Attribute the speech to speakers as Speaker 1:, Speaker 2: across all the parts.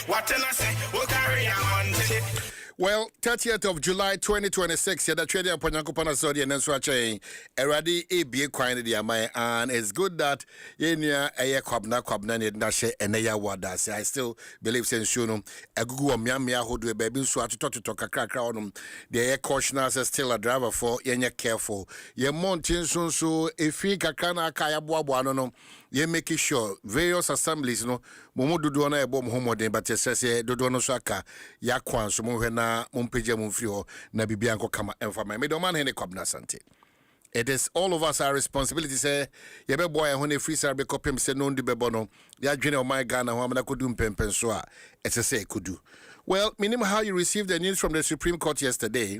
Speaker 1: What can I say? We'll carry on.
Speaker 2: Well, 30th of July 2026, the trading upon Yankopana Sodi and Enswache, Eradi A.B. Quine the Amai, and it's good that Yenia Aya Kwabna Nashe and Naya Wadas. I still believe Senshuno, a Gugu Miamia who do a baby so to talk a crack on the air cautioners are still a driver for Yenya careful. Ye mountain soon so if he kakana kaya boabuano, ye make sure various assemblies no Momo Duduana Bom Homode, but yes, Duduano Saka, Yakwan, so Mohena. Mumpeja mumfio na bibianko kama enfama medoman hene kwabna sante. It is all of us our responsibility say yebe boy hone free sir be kopem se no ndi bebono ya dwene o my Ghana ho amna kodu mpempen so a ese say kudu. Well, minimum how you received the news from the Supreme Court yesterday.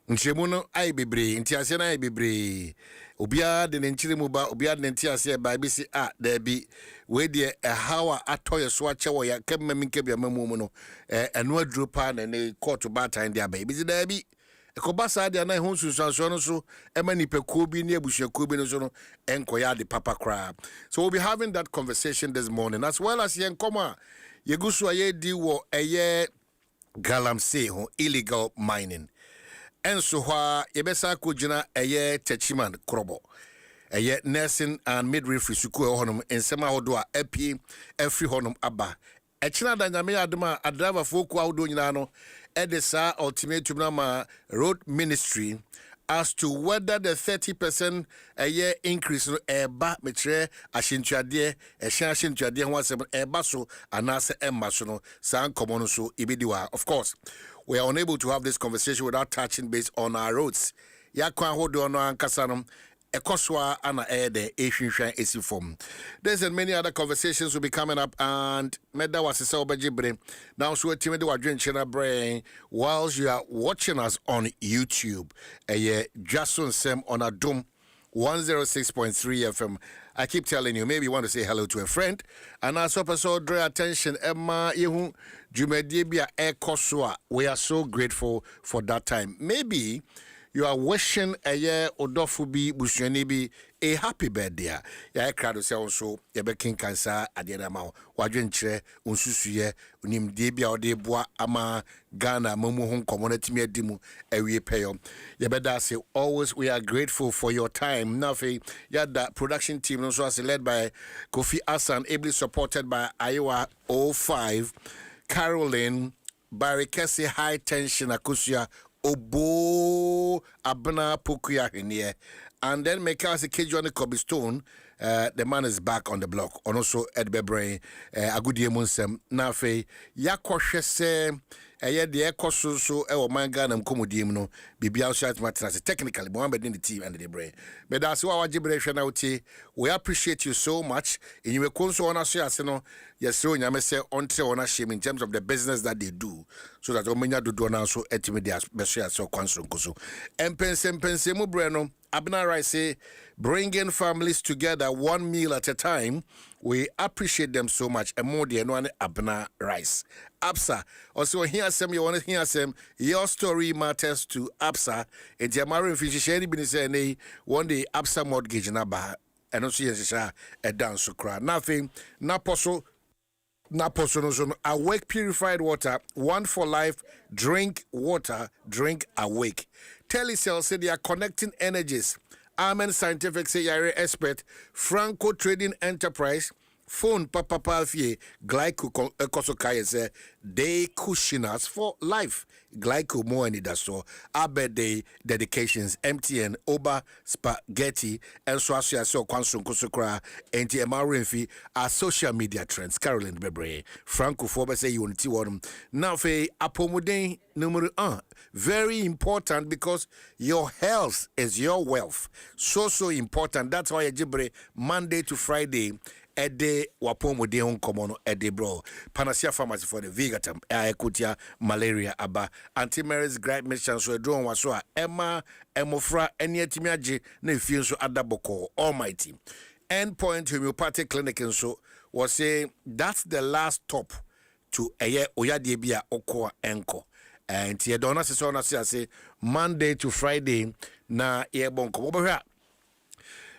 Speaker 2: Nchemu no ai bebre ntiase na ai bebre obia de nchirimu ba obia de ntiase ba bi si there be we de how atoye so ache wo ya kemma minke bia mamu no eno aduro pa na ne court ba time dia ba bi there be ekobasa dia na ho susuanso no so emani pekuo bi ne abusuakuo bi no so no enkoya de papa crab. So we'll be having that conversation this morning as well as yen koma yegusu aye di wo eye galamsey ho illegal mining. Enso hwa yebesa kujina eye techiman krobo eye nursing and midwifery suku honum ensema hodo a apie every honum aba echina da nyame adoma adrava foku ahodo nyina no edesa ultimatum na ma road ministry as to whether the 30% a year increase no eba metre ashintuade ashintuade ho asem eba so anase emma so no san komo so ibidiwa. Of course we are unable to have this conversation without touching base on our roads. Yakwan hodo no ankasa no ekoswa ana ede ehwehwan esifom. There's and many other conversations will be coming up, and meda wasese obejibre now so etime de wadwen chena brain whilst you are watching us on YouTube. Dwaso Nsem on Adom 106.3 FM. I keep telling you, maybe you want to say hello to a friend. And as also draw attention, Emma Yehu Jumedibia Ekoswa. We are so grateful for that time. Maybe you are wishing a year Odofubi Bushanibi a happy birthday. Ya crowd say also King cancer at the Adama. Wadrenche, Unsusuye, Unim Debia or Debois Ama Ghana, Momo Home Community Medimu, Ewe Payo. Yabeda say always we are grateful for your time. Nafi, Yada production team also as led by Kofi Asan, ably supported by Iowa 05, Caroline, Barry Kessie, High Tension Akusia. Obo Abna Pukuya here. And then Mekasi Kejuani Kobe Stone, the man is back on the block. And also Ed Bebre, Adom 106.3 Nafe, Yakoshe se, the Ekosu so, Manga and Komodim no, Bibia Shat Matras, technically, Mohammed in the team and the brain. But that's why our generation out here. We appreciate you so much. In your console on us, yes, so Yamese on ownership in terms of the business that they do, so that Omenya do now so etimidia special so console. And pense Mubreno. Abna Rice bringing families together one meal at a time. We appreciate them so much. And more than one Abna Rice. Absa. Also hear some you want to hear some. Your story matters to Absa. And Jamarin Fishy been saying one day Absa mortgage naba. And also yes a dance cry. Nothing. Naposo. Awake purified water, one for life. Drink water, drink awake. Telecell said they are connecting energies. Amen Scientific say you're expert. Franco Trading Enterprise. Phone Papa Palfie. Glyco Kosokai say they cushion us for life. Glyco more and that's so. Abede dedications. MTN, Oba, Spaghetti, and Swasha so Kwansun Kusukra, NTMR are social media trends. Caroline Bebre, Franco Foba say unity one. Now fe apomode numero 1. Very important because your health is your wealth. So important. That's why Jibre Monday to Friday. Ede wapomo de hon komono ede bro Panacea Pharmacy for the Vigatam ekutia malaria aba anti-Mary's great mission so edron waso a Emma emofra eni atimi age na efie so adaboko almighty Endpoint Homeopathic Clinic so was saying that's the last stop to eye oyade bia okwa enko and tie dona se so na say Monday to Friday na ye bonko bo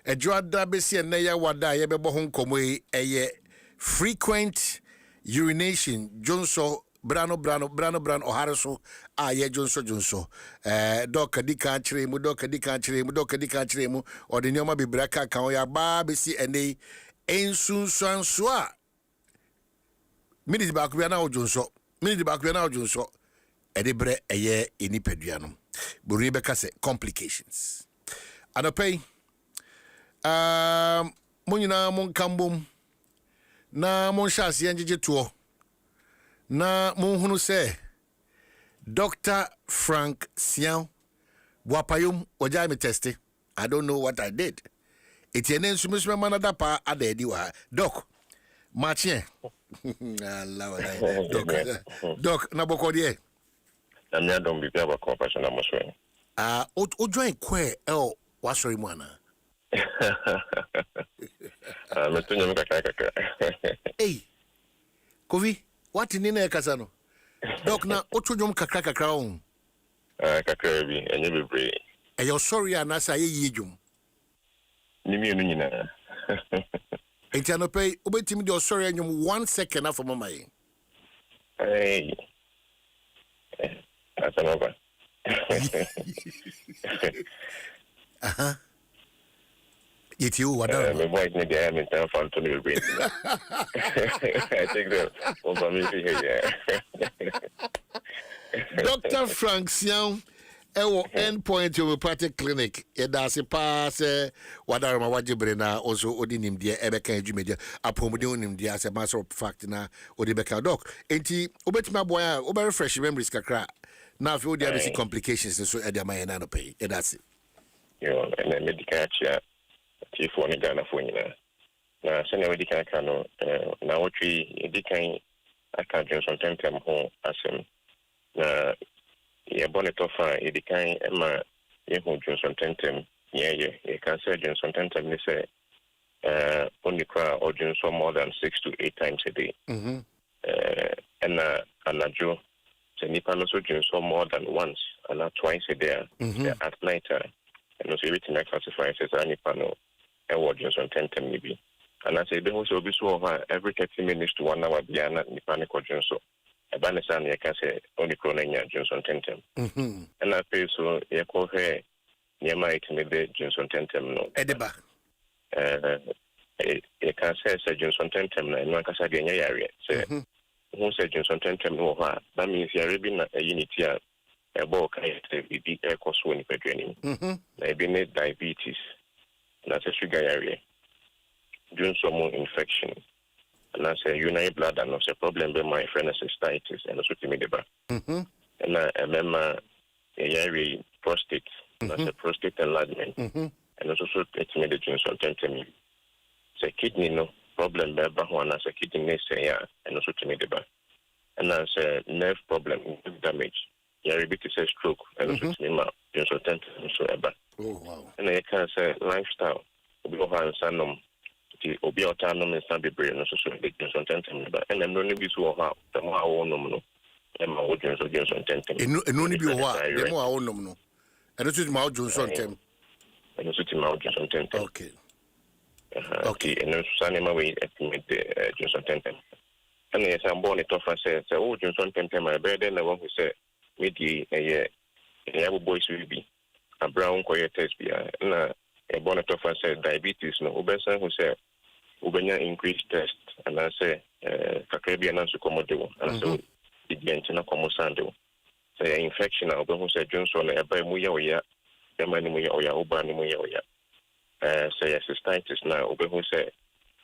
Speaker 2: Ejwada besi na ya wada ye bebo ho nkomo eye frequent urination jonso brano ohariso ye jonso doc di kan kire mu doc di kan kire mu o de nyoma bibra ka kan ya ba be si ene ensunsanso a minute ba ku na ojonso e de bre eye enipadua no buri be ka se complications anopay munyina mon kambom na mon chance yenjeje to na mon hunu se Dr. Frank Sian wapayum oja me teste. I don't know what I did. Etienne sumusuma manada pa adedi wa doc machien Allah doc na bokodie
Speaker 3: na Adom bi ba ko pa na moswe
Speaker 2: o join kwe wasori mu ana
Speaker 3: metunyo kakaka
Speaker 2: hey Kovi what ni na ekasa no doc na otujom kakaka on
Speaker 3: kakaka bi enye bebre
Speaker 2: eyo sorry anasa ye yedwum
Speaker 3: ni mi enu nyina
Speaker 2: enti anope obetimi de sorry anyum 1 second afọ mama yi
Speaker 3: hey asanova
Speaker 2: Yet you what are
Speaker 3: my voice need I am in time for to be brain I think that over me here
Speaker 2: Dr. Frank Sian endpoint homeopathic clinic yedase pass wadarama wajibre na also odinim de ebeka adwumedia apomode onim de as a matter of fact na odibeka doc enti obetima boy a obe refresh memories kakra na afi odi abesi complications so e de amaya no pay yedase
Speaker 3: yo na medical chia chief one Ghana for nyina na sene medical ka no na wotwi edikan aka Johnson Tentem ho asem na ye bonnet of edikan ema ye ho Johnson Tentem ye can say Johnson Tentem ni say only cry or Johnson more than 6 to 8 times a day and anajo se nipa no so Johnson more than once and twice a day at night and also everything I classify as nipa no e wo Johnson Tentem ni bi and I say the also be so every 30 minutes to 1 hour biana nipa ne ko Johnson Abanisa ne ka say only Cronanya Johnson Tentem and I pay so ye ko he nyama itime de Johnson Tentem no
Speaker 2: edeba
Speaker 3: ye can say Johnson Tentem na no kasa de nya yare say who say Johnson Tentem no ha that means you are na a unity a ebo kai bibi e ko so ni pedwani na be ne diabetes na say sugar yare Johnson infection and I say urinary bladder no say problem be my friend cystitis and also to me deba and I remember a prostate that's a prostate enlargement and also it made the Johnson Tentem say kidney no problem be ba ho na say kidney say and also to me deba and I say nerve problem damage bit is a stroke and also to me ma Johnson Tentem so eba and I can say lifestyle obi ho ansanom obi autonom insan bebre no so the Johnson Tentem and them no be so how the more awonum no e ma wo Johnson Tentem
Speaker 2: eno ni bi ho a the more awonum no and so ma Johnson Tentem
Speaker 3: and so to ma Johnson Tentem
Speaker 2: okay
Speaker 3: and so sanema we estimate the Johnson Tentem and yes I'm born it off say Johnson Tentem I better than the one who say medi e boys will be a brown quiet test be na a bonnet of say diabetes no obesa who say ubenya increased test and I say kakrebi anansu komodewo and I say idiantina komosande say infection na obo say Johnson e ba mu ya oya e mani mu ya oya oba ni mu ya oya say cystitis na obo say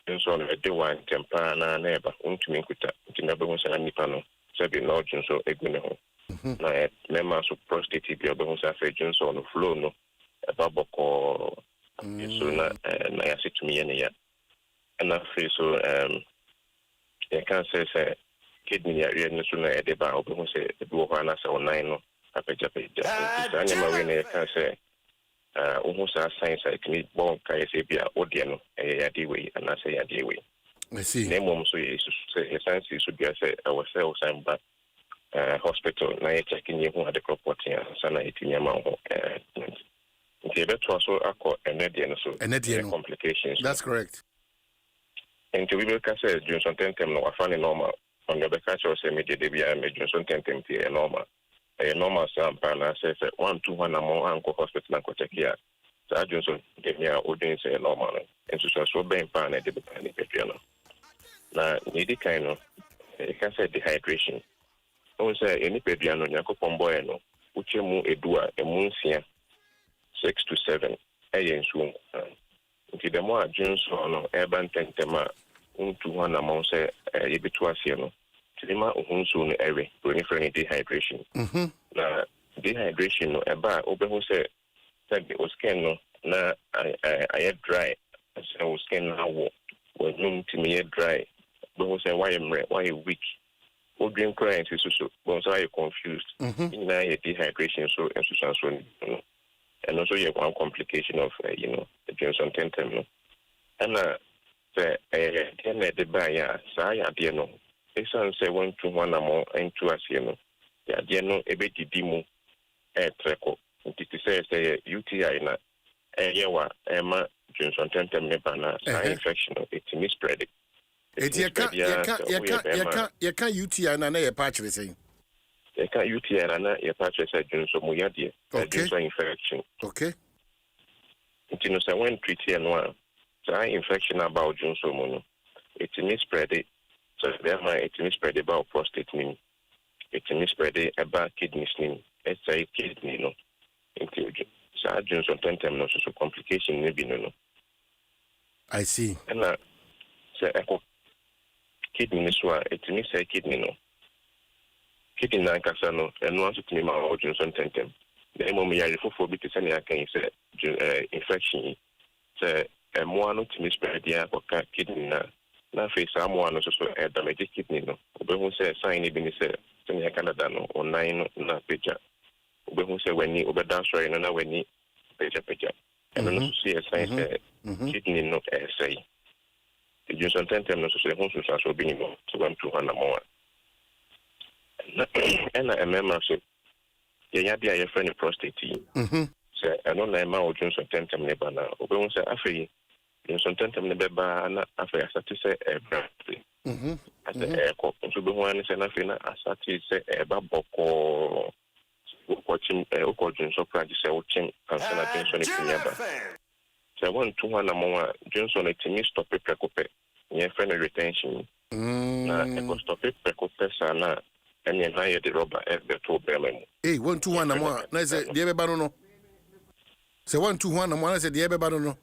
Speaker 3: Johnson e de one tempa na eba untumi nkuta ntina obo say nipa no say be no Johnson egune ho na member so prostate bi obo say Johnson flow no e ba boko so na ya situmi ya ne ya and I feel so you can say kidney area no so na e de ba obo say e bi wo na say online no apeja anya ma we na can say ohu sa science I can bon kai say bia odie no ya dey way and I say ya dey way
Speaker 2: I see
Speaker 3: na mom so ye say science so bia say our cells and back hospital na ye checking you who had the report here sana itinya ma ho okay, that's also complications.
Speaker 2: That's correct.
Speaker 3: And to be able to say Johnson Tentem no afani normal. on the catch or say media debia major so tentempi normal. A normal sample says 1 2 1 more uncle hospital and kotekia. So I just give me a audience a normal and so being pan at the piano. Now needy kind of you can say dehydration. I say any pediano yako pomboeno, uche mu edua a moonsia 6 to 7 a soon. Until the more Jones on urban tentema 1 to 1 among say a bit to us, Tilima soon every for any dehydration. Now dehydration no eba open who say that the skin no na I dry so skin now was known to me dry. But who say why weak? Who drink crying so but so I confused. In dehydration so and so and also you have one complication of the Johnson tentam. And the the buyer say no. It's say 1 to 1 more and 2 as the adeno ebe dimu treco. It say UTI na yewa ema Johnson tentam nebana infection it spread.
Speaker 2: It you can't UTI na ye patch the thing.
Speaker 3: You can't UTI na ye patch the Johnson muyadie. Johnson infection.
Speaker 2: Okay.
Speaker 3: It no say when treat here no infection about Johnson mono. It spread it. So therefore it spread about prostate name. It spread about kidney name. It's a kidney no. So Johnson tentam no so complication maybe no.
Speaker 2: I see.
Speaker 3: And say kidney so it say kidney no. Kidney na kasa no and once to me ma Johnson tentam. The moment you are for bit to say say infection. Say more no to spread there for kidney na face someone also damage kidney no. Obe who say sign even say Canada no or 9 na picture. Obe who say when you obe dance right na when you picture. And no see a sign say kidney no say. The Johnson tentam no say who so be no so 1 to 1 more. And I remember so yeah dia your friend prostate. Say I don't know my Johnson tentam neba na. Obe who say afi Johnson tentam neba na afi asati say brand. At the airport, so the one is enough in Asati say a baboko watching a Johnson practice watching and Sana Johnson in so 1 to 1 more Johnson a team stop a precope, near friendly retention. Now, a stop a precope sana and then I the rubber at the 2 Berlin.
Speaker 2: 1 to 1 more. I said, the ever banono. So 1 to 1 more. I said, the ever banono.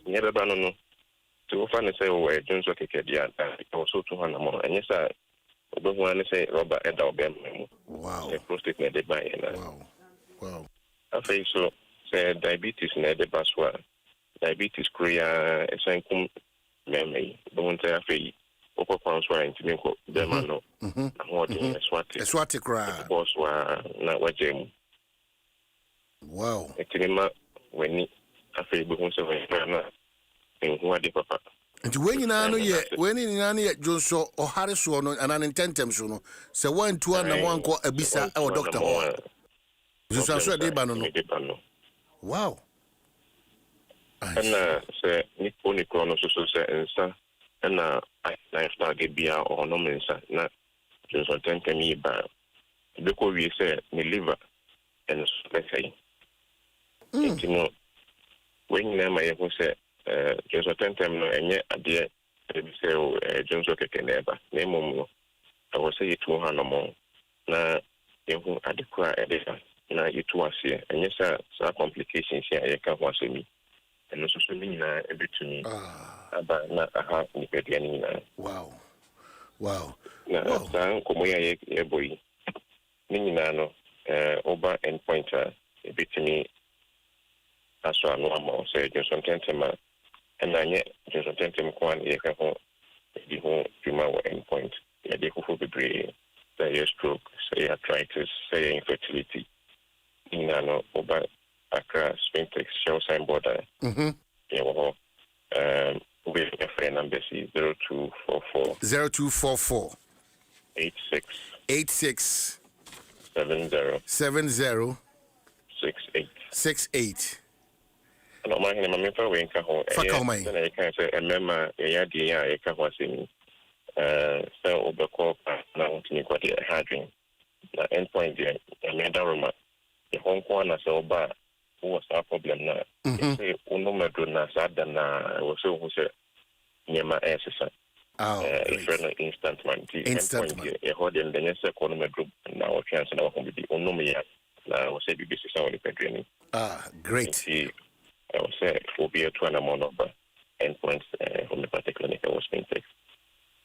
Speaker 3: Never banono. To find say Johnson Kedia also 200 more. And yes, I don't want to say Robert Edel Berlin.
Speaker 2: Wow.
Speaker 3: Prostate near the buy.
Speaker 2: Wow.
Speaker 3: I think so. Say diabetes near the baswa. Diabetes Korea, a sankum memory. Don't say I feel. Oko Kwanswa in Timiko, Demano, and what in a
Speaker 2: Swati cry.
Speaker 3: Boss were not what Jim.
Speaker 2: Wow.
Speaker 3: A Tinima when I feel because of and who are the papa.
Speaker 2: And when you know yet, when in any Johnson or Harris or an unintentum soon, so 1 to 1 1 call a bisa or Doctor Hall. You saw the Bano. Wow.
Speaker 3: And say Nipponic Chronos so say and sir, and I start get beer or no mensa, not Johnson tentam bar. Because we say me liver and let's say. You know, when you know my say. Johnson tentam no enye ade e bi say Johnson keke neba na emom I was say 200 more na ehu ade kwa edeka na yitu ase enye sa complications here e ka ho asemi eno so ni na ebetumi aba na aha ni pedia ni na
Speaker 2: wow
Speaker 3: na san komo ya ye boy ni na no over endpoint ebetumi aso anu amo say Johnson tentam and I yet just attend him one year the whole human endpoint. Yeah, they could be brave, say stroke, say arthritis, say infertility. In an over Accra Spintex show sign border. Yeah, well, with a friend number 0244 86 70 68. No, my name is Mr. Winker. I can say a member, a yard, a cahuasini. so Obako now to me quite a hardring. The endpoint there, another room, the Hong Kong as Oba was our problem now. Say, Unomaduna Sadana was so who said, Yama Essence. If you're an instant man, instant man, a holding the next economic group now, chance and our committee, Unomia, now say BBC sound the training.
Speaker 2: Great.
Speaker 3: See, I would say, will be a 2 amount of endpoints homeopathic clinic I was being taken.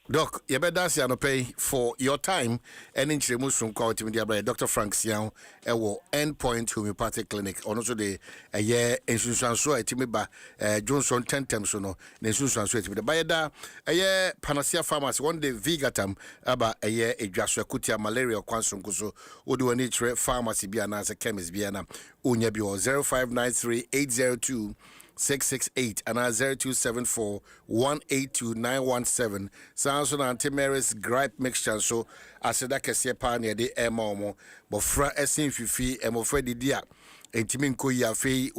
Speaker 2: Doc, you better say no pay for your time and in Chimusum call to media by Dr. Frank Sian, Endpoint Homeopathic Clinic, on also the a year in Susan Sua Timiba, Johnson 10 times no, Susan Sua Timida. By a year Panacea Pharmacy, one day Vigatam, about a year a Kutia malaria quansum kuso, Udu and each pharmacy biana as a chemist biana, Unyabio 0593 802. 668 and 0274 182 917. Sounds on Auntie Mary's gripe mixture. So I said that can see a pan near the Momo, but fra essing fifi and Mofredi dia. And Timinko ya fe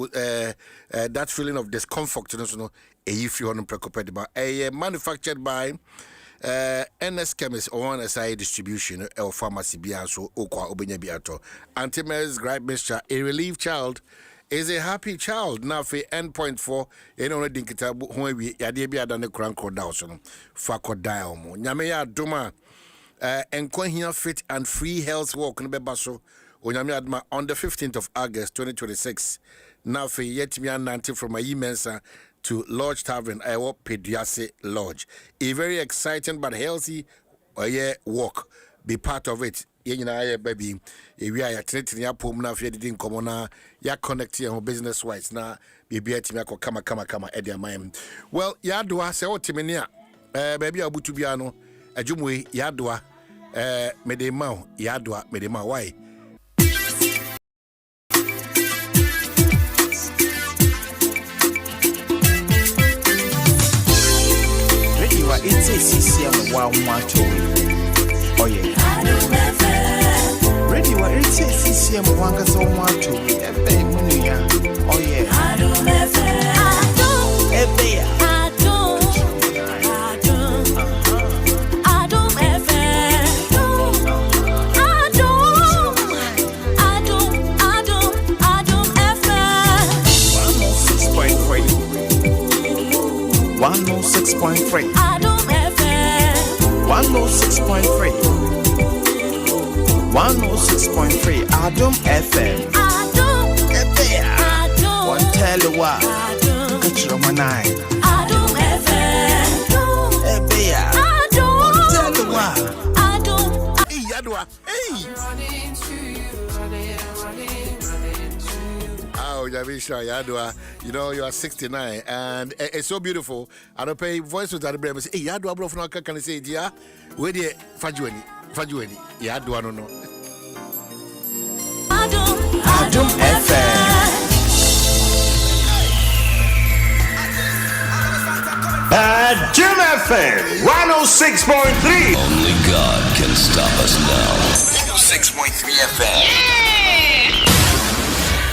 Speaker 2: that feeling of discomfort, you know, if you want to preoccupied a manufactured by NS Chemist or one SI distribution or pharmacy biaso okwa obenya biato. Auntie Mary's gripe mixture, a relief child. Is a happy child now for endpoint for you know dinkita when we yade bia da ne kranko down so no fa kodai omo nyame ya doma enkwa here fit and free health walk no beba so onyame adma on the 15th of August 2026 now for yet me 90 from my Mensa to Lodge Tavern Iwo Pediase Lodge, a very exciting but healthy walk. Be part of it. Baby, if we are treating your pom now, if you didn't come on, you connect your business wise now. Be at me, come, Eddie, well, Yadua, say what Timinia, baby, Abu Tubiano, a Jumwe, Yadua, Medema, Yadua, Medema, why?
Speaker 4: It's a CCM 112. Oh yeah. Ready what it's a CCM 112. Oh yeah. Adom 106.3. 106.3. 106.3 Adom FM. One tell you what. Catch your man.
Speaker 5: Adom FM.
Speaker 4: One tell you what.
Speaker 2: Hey, Yadua. Hey. Oh, Javisha Yadua, you know you are 69 and it's so beautiful. I don't pay voice with that brand. Hey, Yadua, bro, from can I say, dear, where the Fajuani, Yadua, no.
Speaker 4: Adom FM.
Speaker 6: Adom FM 106.3.
Speaker 7: Only God can stop us now.
Speaker 4: 106.3 FM.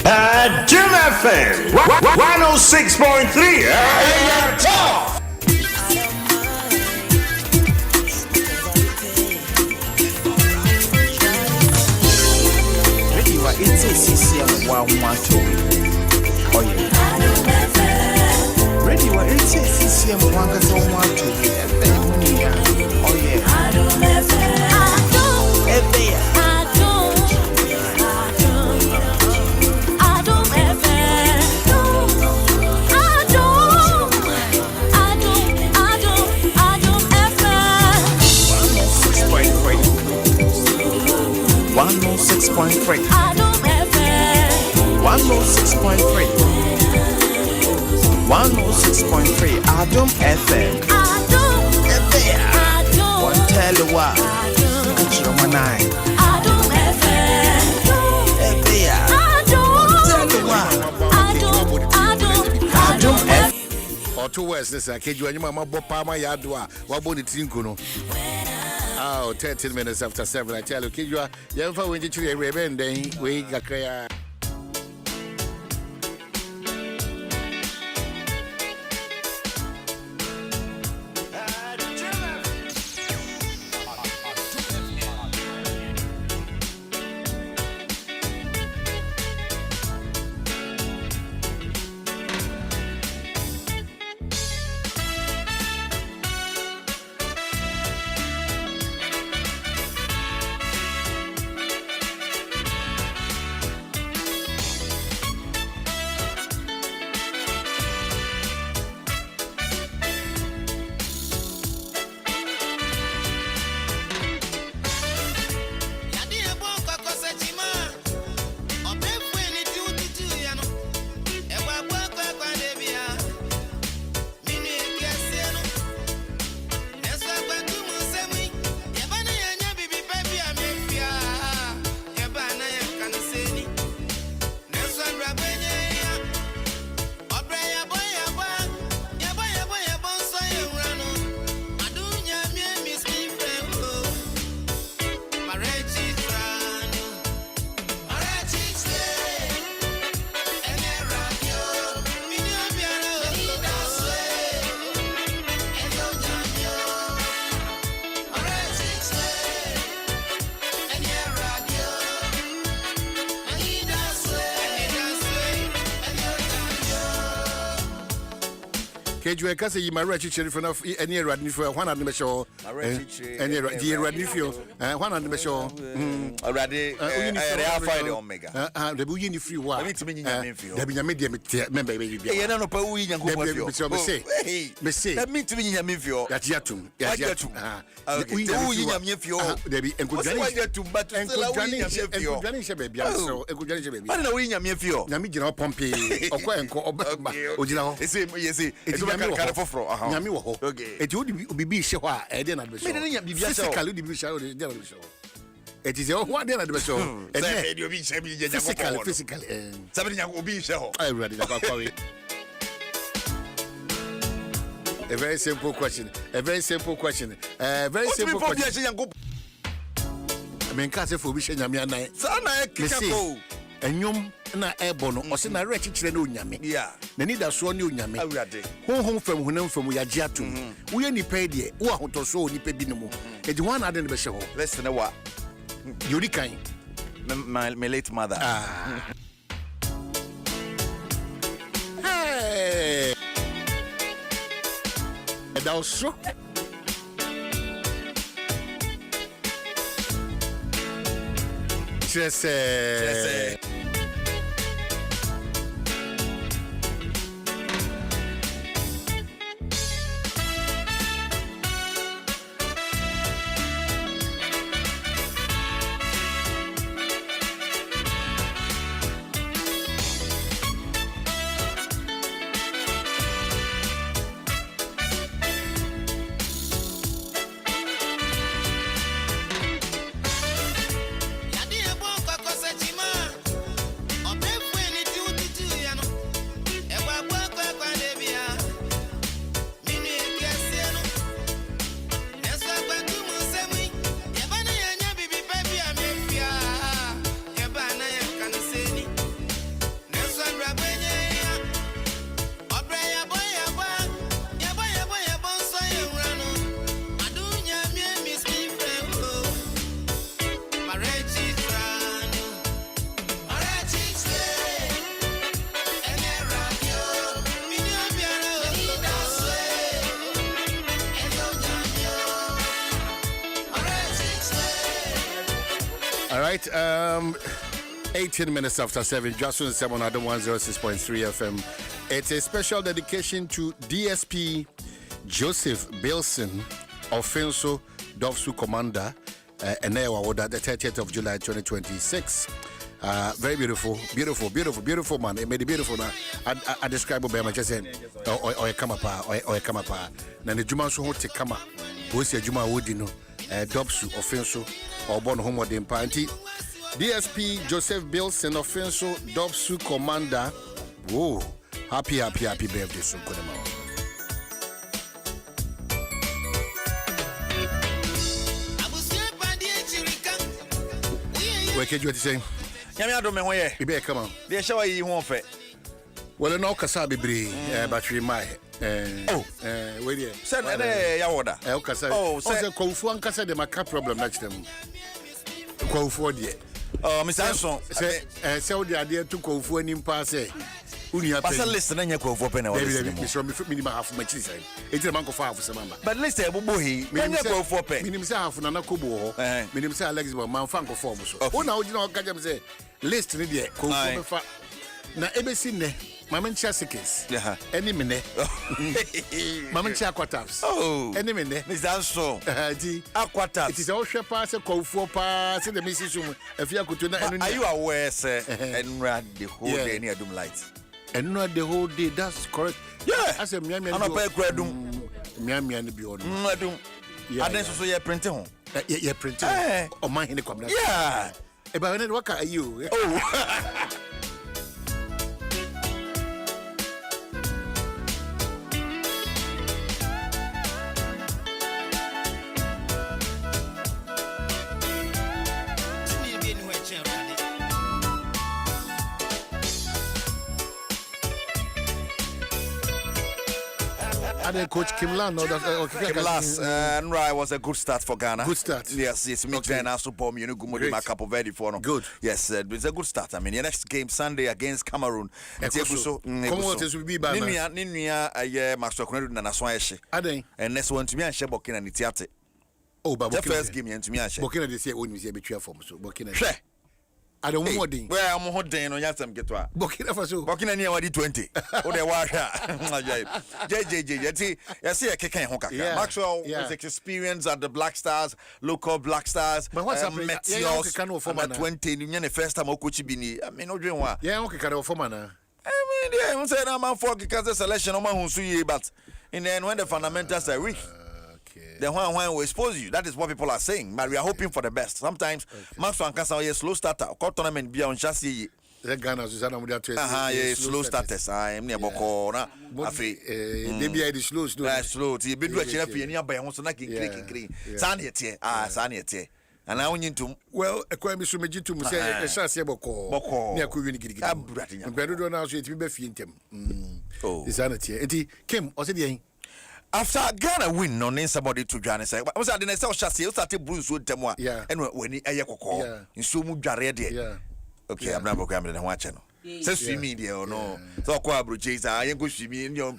Speaker 6: Adom FM 106.3. Top.
Speaker 4: Ready what it's a CCM 112. Oh yeah. Ready what it's a CCM 112. Oh yeah. Adom 106.3. 106.3. 106.3 Adom FM. One tell you what. Catch your man.
Speaker 5: Adom FM.
Speaker 4: Adom FM.
Speaker 2: Or 2 words, this I can't do any mama Bopama Yadua, Waboni Tinkuno. Oh, 13 minutes after 7, I tell you, Kidua, you ever went to a rebel, then we got clear. Kejwe kase yi mara chichiri for na any radni for one and me show. Any radni for one and me show.
Speaker 8: Already find omega.
Speaker 2: The bu yini free wa.
Speaker 8: I need to mean nyame fio.
Speaker 2: Da bi nyame de member baby.
Speaker 8: E na no pa wu nyanko fio.
Speaker 2: Me say.
Speaker 8: That mean to mean nyame fio.
Speaker 2: Yatum.
Speaker 8: Wu nyame fio.
Speaker 2: Da bi enkudwani.
Speaker 8: But still
Speaker 2: enkudwani she baby so enkudwani she baby.
Speaker 8: But na wu nyame fio.
Speaker 2: Nyame gina pompe. Okwa enko obama. Ogina ho.
Speaker 8: Ese etu ka foforo.
Speaker 2: Nyame wo ho. Eti wo bibi she ho a e de na de so.
Speaker 8: Me de nyame bibia so.
Speaker 2: Physically bibi she ho de na de so. It is your one day at the show. Physically.
Speaker 8: Somebody obi show.
Speaker 2: I ready about a very simple question. A very simple question. A very simple question. I mean, can't say for wishing Yamia night.
Speaker 8: Sana Kiko.
Speaker 2: And yum na airborne or send a wretched children Yami.
Speaker 8: Yeah.
Speaker 2: The need a swan you Yami. Home from Hunam from Yajatum. We only paid ye. Who to show ni pebinum. It's one other than the show.
Speaker 8: Listen to what?
Speaker 2: Yurikai.
Speaker 8: My late mother.
Speaker 2: Hey. And also. Just all right, 18 minutes after 7, Dwaso Nsem on Adom 106.3 FM. It's a special dedication to DSP Joseph Bilson, Offenso Dovsu Commander, and the 30th of July 2026. Very beautiful man. It made it beautiful. I describe it by my just saying, or a kamapa, or a kamapa. Now the Juma so to kama, who say Juma Woodino, Dovsu, Offenso, or Bon Homo de Impanti. DSP Joseph Bilson, Offenso Dovsu Commander. Whoa, happy birthday, so good amount. Where can you say?
Speaker 8: Yami Adom me hoye.
Speaker 2: Ibe come on.
Speaker 8: Dey shower yi ho fe.
Speaker 2: Well, no kasa bebre battery my where there.
Speaker 8: Send na ya woda.
Speaker 2: Kasa.
Speaker 8: Oh,
Speaker 2: say Kofu an kasa de maka problem next time. Kofu there.
Speaker 8: Oh, Mr. Anson.
Speaker 2: Say we dey to Kofu anim pa say.
Speaker 8: Pastor list na nya Kofu pe na wo.
Speaker 2: Me so me minimum half my chili say. Enti man ko fa half say mama.
Speaker 8: But list e bobo hi. Nya Kofu pe.
Speaker 2: Minimum say half na na kobo ho. Minimum say Alex bo man fa ko form so. Who na ojina o ka jam say list ni there Kofu be fa. Na ebesi ne mama ncha seconds. Any minute. Mama ncha quarters.
Speaker 8: Oh.
Speaker 2: Any minute.
Speaker 8: Mr. Anson. Quarters.
Speaker 2: It is all share pass Kofu pa say the message sum afia koto na enu.
Speaker 8: Are you aware say enra the whole day near Adom light?
Speaker 2: And not the whole day. That's correct.
Speaker 8: Yeah.
Speaker 2: I said, Miami.
Speaker 8: I'm not paying Adom.
Speaker 2: Miami and the beyond.
Speaker 8: Adom.
Speaker 2: Yeah.
Speaker 8: And then so you're printing.
Speaker 2: Yeah, printing. Oh, my, in the comment.
Speaker 8: Yeah.
Speaker 2: About what are you?
Speaker 8: Oh.
Speaker 2: And then Coach Kimlan, no,
Speaker 8: Kimlas, Nrai was a good start for Ghana.
Speaker 2: Good start.
Speaker 8: Yes, me and also bomb you know Gumodi Capo Verde for no.
Speaker 2: Good.
Speaker 8: Yes, it's a good start. I mean, the next game Sunday against Cameroon.
Speaker 2: Commonwealth will be bad.
Speaker 8: Ninia a year Master Konedu na Swashi.
Speaker 2: Aden.
Speaker 8: And next one to me and Shebokina and Tiate.
Speaker 2: Oh, but
Speaker 8: the first game and to me and
Speaker 2: Bokina this year only be between form so Bokina. I don't want more.
Speaker 8: Where I'm holding on Yatsam get one.
Speaker 2: Bokina Faso.
Speaker 8: Bokina near 20. Oh, they were JJ. I see a kick and hoka. Maxwell was experience at the Black Stars, local Black Stars.
Speaker 2: But what's happening?
Speaker 8: At 20, you the first time Okuchibini. I mean, no dream one.
Speaker 2: Yeah, okay, can of I
Speaker 8: mean, I'm saying I'm for because the selection of my Hunsuye, but in the end, when the fundamentals are weak. The one will expose you. That is what people are saying. But we are hoping for the best. Sometimes, Maxwell and Kasa is slow starter. Call tournament be on chassis.
Speaker 2: The Ghana Susanna with
Speaker 8: that slow starters. I am near Bokona.
Speaker 2: They be the slow.
Speaker 8: Slow. You be doing a nearby. I want to knock it clean. Sanity. Sanity. And I want you to
Speaker 2: a crime is to say a chassis Boko. Near Kuini. I'm better to announce it to be fintem. Oh, sanity. Kim, what's it?
Speaker 8: After Ghana win, no name somebody to Ghana say, "What's that?" Then I saw chassis. Started Bruce with them.
Speaker 2: Yeah.
Speaker 8: And when he ayako, in so much jarred.
Speaker 2: Yeah.
Speaker 8: Okay, I'm not programming the one channel. Say swim media or no? So kwa bruches. I ain't go swim in your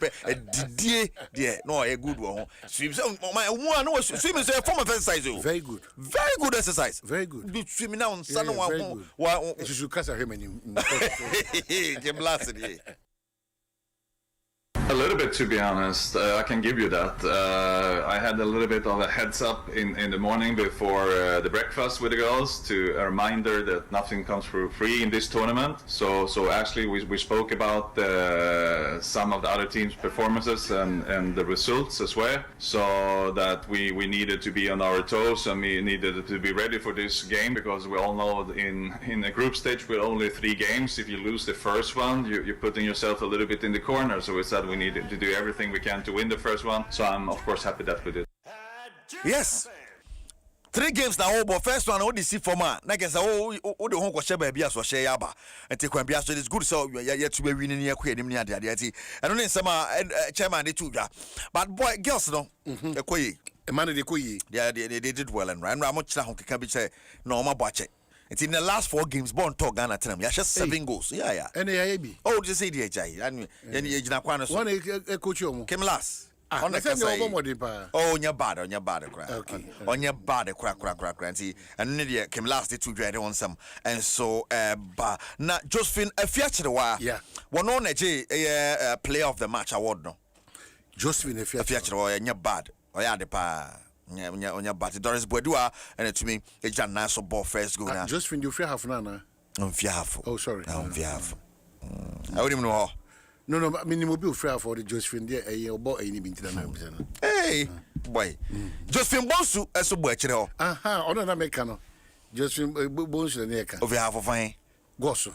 Speaker 8: dear. No, a good one. Swim. My one swim is a form of exercise.
Speaker 2: Very good.
Speaker 8: Very good exercise.
Speaker 2: Very good.
Speaker 8: Do swimming now on Sunday.
Speaker 2: You should catch him and you.
Speaker 8: Get blasted.
Speaker 9: A little bit, to be honest, I can give you that. I had a little bit of a heads up in the morning before the breakfast with the girls, to a reminder that nothing comes for free in this tournament. So actually we spoke about some of the other teams' performances and the results as well, so that we needed to be on our toes and we needed to be ready for this game, because we all know in a group stage with only 3 games, if you lose the first one, you're putting yourself a little bit in the corner. So we said we needed to do everything we can to win the first one. So I'm of course happy that we did.
Speaker 8: Yes. 3 games now, but first one only see for man. Like I said, the home was baby as was share yaba. And take when bias is good, so you're yet to be winning here. Queen in the idea. I don't know some chairman the two. But boy, girls no. A quay.
Speaker 2: A man of the quay.
Speaker 8: Yeah, they did well, and Ryan Ramuch can be say no more budget. It's in the last 4 games, born to Ghana Tenam. Yeah, just 7 goals. Yeah.
Speaker 2: And AIB.
Speaker 8: Oh, just say the HI. And you Janaquan.
Speaker 2: One a coach came
Speaker 8: last.
Speaker 2: On the same
Speaker 8: oh, on your bad, crack.
Speaker 2: Okay.
Speaker 8: On your bad, crack. And Nidia came last the 2 dread on some. And so, but not Josephine, a feature while.
Speaker 2: Yeah.
Speaker 8: One on a player of the match award. No.
Speaker 2: Josephine, a
Speaker 8: feature or your bad. Or yeah, the pa. On your body, Doris Bodua, and to me, a Jan Nassau ball first go now.
Speaker 2: Just when you fear half nana.
Speaker 8: On Fiaf.
Speaker 2: Oh, sorry.
Speaker 8: On Fiaf. I wouldn't know.
Speaker 2: No, I mean, you will be fair for the Josephine, dear, a year bought any been to the
Speaker 8: hey, boy. Josephine Bonsu, as a boy,
Speaker 2: aha, on an Americano. Josephine Bonsu, and Eka.
Speaker 8: Over half of fine.
Speaker 2: Gosso.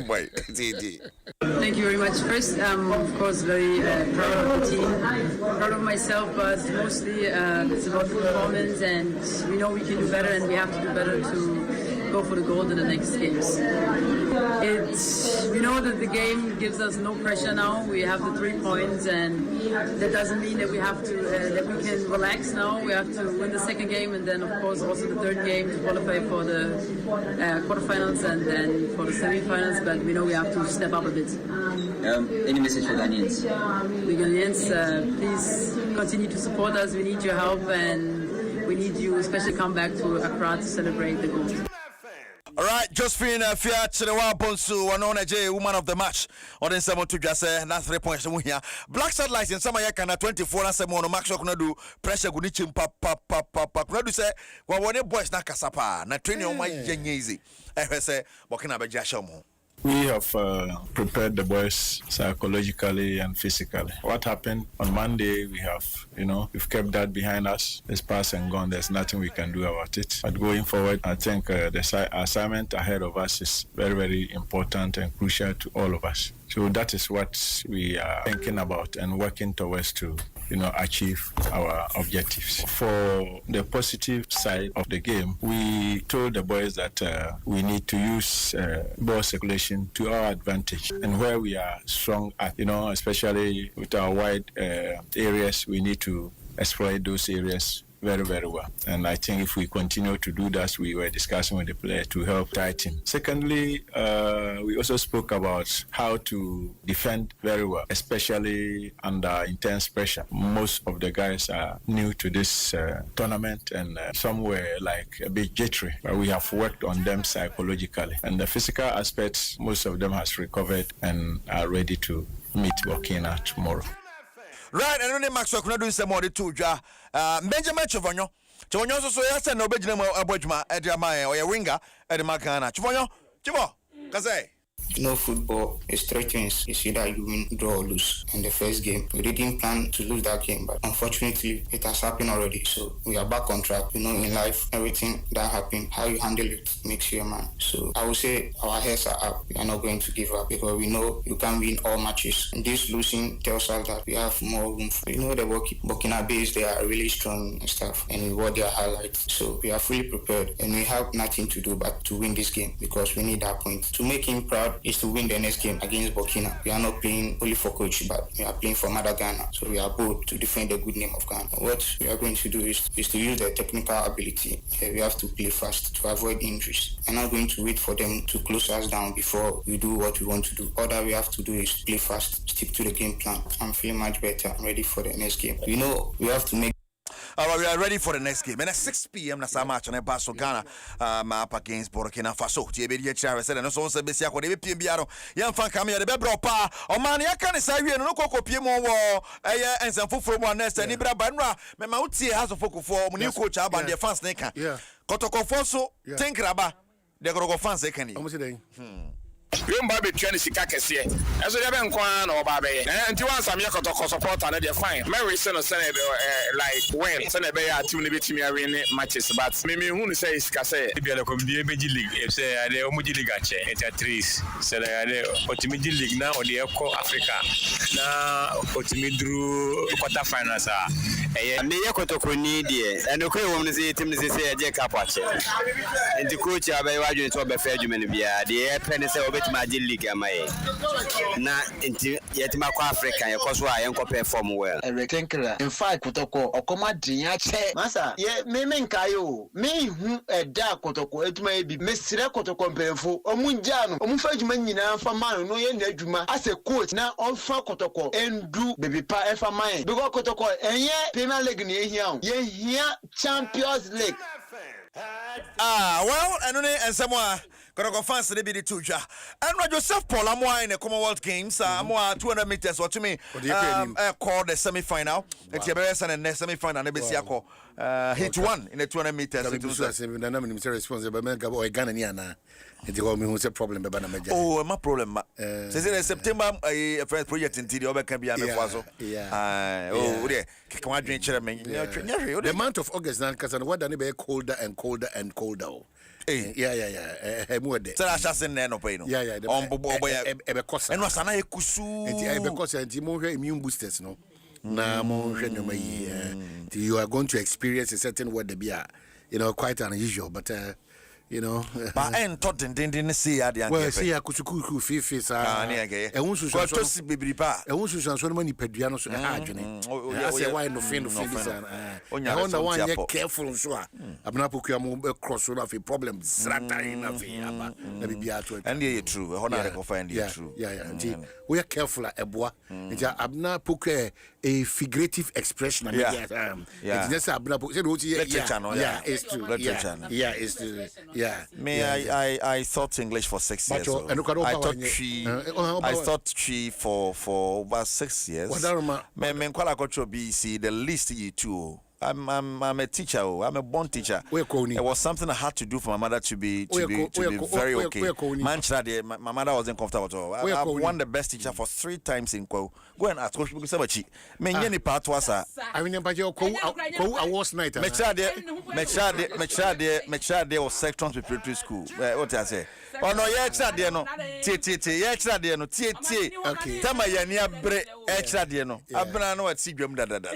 Speaker 8: Boy,
Speaker 10: thank you very much. First, I'm of course very proud of the team, proud of myself, but mostly it's about performance, and we know we can do better, and we have to do better to go for the gold in the next games. We know that the game gives us no pressure now. We have the 3 points, and that doesn't mean that we have to that we can relax now. We have to win the second game, and then of course also the third game to qualify for the quarterfinals and then for the semi-finals. But we know we have to step up a bit.
Speaker 11: Any message for Ghanaians?
Speaker 10: The Ghanaians, please continue to support us. We need your help, and we need you, especially come back to Accra to celebrate the gold.
Speaker 8: All right, Josephine Fiat Chinewa Bonsu, one on a woman of the match. On the Samo to just say, that's 3 points. Black Satellites in some Yakana 24 and some on Max Okunadu, pressure Gunichim papa. Kunadu say, well, when your boys na Kasapa, na training on my young easy. I say, Bokina Bajashomo.
Speaker 12: We have prepared the boys psychologically and physically. What happened on Monday, we've kept that behind us. It's past and gone. There's nothing we can do about it. But going forward, I think the assignment ahead of us is very, very important and crucial to all of us. So that is what we are thinking about and working towards to achieve our objectives. For the positive side of the game, we told the boys that we need to use ball circulation to our advantage, and where we are strong at, especially with our wide areas, we need to exploit those areas very, very well. And I think if we continue to do that, we were discussing with the player to help tighten. Secondly, we also spoke about how to defend very well, especially under intense pressure. Most of the guys are new to this tournament, and some were like a bit jittery, but we have worked on them psychologically. And the physical aspects, most of them has recovered and are ready to meet Burkina tomorrow.
Speaker 8: Right, and only Max Okuna doing some more to Benjamin Chavonyo. Chavonyo so yes, and no Benjamin Abojma, Edamaya, or a winger, Edamakana. Chavonyo, Chivo, Kaze.
Speaker 13: Football is 3 things. It's either you win, draw, or lose. In the first game, we didn't plan to lose that game, but unfortunately, it has happened already. So we are back on track. In life, everything that happened, how you handle it makes you a man. So I would say our heads are up. We are not going to give up because we know you can win all matches. And this losing tells us that we have more room. The Burkina Faso, they are really strong and stuff, and we want their highlights. So we are fully prepared, and we have nothing to do but to win this game because we need that point. To make him proud is to win the next game against Burkina. We are not playing only for coach, but we are playing for Mother Ghana. So we are bold to defend the good name of Ghana. What we are going to do is to use the technical ability. We have to play fast to avoid injuries. I'm not going to wait for them to close us down before we do what we want to do. All that we have to do is play fast, stick to the game plan. I'm feeling much better. I'm ready for the next game. We have to make.
Speaker 8: We are ready for the next game. And at 6 p.m. na sa match na Baso Ghana up against Burkina Faso. TBD Chara said and so on Sebesia ko de PMBR. Yan fan come here the bebro pa. O man ya kan say we no ko pie mo wo ensem foforo mo next ni bra banra me ma utie has of for mo ni coach aba the fans na kan. Kotoko so think raba the go fans e kan ni.
Speaker 2: Almost dey.
Speaker 14: Remember between the Sikakesi. As we have been quan or Babe, and you want some Yakotoko support and they're fine. Mary sent a senator like when Senator to the me arena matches, but maybe who says Casse, be a community league, if say I the Omuji Ligache, et trees, said I the Otimidi League now or the Eco Africa. Now Otimidru quarterfinals are a Yakotoko need and the crew woman say Tim say a Jack Apache. And the coach I by to be fair, the air penny Magic League na inti yetima kwa Africa yekoso a yenko perform well
Speaker 4: Rekenkra in fact kotoko okoma dinya che masa ye me nkayo me hu eda kotoko etuma ebi mesire kotoko mpemfo omunja no omfa adwuma nyina fa man no ye na adwuma as a coach na onfa kotoko endu baby pa efa man because kotoko enye Premier League ni ehia ye hia Champions League.
Speaker 8: Well, and someone Kotoko fans they be the two ja. And Joseph Paul Amoa in the Commonwealth Games, Amoa 200 meters or to me called the semi-final. It's your best and the semi-final and the hit one in the 200 meters.
Speaker 2: Problem.
Speaker 8: Oh, my problem. Since September, a first project in Tidio can be a Dwaso.
Speaker 2: The month of August now, because what done be colder and colder and colder. Yeah.
Speaker 8: So I shall send no pain.
Speaker 2: Yeah.
Speaker 8: On Boboya, and was an Ekusu.
Speaker 2: Because immune boosters, no. Now, you are going to experience a certain word be quite unusual, but.
Speaker 8: But I ain't thought didn't see the
Speaker 2: well, see, I could face. I want to see baby pa. I want to see so many pedianos. I say, why no fin of feelings? I want the one you're careful. So I'm not putting a cross of a problem.
Speaker 8: And you're true. Honor find you true.
Speaker 2: Yeah. We are careful at Eboa. I'm not putting a figurative expression. It's just a it's true. Yeah, it's true. Yeah.
Speaker 8: I thought English for 6 years. I thought she for over 6 years. BC, the least you too. I'm a teacher. I'm a born teacher. It was something I had to do for my mother to be very okay. My mother wasn't comfortable at all. I won the best teacher for 3 times in Go and ask Coach Bukusabachi. Many part was I remember your awards night. Make sure there was sections preparatory school. What I say? Oh no, yeah, no. Okay. Tama ya bre extra deɛ no abena no ati dwam da
Speaker 2: MTN.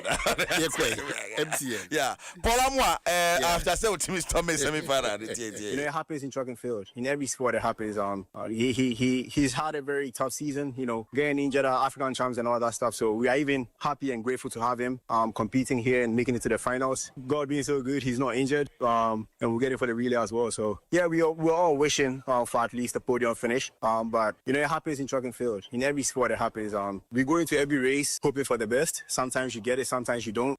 Speaker 8: yeah Paula Moa after say team storm semi final
Speaker 15: you know it happens in track and field in every sport it happens he's had a very tough season, you know, getting injured African champs and all that stuff, so we are even happy and grateful to have him competing here and making it to the finals. God being so good, he's not injured, and we'll get it for the relay as well. So yeah, we're all wishing for at least a podium finish, but you know it happens in track and field in every sport it happens. We go into every race hoping for the best. Sometimes you get it, sometimes you don't.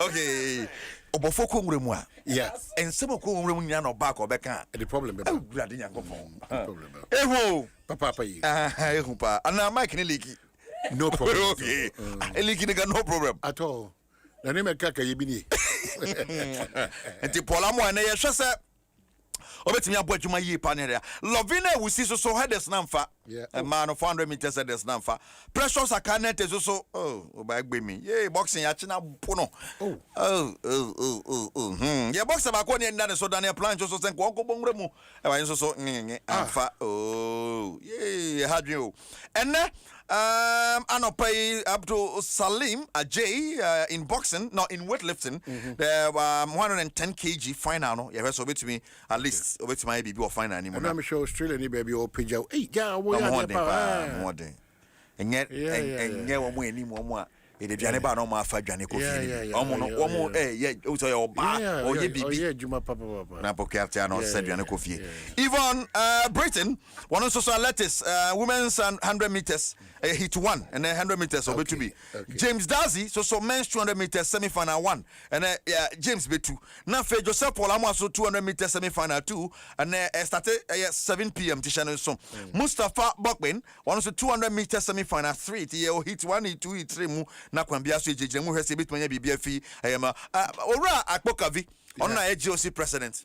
Speaker 8: Okay. Obofoko nwremu a.
Speaker 2: Yes.
Speaker 8: Ensemo ko nwremu nya no back obeka.
Speaker 2: The problem be.
Speaker 8: Awurade nyankopon.
Speaker 2: Problem.
Speaker 8: Ehu.
Speaker 2: Papa yi.
Speaker 8: Ehu pa. Ana Mike ne leaky.
Speaker 2: No problem.
Speaker 8: Okay. Leaky no problem
Speaker 2: at all. Na ne meka ka yebi ni.
Speaker 8: Enti Paula Moa na ye hwe se obetimi abo adwuma yi pa ne Lovina wusi so headers na mfa. A man of 400 meters headers na mfa. Precious Akanet so oba gbe mi. Yeah, boxing ya chi na pono. Yeah, boxer ba ko ne nda so Daniel plan so sen ko bonwre mu. E ba so amfa. Yeah, hadwe. Enne Anopai Abdul Salim Ajay in boxing, not in weightlifting. The 110 kg final. No, yeah, so between at least over to my baby or final anymore.
Speaker 2: I'm sure Australia ni baby or page out. Hey, yeah,
Speaker 8: more day. And yet, and yeah, one way anymore. It is Janeba no ma fa Jane Kofi. Omo your ba or ye bibi.
Speaker 2: Juma papa.
Speaker 8: Na Pocatiano said Jane Kofi. Yvonne Britain, one of social letters, women's 100 meters, hit 1, and 100 meters over to be. James Darcy, so men's 200 meters semi-final 1, and James B2. Now for Joseph Polamo, so 200 meters semi-final 2, and started 7 p.m. to Shannon. So Mustafa Bokben, one of the 200 meters semi-final 3, hit 1, hit 2, hit 3. Na kwambia so ejeje mu hwese bitmanya bibia fi ayema owura akpokavi onna AGOC president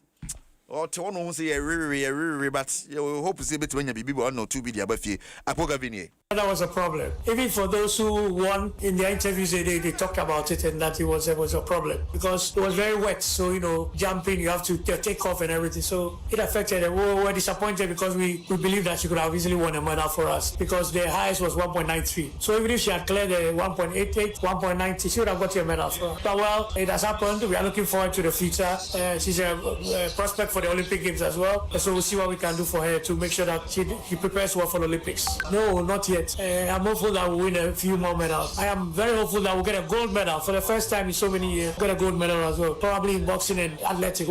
Speaker 8: or to one who say but you hope to see bitmanya bibi or no 2 bi dia ba fi akpokavi ni.
Speaker 16: That was a problem. Even for those who won in their interviews, they talked about it and that it was a problem because it was very wet. So, you know, jumping, you have to take off and everything. So it affected them. We were disappointed because we believed that she could have easily won a medal for us because the highest was 1.93. So even if she had cleared the 1.88, 1.90, she would have got a medal for us. But well, it has happened. We are looking forward to the future. She's a prospect for the Olympic Games as well. So we'll see what we can do for her to make sure that she prepares well for the Olympics. No, not yet. I'm hopeful that we'll win a few more medals. I am very hopeful that we'll get a gold medal for the first time in so many years. Get a gold medal as well. Probably in boxing and athletics,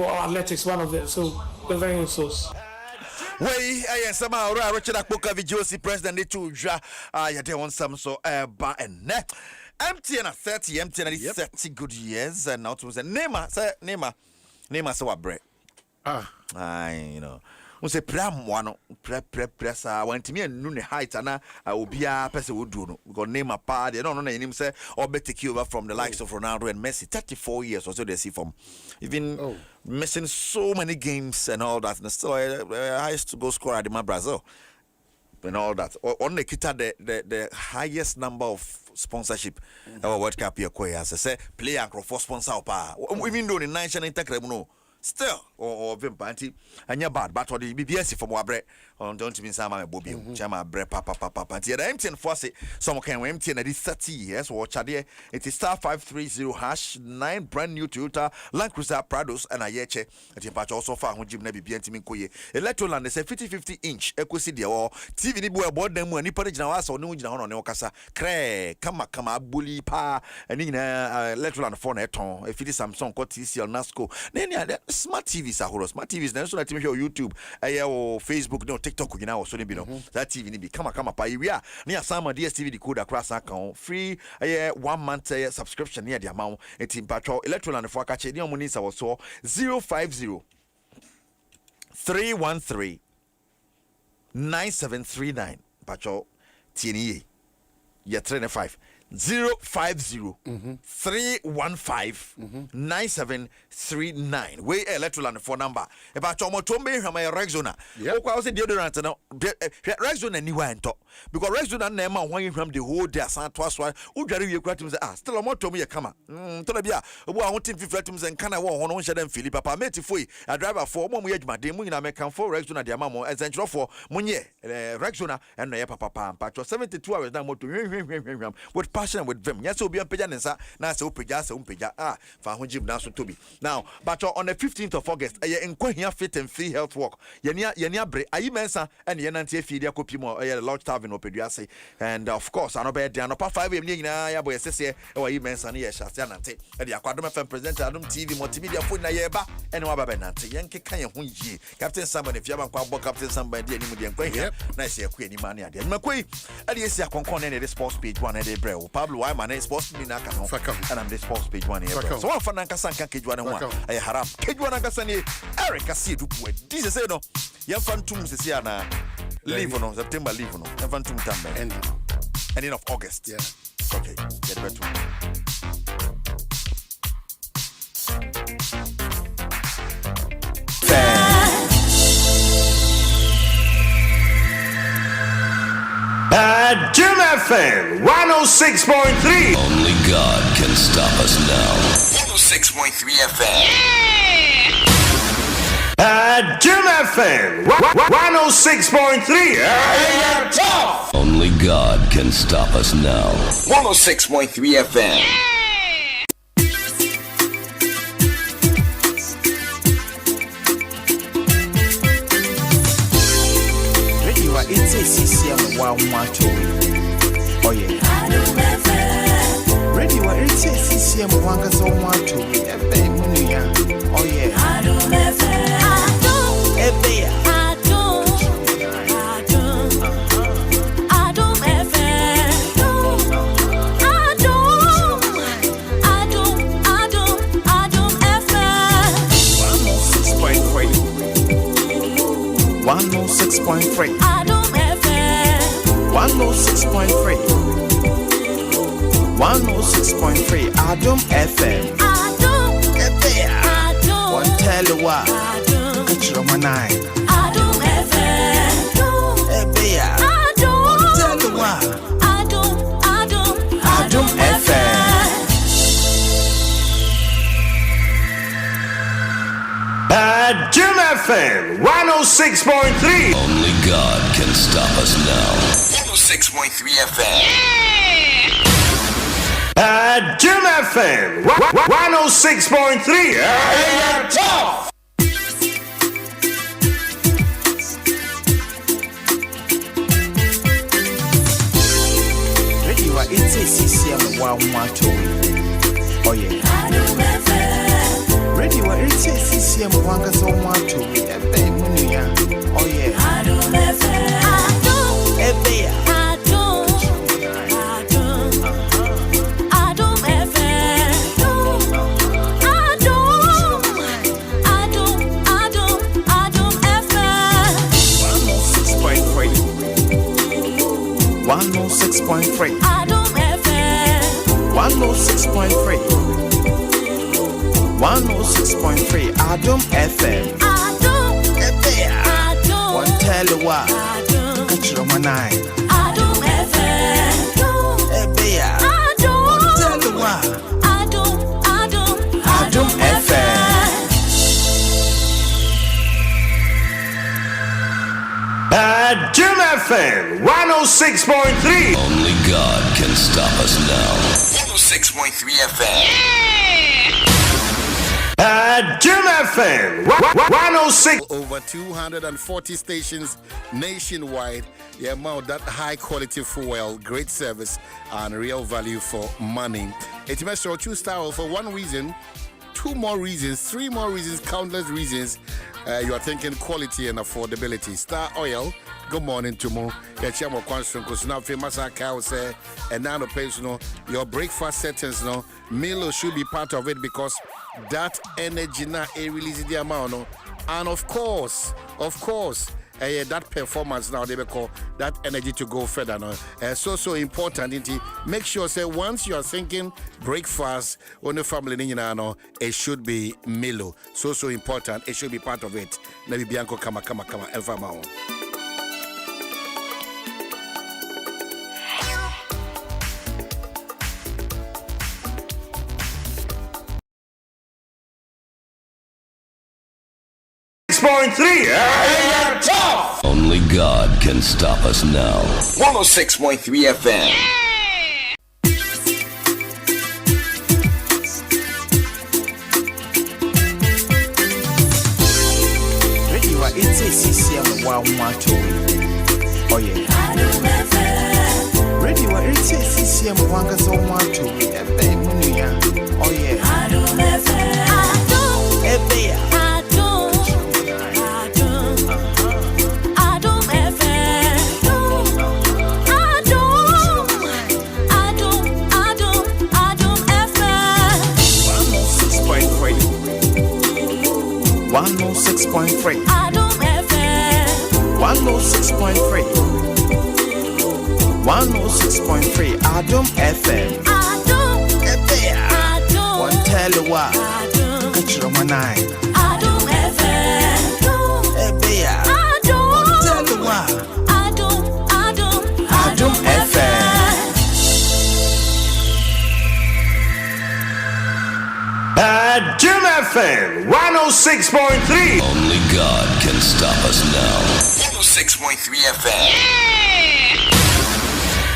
Speaker 16: one of them. So we're very hopeful.
Speaker 8: Wey somehow Richard Akpoka VGOC president they to yade want some so ba and MTN 30 MTN 30 good years and now to say Nema say what bread. You know. We say pram one press went me and noon height and obia person would do because name a party. No him say or better take over from the likes of Ronaldo and Messi. 34 years or so they see from even missing so many games and all that. And still highest to go score at the Brazil and all that. On the kita the highest number of sponsorship World Cup here as I say player for sponsor even though the national intercrem still or Vimpanti and your bad but or the BBS from Wabre on don't mean some Bobby Chama Bre Papa Panty the MTN Fosse some can MTN at 30 years watch a day it is star 530#9 brand new Toyota Land Cruiser Prados and a yeche at in patch also far when Jim Nebi BNT Minkoye Electroland is a 50-50 inch equity there or TV ni board them when you put it now or no on Okasa cray kama bully pa and in Electroland phone eton if it is Samsung got TCL Nasco then smart TVs are smart TVs na so na TV YouTube or Facebook no TikTok na so be no that TV ni be kama pa we are na sama DSTV decoder cross account free 1 month subscription near the amount etim patro Electroland for akache ni omuni sa so 050 313 9739 patro tieni ye 35 050 315 9739. We electoral phone number. About Tomotombe Hama Rexona. Okay, I was deodorant no Rexona ni wa ento. Because Rexona na ma wan from the whole day asan to aso. Udware wie kwatum say still omotom ye kama. To na bia obo a hotin fifratum say kana wo hono hye dem fili papa mate foi a driver for mo ye adwumaden mu nyina mekan for Rexona de ama mo ezenchro for munye Rexona and ye papa pampa 72 hours na moto with passion and with vim. Yes, will be on Pajanesa. Now, so Pajas, for Hujib Nasu to be. Now, but on the 15th of August, I inquire here fit and free health walk. Yenia Bre, I mensa, and Yananti Fidia Copimo, a large tavern of Pediasi. And of course, I know better than 5 years, I boy, Sessia, or immense and yes, Yanante, and the Aquadum FM presenter Adom TV multimedia put Nayeba and Wabanante, Yankee Kaya Hunji, Captain Somebody, if you haven't quite Captain Somebody, and you here, nice here, Queen Mania, and McQuay, and yes, I can connect the sports page one a day, bro. Pablo, I'm an sports me and I'm the sports page one here. So one for Nankasan can Kid 101. I haram Kid 1 Nankasani, Eric, I see you. This is no. Young Phantom is here now. Leave on September, leave on Phantom time. Ending of August.
Speaker 2: Yeah.
Speaker 8: Okay, get better.
Speaker 6: Jim FM 106.3.
Speaker 7: Only God can stop us now.
Speaker 1: 106.3 FM.
Speaker 6: Jim FM 106.3.
Speaker 7: Only God can stop us now.
Speaker 1: 106.3 FM.
Speaker 17: It's a CCM wow macho. Oh yeah. Ready what it's a CCM wanga so macho. Oh yeah. Adom 106.3. 106.3. 106.3 Adom FM. One tell you what. Catch your manai. Adom FM. One tell you what. Adom FM.
Speaker 6: Jim FM 106.3.
Speaker 7: Only God can stop us now.
Speaker 1: 106.3 FM.
Speaker 6: Jim FM 106.3.
Speaker 17: Ready what it's a CCM wow macho. Oh yeah. Ready what it's a CCM wanga so macho. Oh yeah. Adom 106.3. 106.3. 106.3 Adom FM. One tell you what. Catch your manai. Adom FM. One tell you what. Adom FM.
Speaker 6: Jim FM 106.3.
Speaker 7: Only God can stop us now.
Speaker 1: 106.3 FM.
Speaker 6: Jim FM 106.
Speaker 2: Over 240 stations nationwide. Yeah, amount that high quality fuel, great service, and real value for money. It's must choose Star for one reason, two more reasons, three more reasons, countless reasons. You are thinking quality and affordability. Star Oil. Good morning to mo. Your chairman question because now famous cow say and now the place your breakfast settings Milo should be part of it because that energy now releases the amount and of course that performance now they call that energy to go further no so important make sure say once you are thinking breakfast on the family no it should be Milo so important it should be part of it maybe Bianco kama Alpha Mao
Speaker 6: 106.3.
Speaker 7: Only God can stop us now.
Speaker 1: 106.3 FM.
Speaker 17: Radio it's a CCM 112. Oh yeah. Radio it's a CCM 112. Oh yeah. Adom 106.3. Adom FM. 106.3. 106.3. Adom FM. Adom FM. One tell you what. Catch your man eye. Adom FM. One tell you what. Adom FM.
Speaker 6: Adom FM 106.3.
Speaker 7: Only God can stop us now.
Speaker 1: 106.3 FM.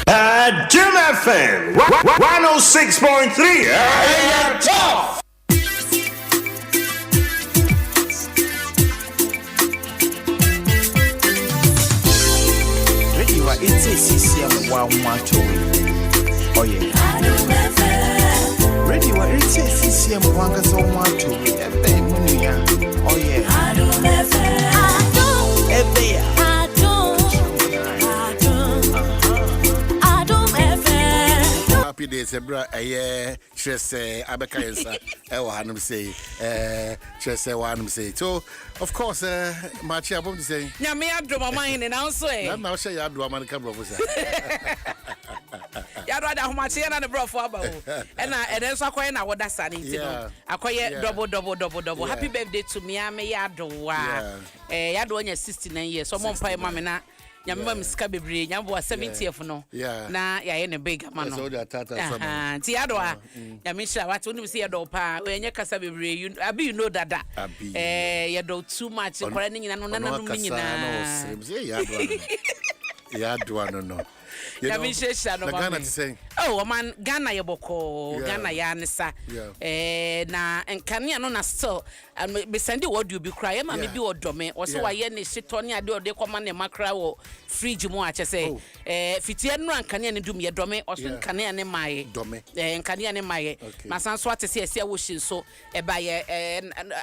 Speaker 6: Adom FM 106.3. Tough.
Speaker 17: Radio it's a CCM 112. Oh yeah. Radio it's a CCM 112. Oh yeah.
Speaker 2: Happy days, Ebra. Chess Abeka Yensa. Hanum say, Chess Wanum say. So, of course, Machi Abom to say.
Speaker 18: Yeah, me Adom my mind and also.
Speaker 2: Now say Adom man come over.
Speaker 18: Yeah, rather how much and the bro for about. And then so I know what that's an intino. I quiet double. Happy birthday to me. I may Yado. Yado on your 69 years. Someone pay mamma. Yamma Miska Bebre, Yambo 70th no. Na ya in a big man. So that Tiadoa. Yamisha, what when you see a dopa, when you casabebre, you know that. You do too much running and another meaning.
Speaker 2: Yeah, do I know. Ghana to say.
Speaker 18: Oh, man, Ghana Yaboko, Ghana Yanisa. Na and Kanya no still and be sending what you be crying, maybe or dome, or so I any shit on your door, they command a macra or free Jumuach say. Fitian and Kanya do me a dome or soon Kanya and my dome and Kanya and my my son swat to see a wishing so a by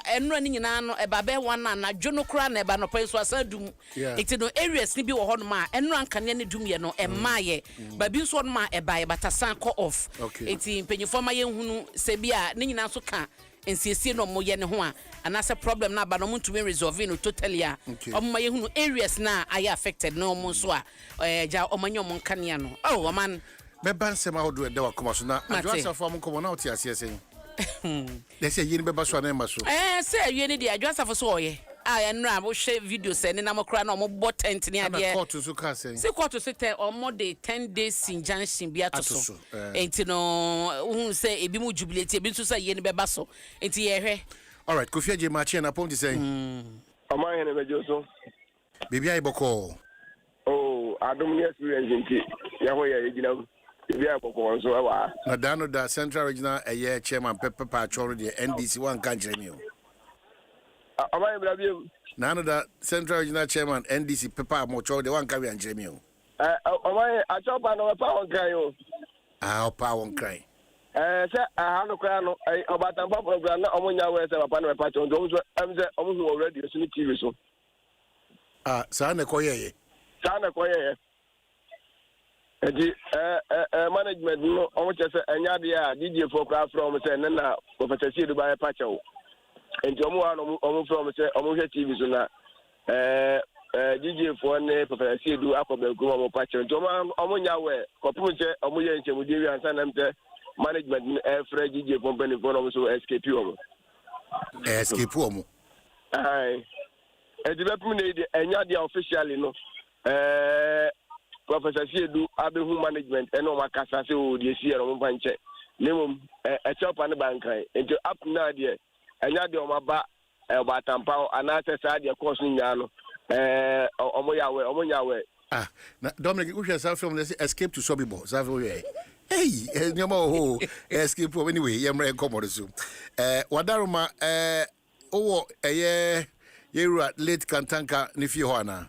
Speaker 18: and running in an a babe one and a Jono Cran a banopes was a doom. It's no areas nibi or honma and run Kanya do me no and my but be so ma e buy but a sanko off. It's in penny for my young Sebia, Nina Suka, and see no more yen hoa, and that's a problem now, but I'm to be resolving totally. On my own areas now, I affected no more so. Ja Omanyo Moncaniano. Oh, man,
Speaker 2: Beban Sema do a door commercial. I just a form come out here, saying. They say you never saw them.
Speaker 18: Say you need the address of a soy. I and Ram share video sending I'm a crown or more tent near the
Speaker 2: court to Suka.
Speaker 18: Say quarter to sit or more day 10 days in Junction Beatus. Ain't you know who say a bimu jubilate, a bit to say yen bebasso. Ain't ye? All
Speaker 2: right, Kofi Machi and upon the saying.
Speaker 3: Am I in a Joso?
Speaker 2: Baby, I boko.
Speaker 3: Oh, I don't know if Yahweh, you know.
Speaker 2: Nadano da Central Regional a year chairman Pepper Patch already NDC one country new. Nano da Central Regional chairman NDC Pepper Mocho the one carry and Jamie.
Speaker 3: I chop on a power cry.
Speaker 2: Our power cry.
Speaker 3: I have no crown about a program. I'm on your way to a panel patch on those already a TV. So,
Speaker 2: Sana Koye.
Speaker 3: Sana Koye. Management no on just a yadia DJ for craft from say na of a see by a patch and Jomo from say almost TV so na
Speaker 19: DJ for ne Professor Sedu Akobe Guma Pacho. Joma Omunya we Kopuche Omuya Nchemudi and Sanamte management Fred DJ company for also escape you.
Speaker 2: Escape you.
Speaker 19: Aye. A development enya dia officially no. Professor Sedu Abehu management eno makasa se o die sie no mpanche. Nemum a chop and bankai. Into up na dia enya dia omaba Batampa and I said your course in Yano. Omoyawe.
Speaker 2: Ah, Dominic, we shall from this escape to Sobibo. Hey, no more escape from anyway. Yamre Comodosu. Wadaruma, year late Kantanka Nifiwana.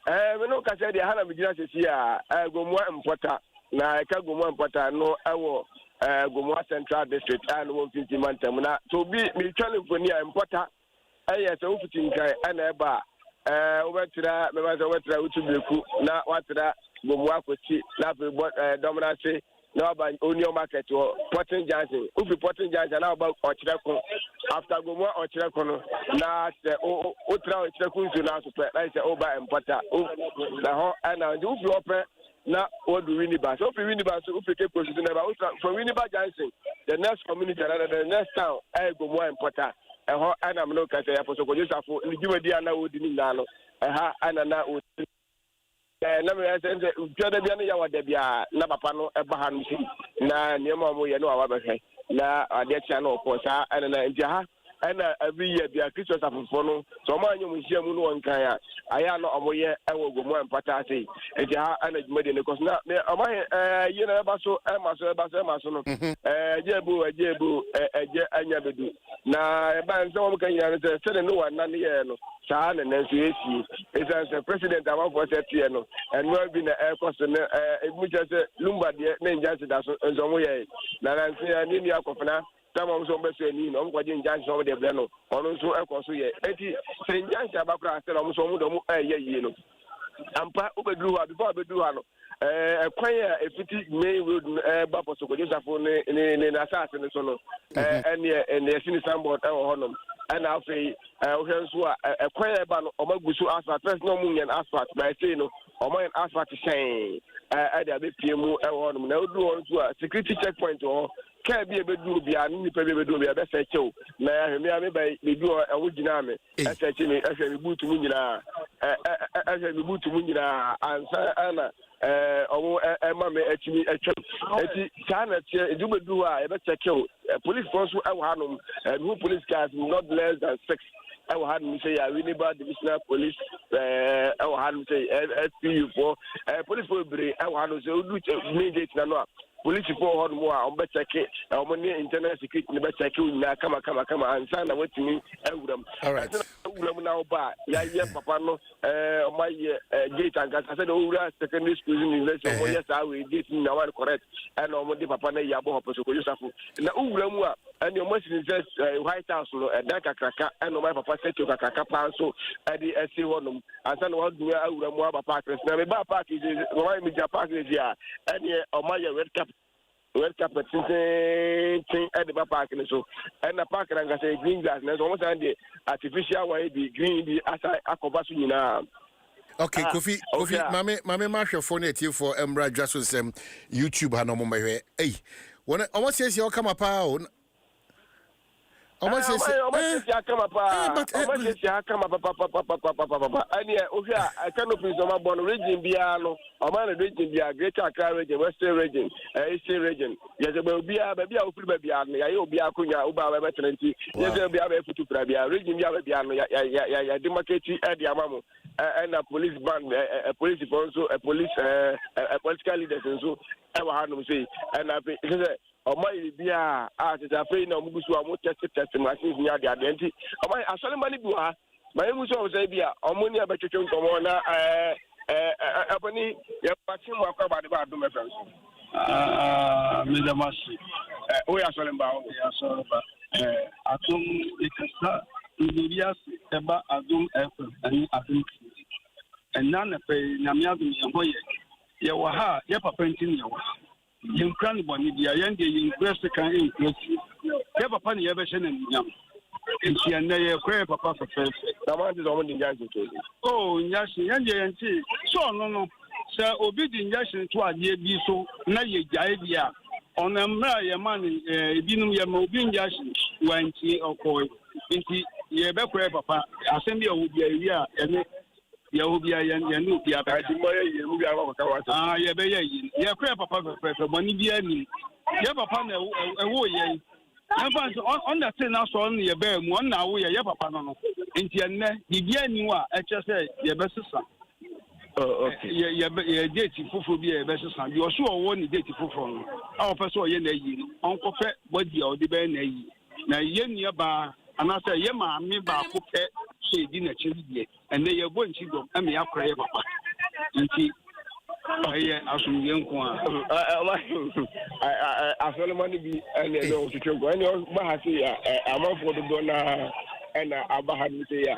Speaker 19: We know Cassadi Hana Vigilance here. I go more important. Na I can go more important. No, I will go more central district and 150 Mantamuna. To be me telling for near important. Yes, I hope and eba. Wetra, Memaza Wetra, Utubuku, na Watra, Gumwakuchi, Napi, Dominance, no by Union Market or Potting Johnson. Upi Potting Johnson about Ochako after Gumwa Ochako, na Utra Ochakun to now supply, like the Oba and Pata, and Upi open. Now, what do Winnibas? If Winnibas, if you take position about for Winnibas Johnson, the next community, the next town, I go more important. And I'm not going to say, for you, for Diana would in Nano, and now would. Never said, Jordan Yawa Debia, Nabapano, Abraham, na Niamo, you know, our way. Na their channel, of course, and Jaha. And every year, the Christmas of Fono, so my new museum, one Kaya, I am not away, I will go more and Patati, and Jaha and Median, because now, you know, Basso, Amaso, Jebu, and Yabedu. Now, by some can say, no one, none here, San and NCAC is as a president of our Tiano, and we've been a air person, which has a Lumba, named Jansen, and some way. Now, I'm saying, India Kofana. Some of them say, "No, what in Jansen over the Blano, or also a consul." Saint Jansen about almost you know. And part of the Blue before the Blue a choir, a pretty may would Bapos of the phone in assassin and the Sinister board our honor. And I'll say, a choir ban or Magusu asphalt, first no moon and asphalt, by saying, or my asphalt to shame. I did a bit PMO, no do to a security checkpoint or can't be able to do be an independent do be a best show. May I by the do a wood dynamic as a boot to Munina, as a boot to Munina, and Anna. Mamma, actually, China, do I ever check you? Police force and who police cars not less than 6. I will have me say, I really bad divisional police. I will have me say, SPU for police will be. I will have to say, immediate now. Police for more on better check our money internet security never check you now come and sign away to me.
Speaker 2: All right.
Speaker 19: Now by papa no my gate and I said secondary school in yes I will get now correct and on papa na yabo so ko yusafu na ugulamu and your message says White House no that kaka and my papa said to kaka pan so at the SC honum and then what do ugulamu papa na me ba park is why me park is here and on my red cap at the park so and the park and I say green grass and almost the artificial way the green the as I cover now.
Speaker 2: Okay, Kofi, Mame Marshall phone it for Dwaso Nsem YouTube hanomo my hey. When almost says you come up almost says
Speaker 19: you come up and yeah, I cannot be some born region Biano, or man region Bia, Greater Accra region, Western region, Eastern region. Yes, there will be a baby of Babian, I will be a Kunya, Uba, Veterancy, yes, there will be a to Prabia, region Biano, Democracy, Eddie Amamo, and a police band, a police also, a police, a political leaders, and so I will have them say, and I think. O my bia as a free no mugusu amu test machines near the identity. O my asole mani buha. My muso say bia omoni abetwetwe nkomo na abani ya pati mu akwa ba Adom FM.
Speaker 20: Meja mashi.
Speaker 19: O ya asole mba o
Speaker 20: ya asole ba. Atom ikasa Nigeria eba Adom FM ani Adom. Enna na pe nyame Adom ye ye wa ha ye papa ntin ye wa. You can't believe the young impress the kind of impress. Papa, you ever seen him young. And she and they pray papa for first.
Speaker 19: na man is on the injection to
Speaker 20: oh injection yanti so no sɛ obi di injection to adeɛ bi so na yɛ gyae bi a ɔna mmra yɛ ma ne ebinom yɛ ma obi injection wanti ɔkɔɔ nti yɛ bɛkɔɛ papa asɛm bi a wo bia wi a ɛne yɛ wo bia yɛ ne obi aba
Speaker 19: di mo yɛ mu bia ɔka wa
Speaker 20: yɛ bɛyɛ yi yɛ kɔɛ papa fɛfɛ bɔne bi ani yɛ papa na ɛwo yɛ ɛmfa nso ɔna te na so ɔno yɛ bɛɛ mu ɔna awo yɛ papa no nti ɛnnɛ biribi ani wa ɛkyɛ sɛ yɛ bɛsesa
Speaker 19: okay.
Speaker 20: Yeah, date fufu bi e be sesan. You so owo ni date fufu no. A o person ye na yi no. Onko fe body a o de be na yi. Na ye nia ba anase ye ma me ba ko pe so di na chi die. Ene ye bo nchi dom e me akora ye papa. Nti aye asum ye nko
Speaker 19: a asole mani bi ene do tutwe go ene ba ha se ya amanfo do na ena aba ha ni se ya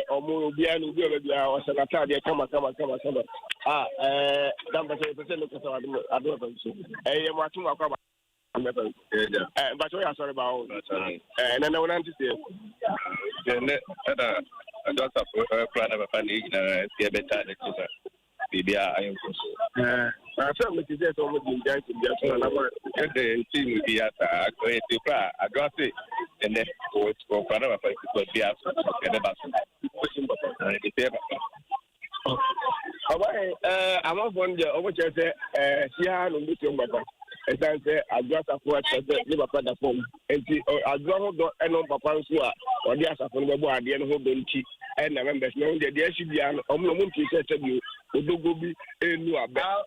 Speaker 19: omo bia no bia bia o senata de kama damba se pese no kasa ado ba so ye matu akwa ba but we are sorry about na na wona ntise
Speaker 3: ne ada adota plan na ba ni na tie beta de tisa bibia ayo so
Speaker 19: na so me tise so mo di dance bia so na ba
Speaker 3: de team bia ta ko e ti pra adose ne ko para ba ko bia so ke de ba so ko sim ba na de te ba
Speaker 19: I'm from the overchurch, Sia, no meeting, Papa. And I say, I got a poor liver father form. And I don't know, and on Papa, or the other from the board, the end of the cheek. And I remember, no, there should be an omnibus said to you, who do go be a new about.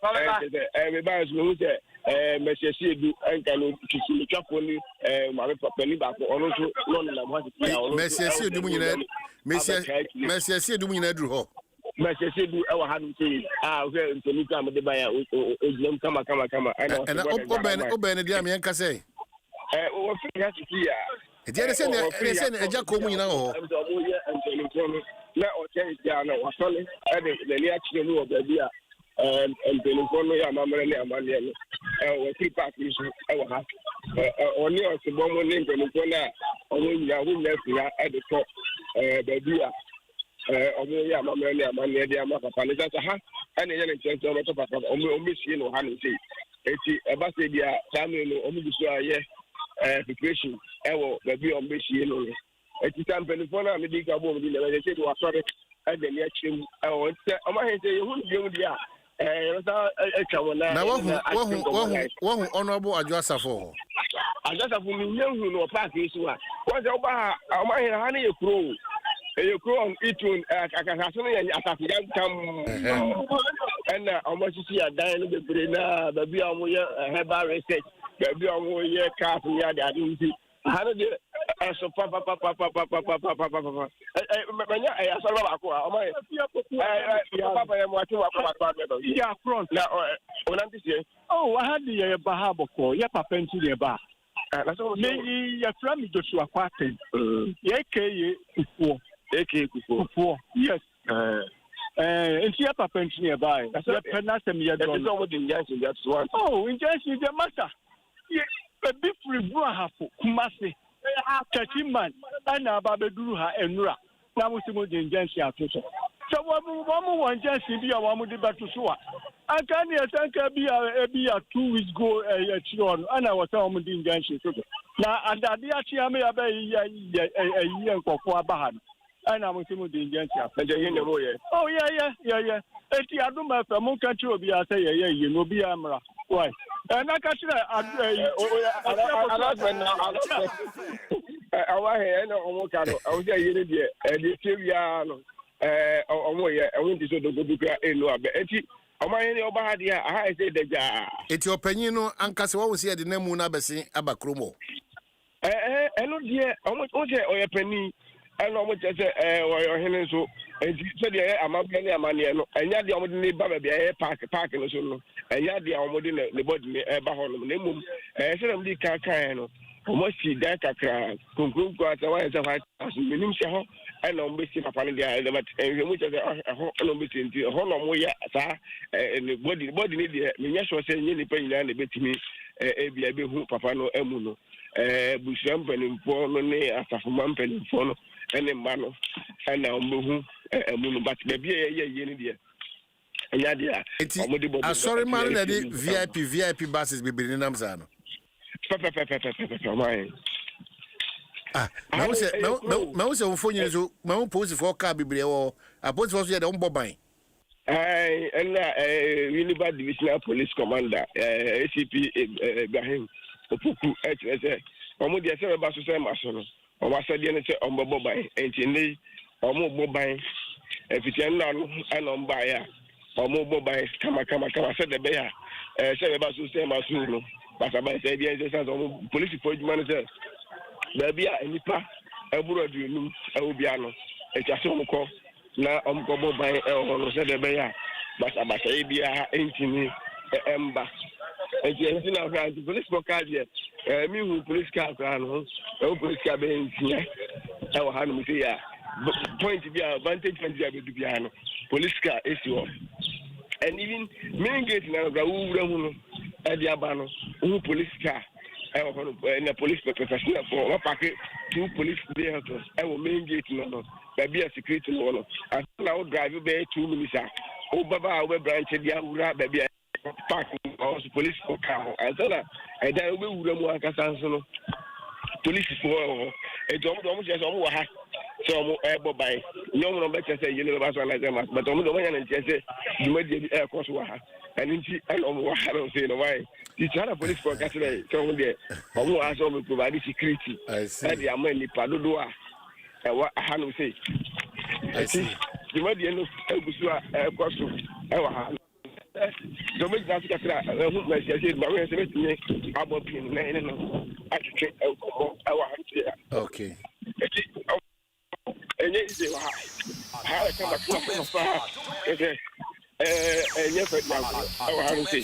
Speaker 19: Everybody's who said, Messi, do and can to see the chap only, my penny back, or also,
Speaker 2: Messi, do we need
Speaker 19: Messi do our hand say, okay, to look at the buyer, come.
Speaker 2: And open the Amian Casse.
Speaker 19: What you have to see?
Speaker 2: It is a Jacob, you know.
Speaker 19: Now, change down or solid, the reaction of the idea and telephone, Mamma and Manian, or three parties, our house. Only on the moment in Venezuela, only who left at the top, the beer. Omoya mamanya manya dia maka paneza ha ene yene chento no papa omisie no ha no sei eti eba se dia tamu no omudusu aye preparation ewo baby omisie no eti tampelifo na me di ka bo mi le se do asore e de ne achim ewo se omahe se yehu biom dia yosa echawo na
Speaker 2: wahu honorable Adwasafo
Speaker 19: mi nyehu no park isu a won se oba omahe ha na ye kuro you come itun akakaso ya atafiya kam and almost see a dying the brain baby amu ya herbal research baby amu ya calf ya the adunti how do so papa manya I saw ba ko o my papa ya mo ati wa papa ya front na onanti see
Speaker 20: oh I had the bahabo ya papa nti the ba me ya from Joshua Kwate ye keye ufuo Kufu. Yes. And she up a pension nearby. That's a penasem yet. That's what the injunction that's one. Oh, injunction is a matter. A big free Bruhafu, Kumasi, Kachiman, and Ababedruha and Ra. Now we see what the injunction are to. So one more injunction be a one with the Batusua. I can't be a 2 weeks go a children, and I was on the injunction. Now, and that the Achiame a year for Bahan. And I'm with the injunction. Oh, yeah. Eti Adom FM, mon country will be a say, you know, be Amra. Why? And I catch that.
Speaker 19: I was here, and the Syrian, I went to the good in Noah. Eti, am I any over here? I say the jar.
Speaker 2: It's your opinion, Uncas, what was here the name Munabasi Abacromo?
Speaker 19: Hello, dear, almost or your penny. And how much or him so said I'm not getting a money and yet the only baby park and so and yet the only the body bahon said I'm the carcano almost see that crack conclude got a white as meaning shaw and on missing a family and which is a whole missing to a whole way and the body need the Minas was saying any pain and a bit to me a baby who papa no emuno. busua mpanimfoɔ no ne asafoma mpanimfoɔ no ne mma no ɛna ɔmbɛhu ɛmu no but baabi a yɛyɛ yie no deɛ ɛnya deɛ a ɔmode bɔ
Speaker 2: asɔre ma no na de vip buses bebree nam saa no
Speaker 19: pɛpɛpɛpɛpɛpɛ ɔmayɛ
Speaker 2: mahu sɛ wofo nyine so mahu polisifoɔ kaa bebree wɔ apolisifoɔ so yɛ dɛ wombɔ ban
Speaker 19: ɛna Unibar Divisional Police Commander ACP Ibrahim Opoku ɛkyerɛ sɛ ɔmo deɛ sɛ bɛba so sɛ ma so no ɔmo asɛdeɛ no sɛ ɔmbɛbɔ ban ɛnti ne ɔmo bɔ ban ɛfitiɛ nna no ɛna ɔmbaeɛ a ɔmo bɔ ban kama sɛ dɛ bɛyɛ a sɛ bɛba so sɛ ma so no basaba sɛ deɛ sɛ sɛ ɔmo polisifoɔ adwuma no sɛ baabi a nnipa ɛboro aduonum ɛwɔ bia no ɛtwa sɛ ɔmo kɔ na ɔmo kɔbɔ ban ɛwɔ hɔ no sɛ dɛ bɛyɛ a basabasayɛ biara ɛntimi ɛmba ɛnti na ɔkra nti police car deɛ mehu police car koraa no ɛwɔ police car bɛyɛ nsia ɛwɔ ha nom sɛ yɛ a point bi a vantage point bi a bɛdu biara no police car ɛsi hɔ and even main gate na ɔkra wowura hu no ɛde aba no wohu police car ɛwɔ hɔ no na police professional for wɔpake 2 police vehicles ɛwɔ main gate no baabi a security no wɔ no asa na wo drive bɛyɛ 2 minutes a wobaba a wobɛbranche de awura baabi a park also police for car and so that and then we will mu akasa nso no police for e to mo se so mo wa ha so mo e bo bai nyom no be chese yele ba so na ze mas but mo do mo nya na chese duma de e ko so wa ha and nti and mo wa ha no say no why the China police for gas there so mo de mo wa so mo provide security e dey am ni padodo a e wa ha no say I see duma de no e gusu a e ko so e wa ha Dominic Nascatra, who may say, but we're saying, about being
Speaker 2: okay.
Speaker 19: And yes, how I come back from far. And yes, I want to say.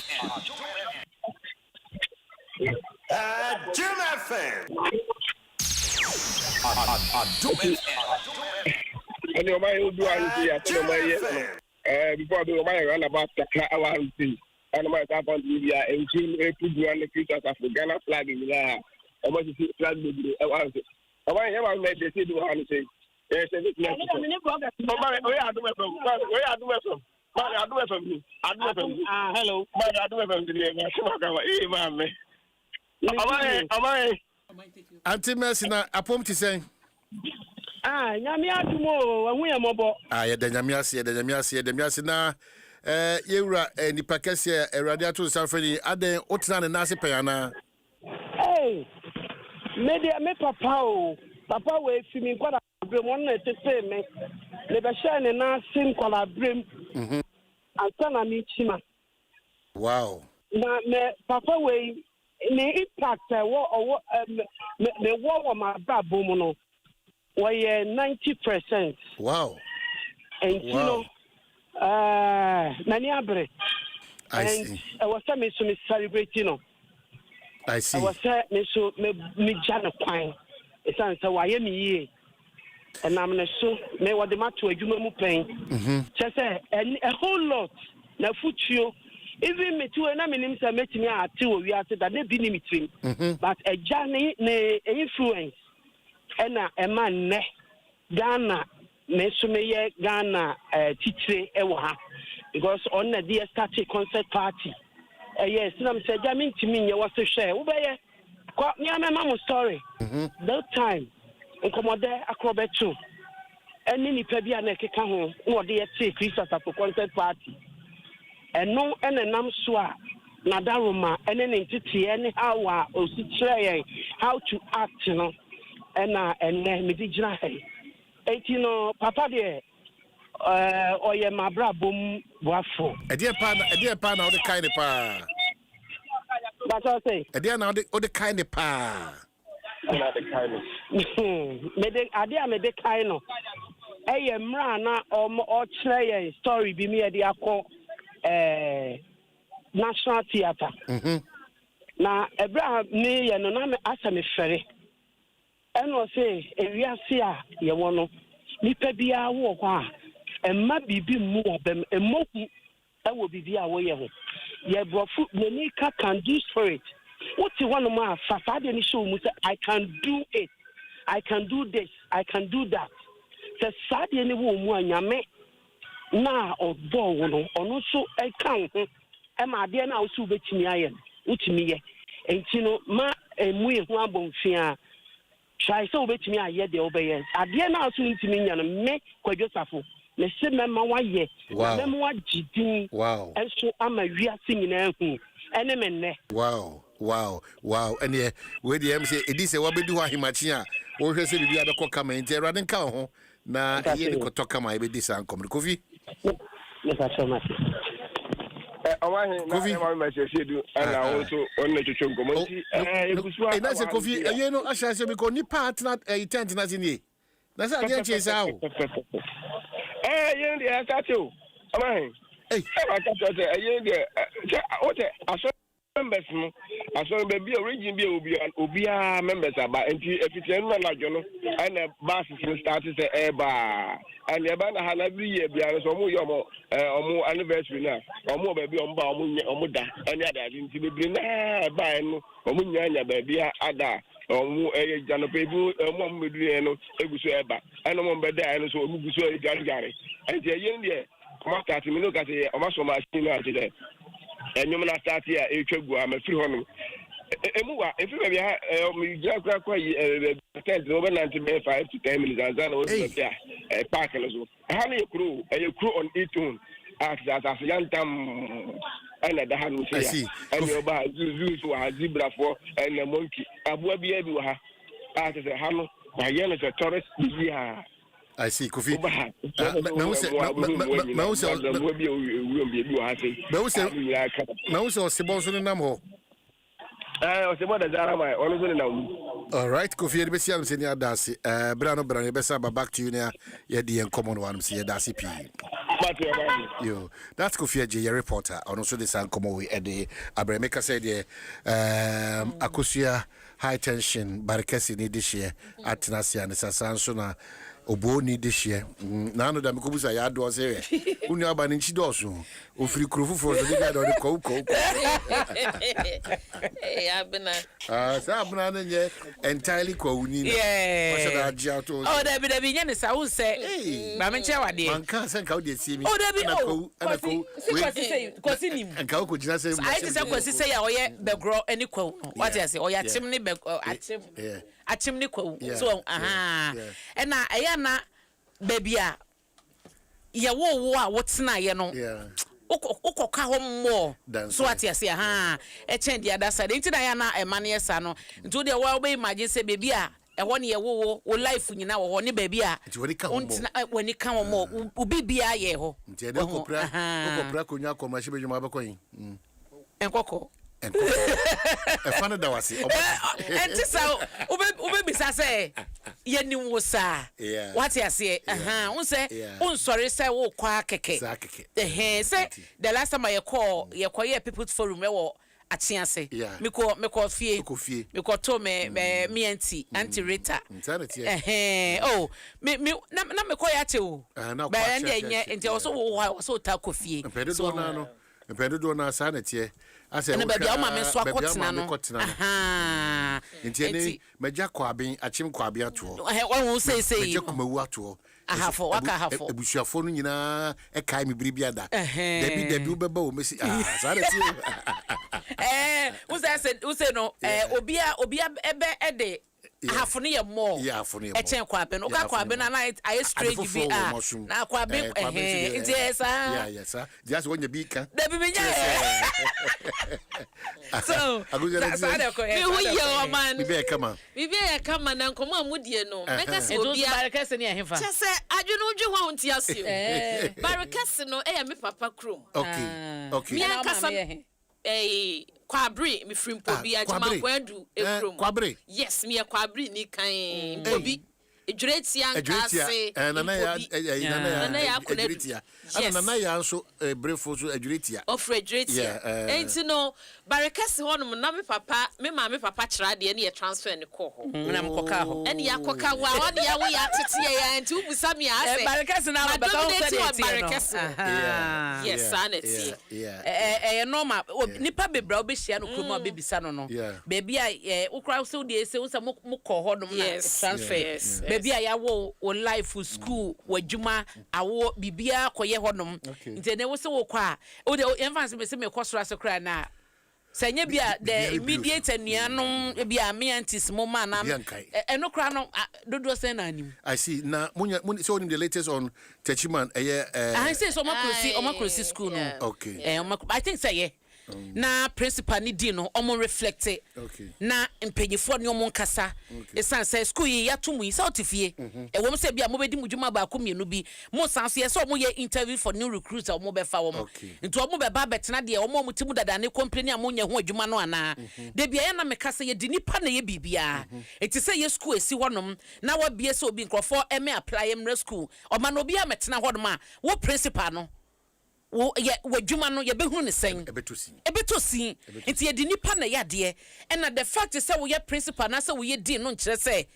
Speaker 6: Jim FM.
Speaker 19: And your mind will do anything at my before the Romani ran about the hour and see. And my top on Libya and Jim put you on the creatures of the Ghana flag in there. I want to see flag with you. I want to say, I want to have made the city to say, yes, and it's not. Where are the weapons? Where are the weapons? I do it from me. I do it from me. Hello. I do it from the
Speaker 2: Auntie Messina, a pump to say.
Speaker 21: Nyame adumo wahu ya mobo
Speaker 2: yɛda nyame ase na yɛwura nipa kɛse awurade ato nsa ni aden wotena ne nase pɛyana
Speaker 21: me papa we fi mi kwada brem won na tete me le be share ne nase nkwala brem ansa na mi chima
Speaker 2: wow
Speaker 21: na me papa we ne impact wo me wo ma ba bomu no we're 90%.
Speaker 2: Wow.
Speaker 21: And you know, Nani Abre.
Speaker 2: I see.
Speaker 21: I was saying, so celebrating.
Speaker 2: I see.
Speaker 21: I was saying, so me Jana Quine. It's answer why am ye. And I'm so me what the matter with you no paying. Just say a whole lot. Na future. Even me too, and I mean, I met me at 2 we are that they be limiting. But a journey, influence. Ena ema ne Ghana me so me ye Ghana titire ewo ha because on na dey start a concert party yes na me say jamin timi nye wo se hwe wo be ye ko me amema mo story that time nkomode akrobetu eni nipa bia na keka ho wo de ye take Christmas at concert party eno enenam so a na daroma ene ne ntiti ene how a ositire how to act you know and me di gina hey no papa de oye mabra bom boafo
Speaker 2: e dey pa na o de kind pa
Speaker 21: that's what I say
Speaker 2: e dey na o de kind pa
Speaker 21: na de kind me de ade me de kind no e ye mra na o kire ye story bi me de akọ National Theatre na ebra me ye no na me asa me fere eno say ewiase a ye wono nipa bia wo kwa emma bibi mu obem emoku ewo bibi a wo ye ho ye brofu monika can do spirit What's one of my Fasadi show? I can do it. I can do this. I can do that. The Sadi any woman, Yame. Now, or Bow, or no so I count. Am I there now? So, which me I am, which me, and ma and we one bone fear. Try so which me I yet the obeyers. I dare now soon to me and make quite yourself. The same mamma, ye. Wow. Wow. And so I'm a real singing and
Speaker 2: Wow. And yeah, where the MC, it is a wabi do him machia, or he said the other cock and tear running cow. Na ye ko talk my baby this and come coffee.
Speaker 21: Yes, I so much.
Speaker 19: I want to message you and I also on the community.
Speaker 2: And that's a coffee, you know, I shall say because ni part not a tent as in ye. That's how the chase out.
Speaker 19: You the tattoo. Hey, I got I saw members. I saw baby origin be Obia members about and if it's like you know, and the bus is started to air bar. And the band had every year behind us or more anniversary now, or more baby on Bar Muda, and the other didn't be buying or Munya baby Ada. Or more a Jano people, one with Riano, Ebusueba, and one by there, and so Mubusu Gary. And the young year, Mark at me look at the muscle machine today. And you may not start here, I'm a free home. If you have me, just tent over 95 to 10 minutes, and that was a park. How many crew on it too? As a young time. And the hand I see. And your bar, zoos who are zebra for and a monkey. I will be able to have as a hammer. My young is a tourist.
Speaker 2: I see, Kofi. All right, Kofi, the Bessian Senior Darcy, Brano Bessa, back to you now. Yeah, the common one, see Darcy P. Yo, that's Kofi J, reporter, and also the San Comoe at the Abremeka said, Akusia high tension, Barakesi need this year at Nasia and Sansona. Oboni this year. None of them could say, I do say, Unia Baninchi Dosu, Ufri Krufu for the guy on the cocoa.
Speaker 18: I've been
Speaker 2: Sabran entirely quoting. Yeah. Oh, there be the beginners, I will say, Mamacha, man can't send out the see me. Oh, there be no, and I go, and Cow could just say, I just say, oh, yeah, the grow any quote. What I say, oh, yeah, chimney, a chimney quote. So, and I na baby a ye wo what's na ye no okoka ho mo so ati ase ha e chen the other side nti na ya na e mane esa no nti de wo be imagine say baby a e ho ne ye wo life nyina wo ne baby a woni ka ho mo ubi bia ye ho nti de okopra konya komashi bejuma abakoyin
Speaker 18: enkoko
Speaker 2: e fana da wasi
Speaker 18: enti so ube bisa say ye ni wo sa what you say un say un sorry say wo kwa keke say the last time I call ye people's forum we wo atiase me ko fie me ko to me anti Rita oh me na me ko ya che o ba nye enti so ta ko fie so
Speaker 2: Pedo do na sanete I said,
Speaker 18: and baby, I'm a swap cotton.
Speaker 2: Intiani, Major Quabin, a chim quabia to.
Speaker 18: I won't say,
Speaker 2: Wato.
Speaker 18: I have for what I have for.
Speaker 2: A bush of phone, a kaimi bribiada. Debbie, the Bubbo, Missy.
Speaker 18: Who's that said, who said no, Obia, Ebe, half near more.
Speaker 2: Yeah, for near
Speaker 18: a chain quabbin, or quabbin, and I straight to be now quabbin. Yes,
Speaker 2: yes, sir. Just when you be can.
Speaker 18: So, I man,
Speaker 2: we be
Speaker 5: come and come on with you. No, because
Speaker 18: just say, I do know you won't yes, you.
Speaker 5: Baracasino, me papa crew.
Speaker 2: Okay.
Speaker 5: Kwabri mi frim pobi ajama kwandu ekrom
Speaker 2: Kwabri
Speaker 5: yes me kwabri ni kan pobi Edwretia nkase.
Speaker 2: Nana ya edwretia. Nana ya nso brefo so edwretia.
Speaker 5: Of edwretia. Enti no barekase honum na me papa kyra de ne transfer ne ko ho.
Speaker 18: Na mkoka ho.
Speaker 5: Ene yakoka wa ode ya wo ya tete ya enti ubusa me ase.
Speaker 18: Barekase na baka ho
Speaker 5: barekase. Yes, sanity.
Speaker 18: Normal nipa bebra obehia no kromo abebisa no. Baby a ukra so de ese wo se mukọ honum na transfer. Baby a ya wo life school wadwuma awo bibia koye honum. Nti ne wo se wo kwa o de emfans me se me kwosora se kra na sanya bia the immediate anuanom bia me aunties mo ma na eno kra no dodo se na anim.
Speaker 2: I see. Na so the latest on Techiman
Speaker 18: I say so omakrosi school no.
Speaker 2: Okay.
Speaker 18: I think say yeah. Na principal ni di no omo reflect na mpanyifo ne omo nkasa esan say school yi yatomu yi sa otifie wo mo say bia mo bedi mudwuma ba ko mienu bi mo san so ye so omo ye interview for new recruits omo be fa wo mo nti omo be ba betena de omo mutimu dada ne complain a mo nya ho adwuma no ana de bia ye na mekasa ye di nipa na ye bibia eti say ye school esi honom na wa bia say obi nkrofo eme apply emre school o ma no obi a metena hodom a wo principal no wo wadwuma no ye behunu ne sen ebetosi nti ye di nipa na yade and the fact is say wo ye principal na say wo ye di no nkire say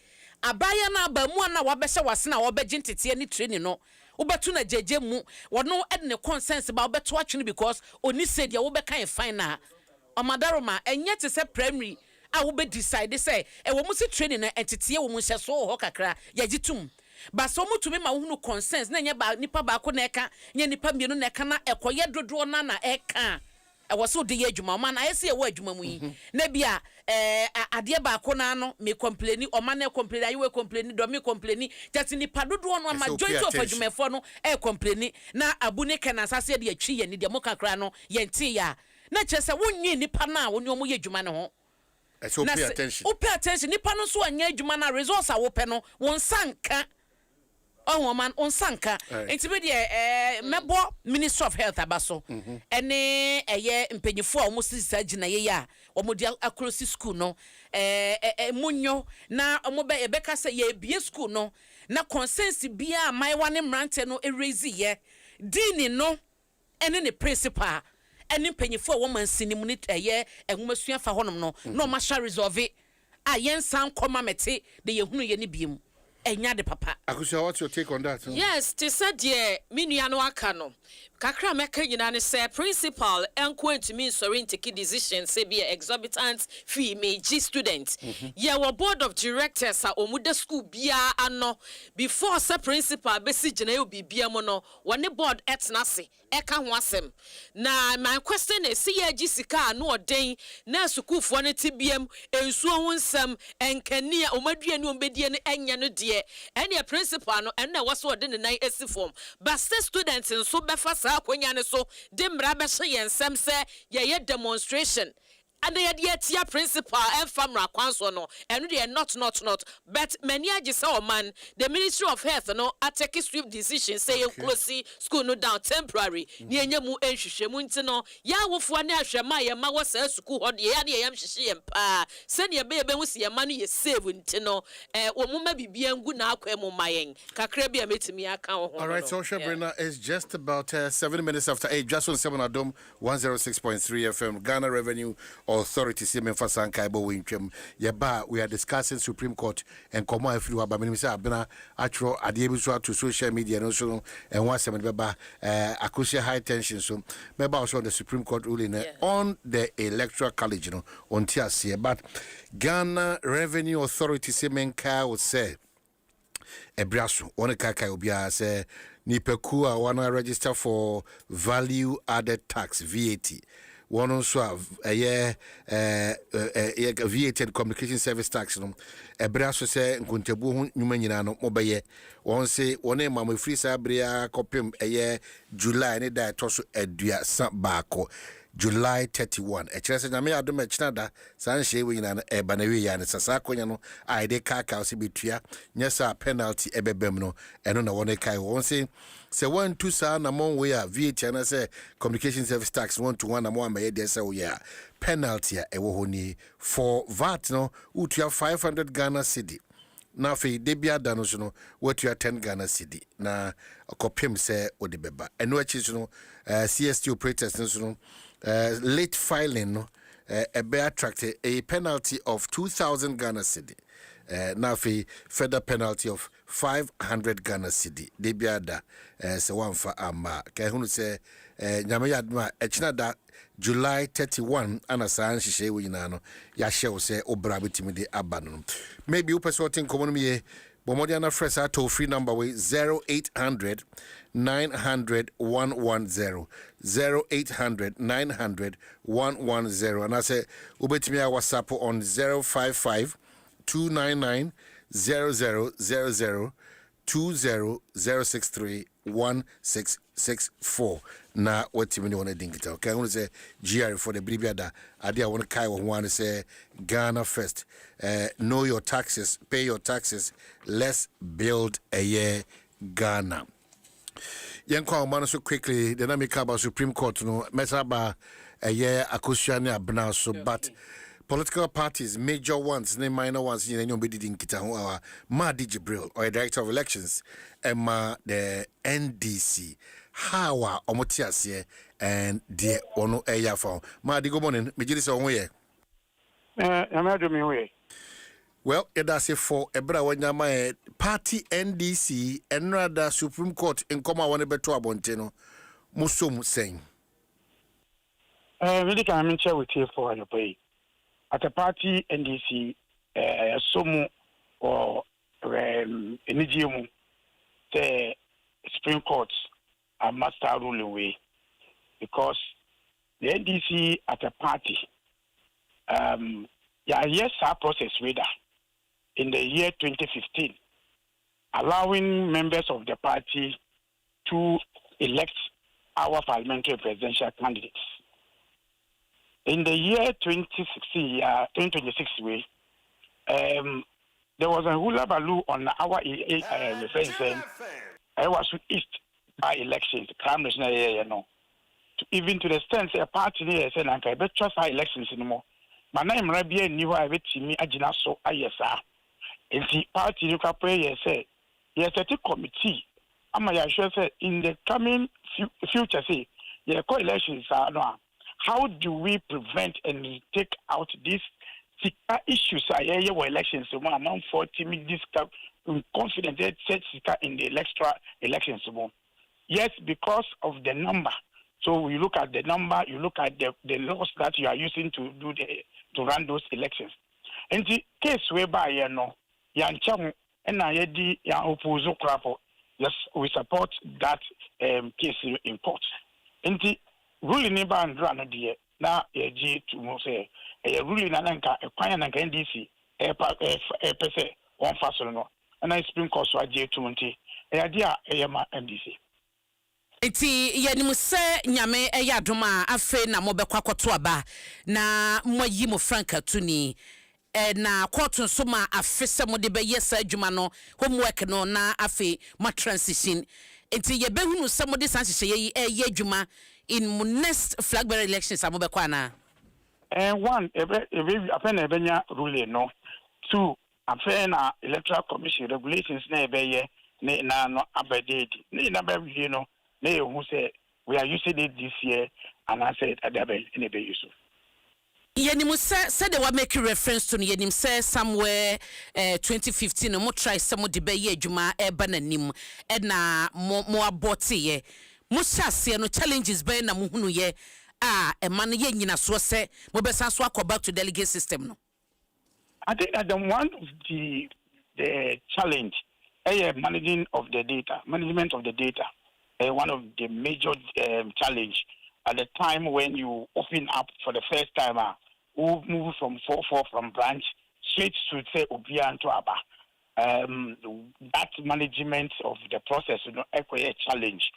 Speaker 18: abaya na aba mu na wabehye wase na wobegye ntete ni training no wobetu na jeje mu wono edne consent ba wobeto atwene because oni said ye wobeka e fine na omadaroma enye te say primary a wo be decide say e wo mu se training na entete wo mu hye so ho kakra ye gitum ba so mutumi ma hunu consent na nye ba nipa ba ko na eka nye nipa mienu na eka na ekoye dodo na eka e wo so de ye adwuma ma na ayese ye wo adwuma mu yi na bia ade ba ko na no me complain o ma na complain ayi we complain do me complain just nipa dodo no majority of adwumafo no complain na abu ne kana asase de atwi ye ne de mo kakra no ye nti ya na chese wonyi nipa na woni omo ye adwuma ne ho.
Speaker 2: So pay attention.
Speaker 18: Pay attention nipa no so anya adwuma na results a wo pe no won sanka oh man on sanka enti be de mebo Ministry of Health abaso ene mpanyifo a omo sisa gina ye ya omo dia akrosi school no munyo na omo be ebeka say ye bie school no na consensus bia maiwa ne mrante no erezi ye dini no ene ne principal ene mpanyifo a wo mansinimu ne enwomasua fa honom no na o ma sha resolve a yensan koma mete de yehunu ye ne biem enya de papa.
Speaker 2: Akusha, what's your take on that?
Speaker 5: Yes, te said ye minua no aka no. Kakra meka nyina ne say principal enko ntimi sorry take decision say be exorbitant fee meji student. Ye wo board of directors a omuda school bia ano before say principal besi gina yo bibia mo no wone board etnase eka ho asem. Na my question is see ye sika no oden na schoolfo ne tibiam ensuo ho nsem enkania omadua ne ombedie ne enya no de ene principal no ene waso ode ne nan esi form but students nso befa saa kwanya ne so de mra be hye yensem se ye demonstration and the tia principal and famra kwanso no and they are not but many age say o man the Ministry of Health no take swift decision say close school no down temporary ni enya mu enhwehwemu nti no ya wofo na ahwema ye ma wo sa school ho de ya de yam hwehwe yem pa se ne be hu se ye ma no ye save nti no wo mu ma bibia ngu na akwa mu mayen kakra bia metimi aka ho.
Speaker 2: All right, so Shabrina is just about 7 minutes after 8. Dwaso Nsem Adom 106.3 FM Ghana Revenue Authority Simen Fasanka Ibo Wincham Yaba. We are discussing Supreme Court and Koma Iflu Abaminisa Abena Atro Adiebu to social media and also and once Baba Akusia high tension. So maybe also the Supreme Court ruling on the Electoral College, you know, on TRC. But Ghana Revenue Authority Simen Ka would say Ebrasu, one kaka obia say nipeku a wana register for value added tax VAT. One also have VAT and communication service tax no Ebrasu say nkuntebu nyuma nyina no mobeye. One say one mama free sabria kopim July ne da toso edua sabako July 31. Echrese na me adom echnada sanhye we nyina eba na we ya ne sasa konya no aide kaka ose betua nyesa penalty ebebem no eno na won kai won say one two sa na mon we VAT na say communication service tax 1 to 1 na mo amaye de say we penalty ewo honi for VAT no utua 500 Ghana cedi na afei de bia da no so no watua 10 Ghana cedi na akɔpem sɛ wode bɛba ɛno akyi so no CST operators no so no late filing no ɛbɛ attract a penalty of 2,000 Ghana cedi na afei further penalty of 500 Ghana cedi de bia da sɛ wamfa amma ka hunu sɛ nyame yadma ɛkyina da July 31 ana saa nhyehyɛ wo nyinaa no yɛahyɛ wo sɛ obra betimi de aba no maybe wo pɛ sɛ ɔte nkɔmmɔ no mu yɛ bɔmmɔde ana frɛ saa toll free number way 0800 900 110 0800 900 110 and I say ubetimi a WhatsApp on 055 299 0000 20063 1664 na watimi ne wona dinkita okay I say GR for the bribiada ade a wona kai wo ho an say Ghana first know your taxes, pay your taxes, let's build a year Ghana. Yankwa man so quickly the Namika about Supreme Court no mesaba a year akosua abna so but political parties, major ones, minor ones, you know, didn't get our Madi Jibril or a director of elections, Emma the NDC. How are Omotiasie and the Ono Eya for Madi? Good morning, Mijis on way. Well, it does for a Brawanya party NDC and rather Supreme Court in Coma one better abonteno. Musum saying.
Speaker 9: Really can share with you for your pay. At a party NDC, Somu or Enigium, the Supreme Court must start ruling away because the NDC at a party, yes, our process reader in the year 2015, allowing members of the party to elect our parliamentary presidential candidates. In the year 2026, there was a hula baloo on our reference. I was east by elections, even to the extent a party here said, I bet trust our elections anymore. My name Rabia knew I bet me Ajina so ISR. And the party you can pray, say, yes, a committee. I'm sure say in the coming future, say, yeah, co-elections are no. How do we prevent and take out these issues? Elections, among 40 minutes, confident in the elections. Yes, because of the number. So you look at the number, you look at the laws that you are using to run those elections. And the case whereby Yancham and Ayedi Opozo Krapo, yes, we support that case in court. And the ruling neighbor and run a now a G to say a ruling Nanka, a Quine and NDC, a person, one faster, and I Supreme Court so J20, a idea AMA NDC.
Speaker 18: Eti yenimu se nyame eya doma afe na mobekwa kwato aba na moyi mo franka tuni na court nso ma afese mo de be yesa adwuma no homework no na afe ma transition enti ye behunu se mo de sanhye ye adwuma in next flag bearer elections amobekwa na
Speaker 9: one afe na ebenya rule no two afe na electoral commission regulations na ebeye na no abededi na be no who say we are using it this year and I said Adabel in a use.
Speaker 18: Yenim said they were making reference to Yenim say somewhere 2015 no mo try some de be ye adwuma e ba nanim e na mo aboti ye mo hyase no challenges be na mo hunu ye e man ye nyina so se mo be san so back to delegate system no.
Speaker 9: I think that one of the challenge management of the data. One of the major challenge at the time when you open up for the first time, who move from 4-4 from branch straight to say Obia to Aba. That management of the process is a challenge.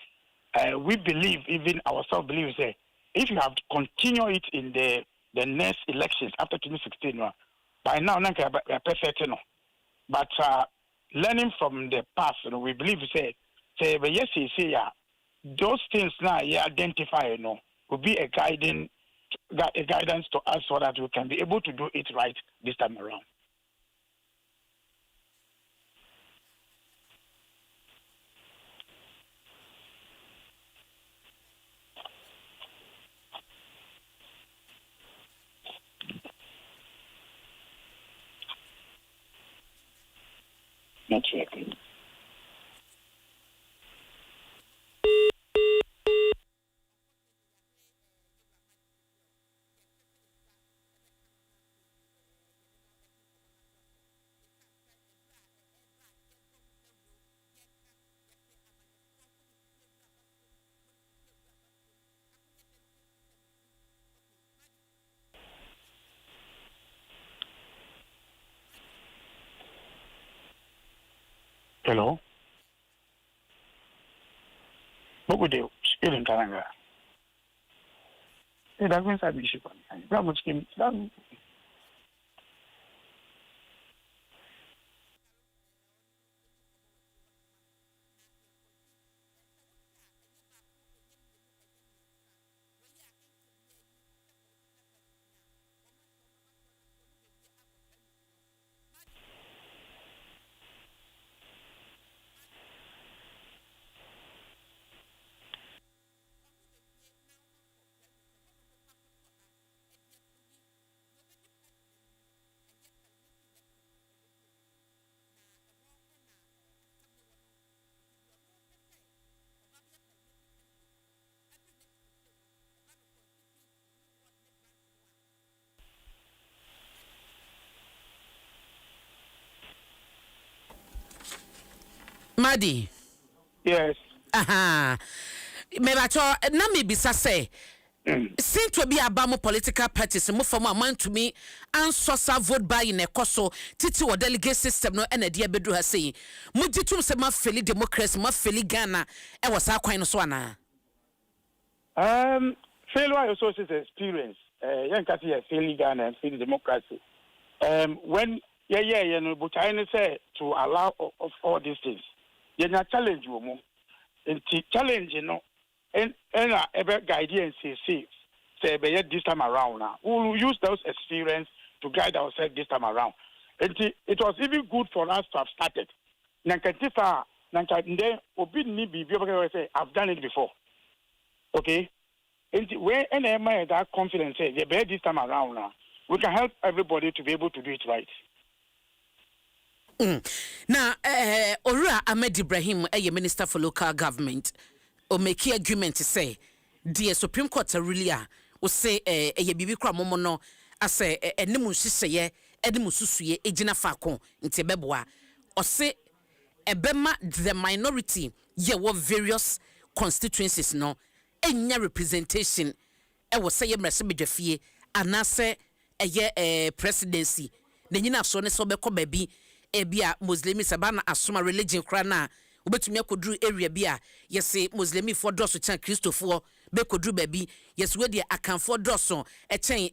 Speaker 9: We believe, even ourselves believe, say if you have to continue it in the next elections after 2016, by now perfect. But learning from the past, we believe but yes, those things now you identify, will be a guidance to us so that we can be able to do it right this time around. network. Hello. What do still in Kalanga? Hey, that means I be ship on. That much came.
Speaker 18: Madi.
Speaker 9: Yes.
Speaker 18: Aha. Me bacho na me bisa say. Since we be about political parties, mo from a man to me, and so vote by in a coso, titi or delegate system no and a dear bedru has say. Mujitum se ma feli democracy, ma feli Ghana, and was our quine swana.
Speaker 9: Failure also is experience. Young Cassie, failing Ghana and failing democracy. When you know, but I say to allow of all these things. You're not challenge you, and challenge, you know, and ever guidance say this time around now. We will use those experience to guide ourselves this time around. And it was even good for us to have started. Nankatifa, Nankande, say, I've done it before. Okay? And when any that confidence say, this time around now, we can help everybody to be able to do it right.
Speaker 18: Now, Ora Ahmed Ibrahim, a minister for local government, or make argument to say, the Supreme Court really will say a bibi momono as a nimusise, edimusuye, ejina fako, intebeboa, or say a bema the minority, ye were various constituencies no, enya representation, I was say a mercibidefie, and I say a presidency, the Nina Sone Sobeko baby. Ebia Muslimi sabana asoma religion krana obetumi akodru area bia yesi Muslimi for doso chan Christopher be kodru baby yesi we dia akanfo doso chen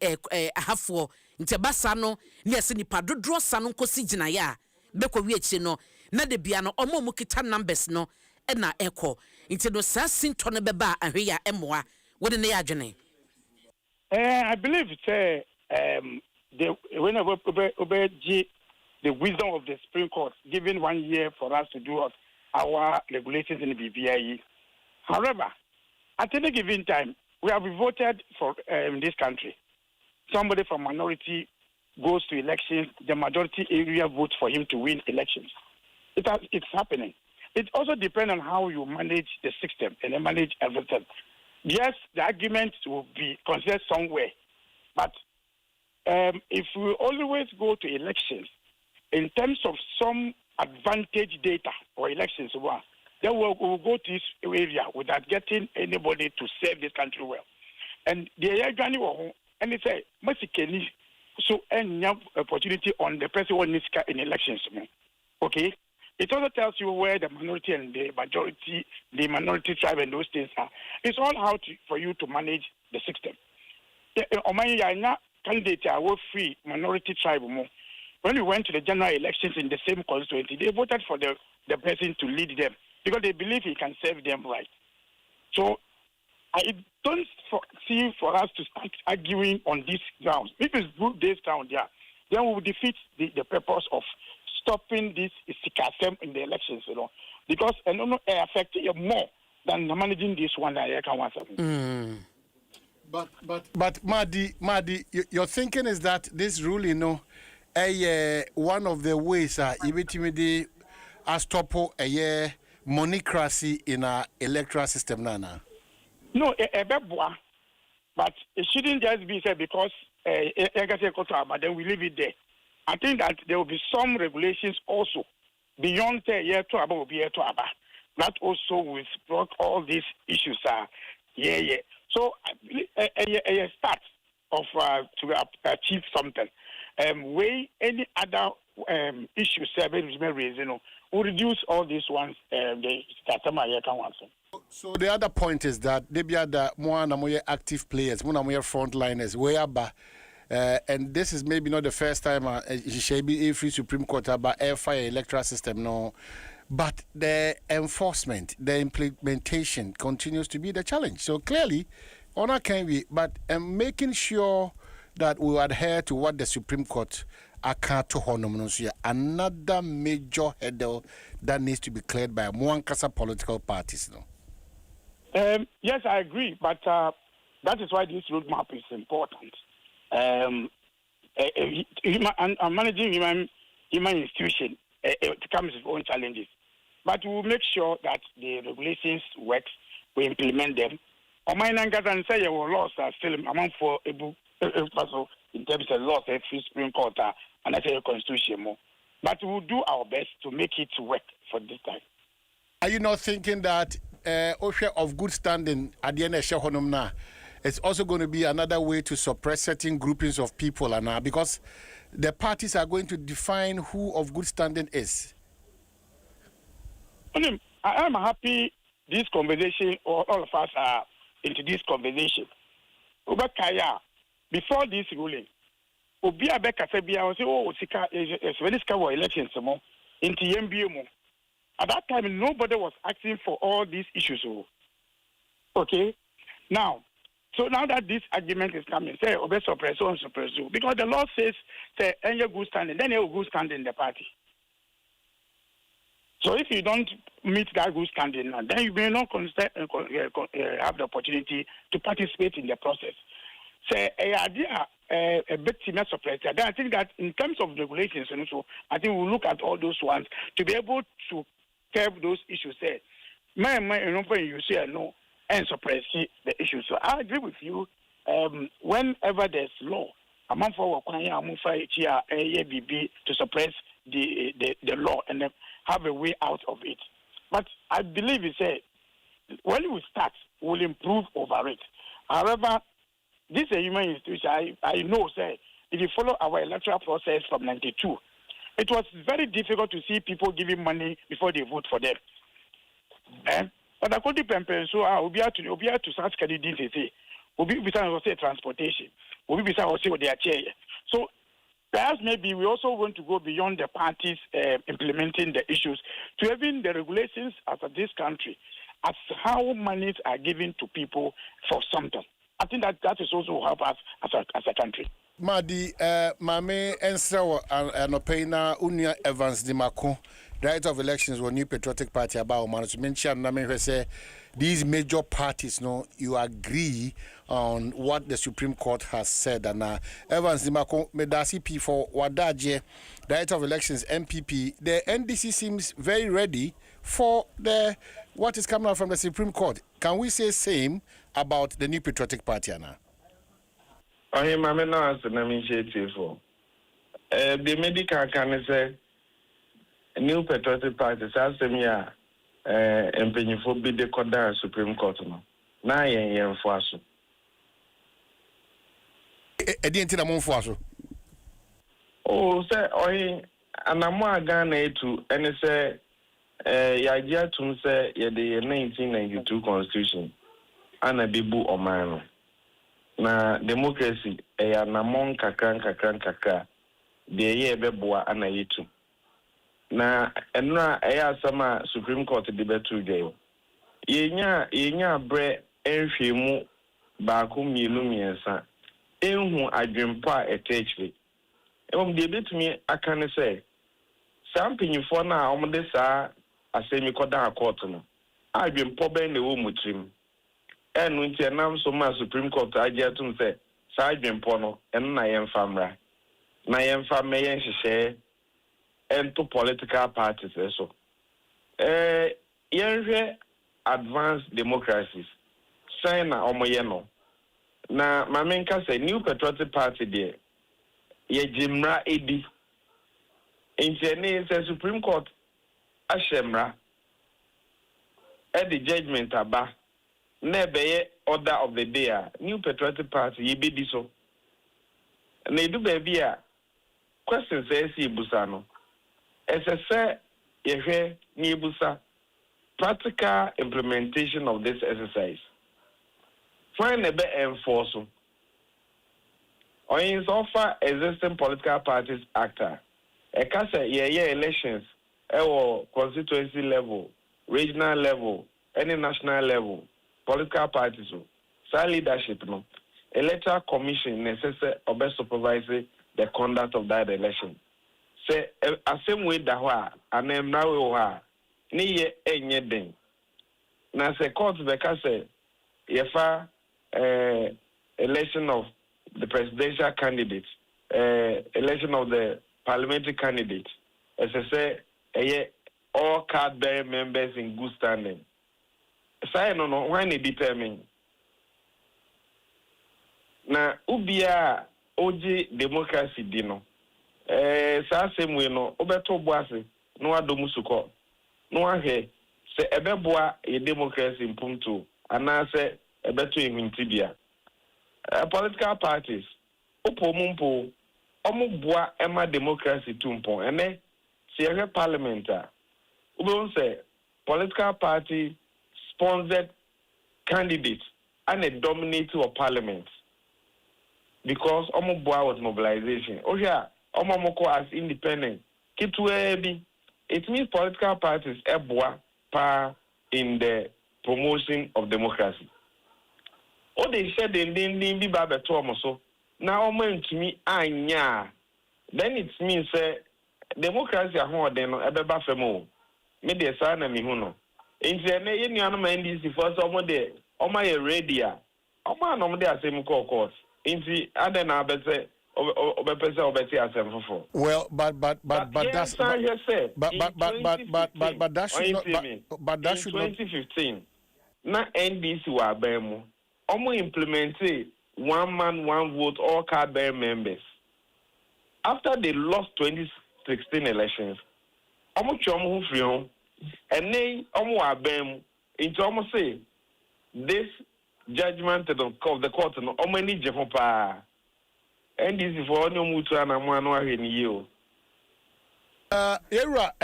Speaker 18: ahafo ntebasa no ne yesi nipa dodro sa no nkosi gina ya be ko wi echi no na de bia no omo mu kita numbers no na eko nti no sa sinto no beba ahwe ya emoa wo de ne ya adwene
Speaker 9: I believe say the whenever the wisdom of the Supreme Court, given 1 year for us to do our regulations in the BBIE. However, at any given time, we have voted for in this country. Somebody from minority goes to elections, the majority area votes for him to win elections. It's happening. It also depends on how you manage the system and manage everything. Yes, the arguments will be considered somewhere, but if we always go to elections, in terms of some advantage data or elections, then we'll go to this area without getting anybody to serve this country well. And the area, and they say, so any opportunity on the president in elections. Okay? It also tells you where the minority and the majority, the minority tribe and those things are. It's all how for you to manage the system. Candidate are free minority tribe more. When we went to the general elections in the same constituency, they voted for the person to lead them because they believe he can serve them right. So I don't see for us to start arguing on these grounds. If it's good this ground, then we will defeat the purpose of stopping this sikasem in the elections, because it affects you more than managing this one that I can want.
Speaker 2: But Madi, your thinking is that this rule, one of the ways as topo a year monocracy in our electoral system nana?
Speaker 9: No, but it shouldn't just be said because but then we leave it there. I think that there will be some regulations also beyond the year to above year to above. That also will brought all these issues. So a start of to achieve something. Way any other issues will reduce all these ones.
Speaker 2: So the other point is that they be the more active players, more frontliners, and this is maybe not the first time she be a free Supreme Court about air fire electoral system, no. But the enforcement, the implementation continues to be the challenge. So clearly, honor can be, but making sure that we adhere to what the Supreme Court another major hurdle that needs to be cleared by more political parties. No?
Speaker 9: Yes, I agree, but that is why this roadmap is important. Managing human institution, it comes with own challenges. But we will make sure that the regulations work, we implement them. And say our laws are still among for able in terms of laws, free Supreme Court, and I say a constitution more. But we will do our best to make it work for this time.
Speaker 2: Are you not thinking that of good standing at the end of Shehonumna, it's also going to be another way to suppress certain groupings of people, and because the parties are going to define who of good standing is?
Speaker 9: I am happy this conversation, or all of us are into this conversation. Before this ruling, Obia Beka Sabia was Sika is very scared elections into MBM. At that time, nobody was asking for all these issues. Okay? Now that this argument is coming, say, obey suppress, because the law says, say, any good standing, then you good standing in the party. So if you don't meet that good standing, then you may not have the opportunity to participate in the process. Say, a bit similar suppress. Then I think that in terms of regulations, and also, I think we'll look at all those ones to be able to curb those issues. Say, you say no and suppress the issues. So I agree with you. Whenever there's law, I'm for to suppress the law and have a way out of it. But I believe when we start, we'll improve over it. However, this is a human institution. I know, if you follow our electoral process from 92, it was very difficult to see people giving money before they vote for them. But according to Pempen, so we'll be able to start candidates. We'll be able to transportation. We'll be able to see what they are chair. So perhaps maybe we also want to go beyond the parties implementing the issues to even the regulations as of this country, as how monies are given to people for something. I think that is also help us as a country.
Speaker 2: Madi, Mame Ensra Anopena Unia Evans Dimako, Director of Elections for New Patriotic Party about management. Say these major parties, you agree on what the Supreme Court has said. And Evans Dimako Medasi P for Wadaje, Director of Elections MPP. The NDC seems very ready for what is coming out from the Supreme Court. Can we say same about the New Patriotic Party, Anna?
Speaker 3: I am a man as an initiative for the medical can say New Patriotic Party, Sassemia, and penny for be the Kodan Supreme Court. Now, I for us.
Speaker 2: I didn't tell them for us.
Speaker 3: Oh, sir, and I'm more Ghana to, and say, idea to say, the 1992 Constitution, and a bibu or man. Na democracy na mon kakran de ye beboa anayitu na enra sama Supreme Court de betu dey yenya bre enhwemu baako mielu miensa enhu adwempo a etechwe de betumi aka ne say sampanyifo na omde saa asemi koda court no adwempo ben na wo mutrim enu nti nam so ma Supreme Court agiatum say sa adwempo no en na yemfamra na yemfa meyen hyehyɛ ento political parties eso Yenhwe advanced democracies. China omoyeno. Na mamenka say New Patriotic Party there. Ye jimra edi. Intiene say Supreme Court ashemra. The judgment aba. Nebeye order of the day. New Patriotic Party ye be so. Na edu baby a question says ibusano. Say yehwe ni ibusa practical implementation of this exercise. Find a better enforce. Or in offer existing political parties actor. A case elections or constituency level, regional level, any national level, political parties, side leadership, no. Electoral commission necessary or best supervise the conduct of that election. Say a same way that and then now ni ye enye den. Na se court beka say yefa election of the presidential candidate, election of the parliamentary candidate. As I say, all card-bearing members in good standing. So I don't know why they determine. Na ubia oji democracy dino. Sa same way no obeto boase no adomu suko. No ahe se ebeboa e democracy impumtu anase ebeto ehintibia. Political parties opomumpo omubua ema democracy tumpo ene se parliament we don't say political party sponsored candidates and a dominating of parliament because omubua was mobilization oja omomoko as independent kitwebi. It means political parties eboa pa in the promotion of democracy. All they said in the Bible so now to me anya. Then it means democracy a home then ebeba femo. Me de sana mi huno. Inti ene yenu anoma NDC for some de oma ye ready a. Oma no de asem court. Inti ade na abese obepese obeti asem fofo.
Speaker 2: Well, but that's but that should not but that should not
Speaker 3: 2015 na NDC wa abemu. Omo implemented one man, one vote, all card-bearing members. After they lost 2016 elections, omo chomo free home, and they omo abem into omo say this judgment of the court no omo ni jehopa. And this is for no mutu na mo anu ahwe ni yo.
Speaker 2: Era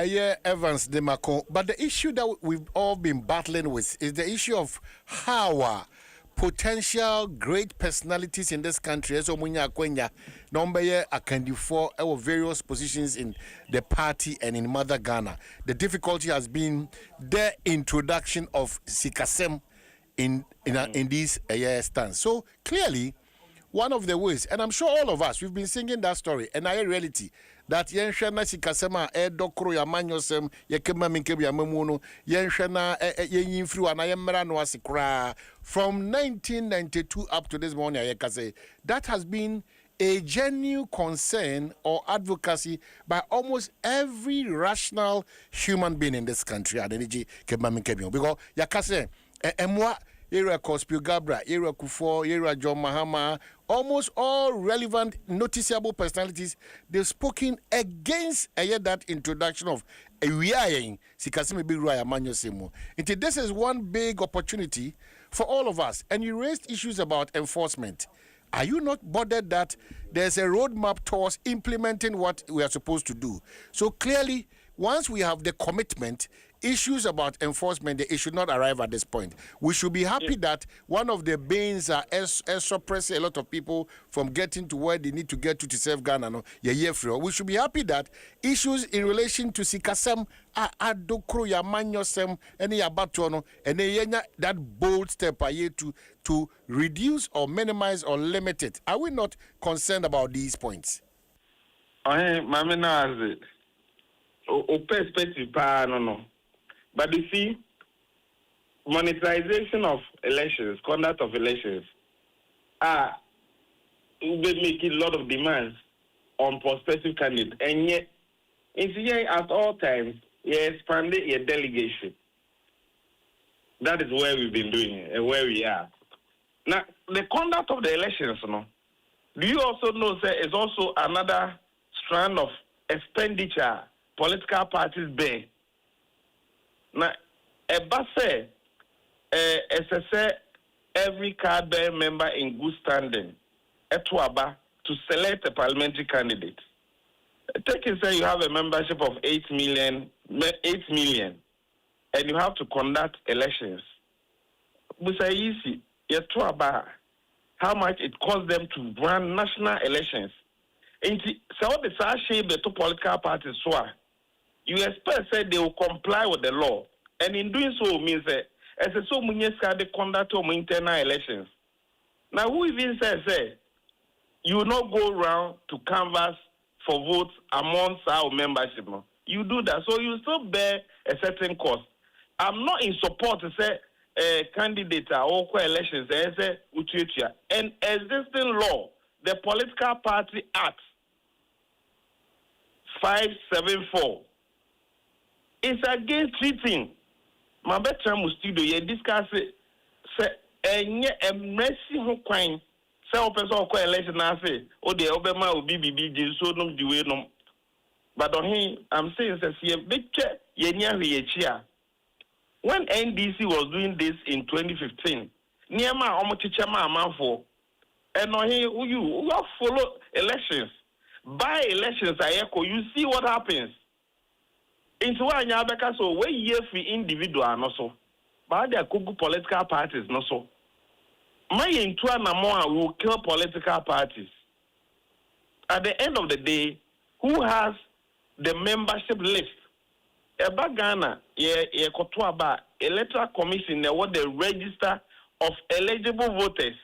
Speaker 2: Evans de Macon, but the issue that we've all been battling with is the issue of how potential great personalities in this country, as Omunya Kwenya, number Akandi for our various positions in the party and in Mother Ghana. The difficulty has been the introduction of Sikasem in this stance. So clearly, one of the ways, and I'm sure all of us, we've been singing that story, and I reality that yenshana Sikasema dokro ya manyosem yekema minkebi ya memuno yenshana yinfru anayemra no asikra from 1992 up to this morning ayekase. That has been a genuine concern or advocacy by almost every rational human being in this country. Because yakase emwa Era Kospio Gabra, Era Kufo, Era John Mahama, almost all relevant, noticeable personalities, they've spoken against that introduction of a Sikasimi Biruaya Manyosimo. This is one big opportunity for all of us. And you raised issues about enforcement. Are you not bothered that there's a roadmap towards implementing what we are supposed to do? So clearly, once we have the commitment, issues about enforcement, they should not arrive at this point. We should be happy that one of the banes are suppressing a lot of people from getting to where they need to get to save Ghana. No? We should be happy that issues in relation to Sikasem, Adokro, Yamanyosem, any Abatono, and that bold step to reduce or minimize or limit it. Are we not concerned about these points?
Speaker 3: Mamina, perspective, no. But you see, monetization of elections, conduct of elections, they make a lot of demands on prospective candidates. And yet, it's here at all times,
Speaker 11: expand your delegation. That is where we've been doing it and where we are. Now, the conduct of the elections, do you also know that it's also another strand of expenditure political parties bear? Now, every card bearing member in good standing to select a parliamentary candidate. Take it, say you have a membership of 8 million, and you have to conduct elections. We say easy. How much it costs them to run national elections. And so the shape the two political parties you expect that they will comply with the law. And in doing so means that as a so many the conduct of internal elections. Now who even says you will not go around to canvass for votes amongst our membership. You do that. So you still bear a certain cost. I'm not in support to say candidate or elections and existing law, the Political Party Act 574 is against treating. My better studio you discuss it say a mercy who coin say person or election na say o de obema obi bibi so no the way no but on him I'm saying say ye picture ye nya hwe when NDC was doing this in 2015, Niema Omochichama Amanfo, and on here you follow elections. By elections, you see what happens. Into one Yabeka, so where ye free individual, no so. But there could political parties, no so. My into an will kill political parties. At the end of the day, who has the membership list? Eba Ghana, ye kotwaba electoral commission what the register of eligible voters.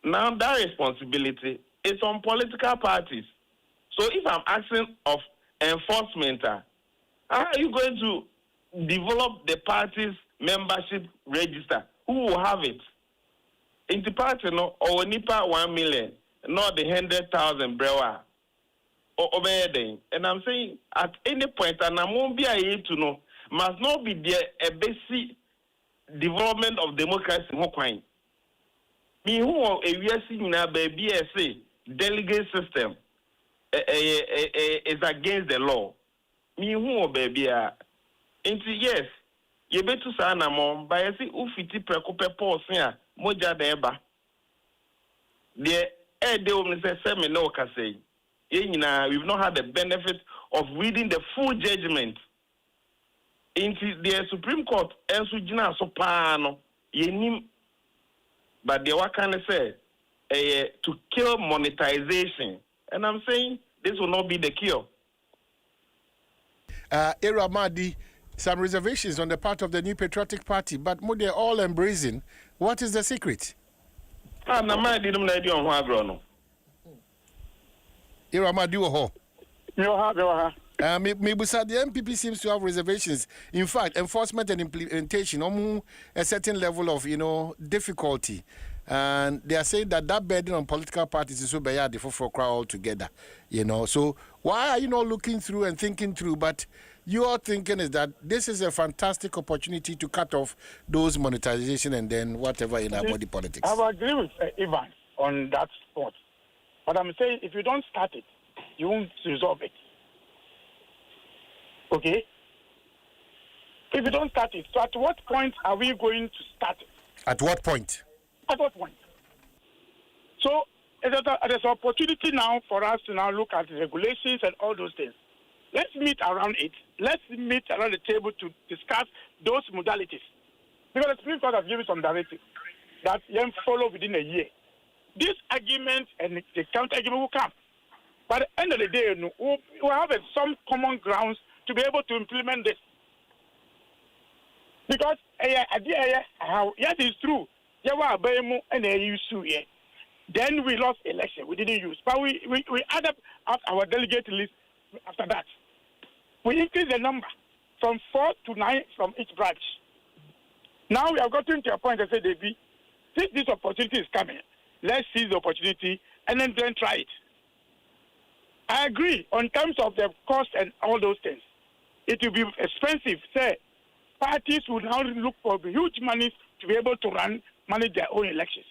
Speaker 11: Now that responsibility is on political parties. So if I'm asking of enforcement, how are you going to develop the party's membership register? Who will have it? In the party, no, or nipa 1 million, not the 100,000 brewer. And I'm saying at any point, and I won't be able to know, must not be there a basic development of democracy. Me who are a BSA delegate system is against the law. Me who are baby yes, you better say na mom, but I see ufiti prekope posia moja deba. The they will say me no say. We've not had the benefit of reading the full judgment. Into the Supreme Court, but they were kind of say to kill monetization. And I'm saying this will not be the cure.
Speaker 2: Era Madi, some reservations on the part of the New Patriotic Party, but more they're all embracing. What is the secret? Iramadu the MPP seems to have reservations. In fact, enforcement and implementation a certain level of difficulty, and they are saying that burden on political parties is so bad for crowd altogether. So why are you not looking through and thinking through? But your thinking is that this is a fantastic opportunity to cut off those monetization and then whatever in our body politics.
Speaker 9: I agree with Ivan on that point. But I'm saying if you don't start it, you won't resolve it. Okay? If you don't start it, so at what point are we going to start it?
Speaker 2: At what point?
Speaker 9: At what point? So there's an opportunity now for us to now look at the regulations and all those things. Let's meet around it. Let's meet around the table to discuss those modalities. Because the Supreme Court has given some directives that you follow within a year. This argument and the counter-argument will come. By the end of the day, we'll have some common grounds to be able to implement this. Because, yes, it's true. Then we lost election. We didn't use. But we added up our delegate list after that. We increased the number from 4 to 9 from each branch. Now we have gotten to a point that say, David, since this opportunity is coming, let's seize the opportunity and then try it. I agree on terms of the cost and all those things. it will be expensive. Say, parties would now look for huge money to be able to manage their own elections.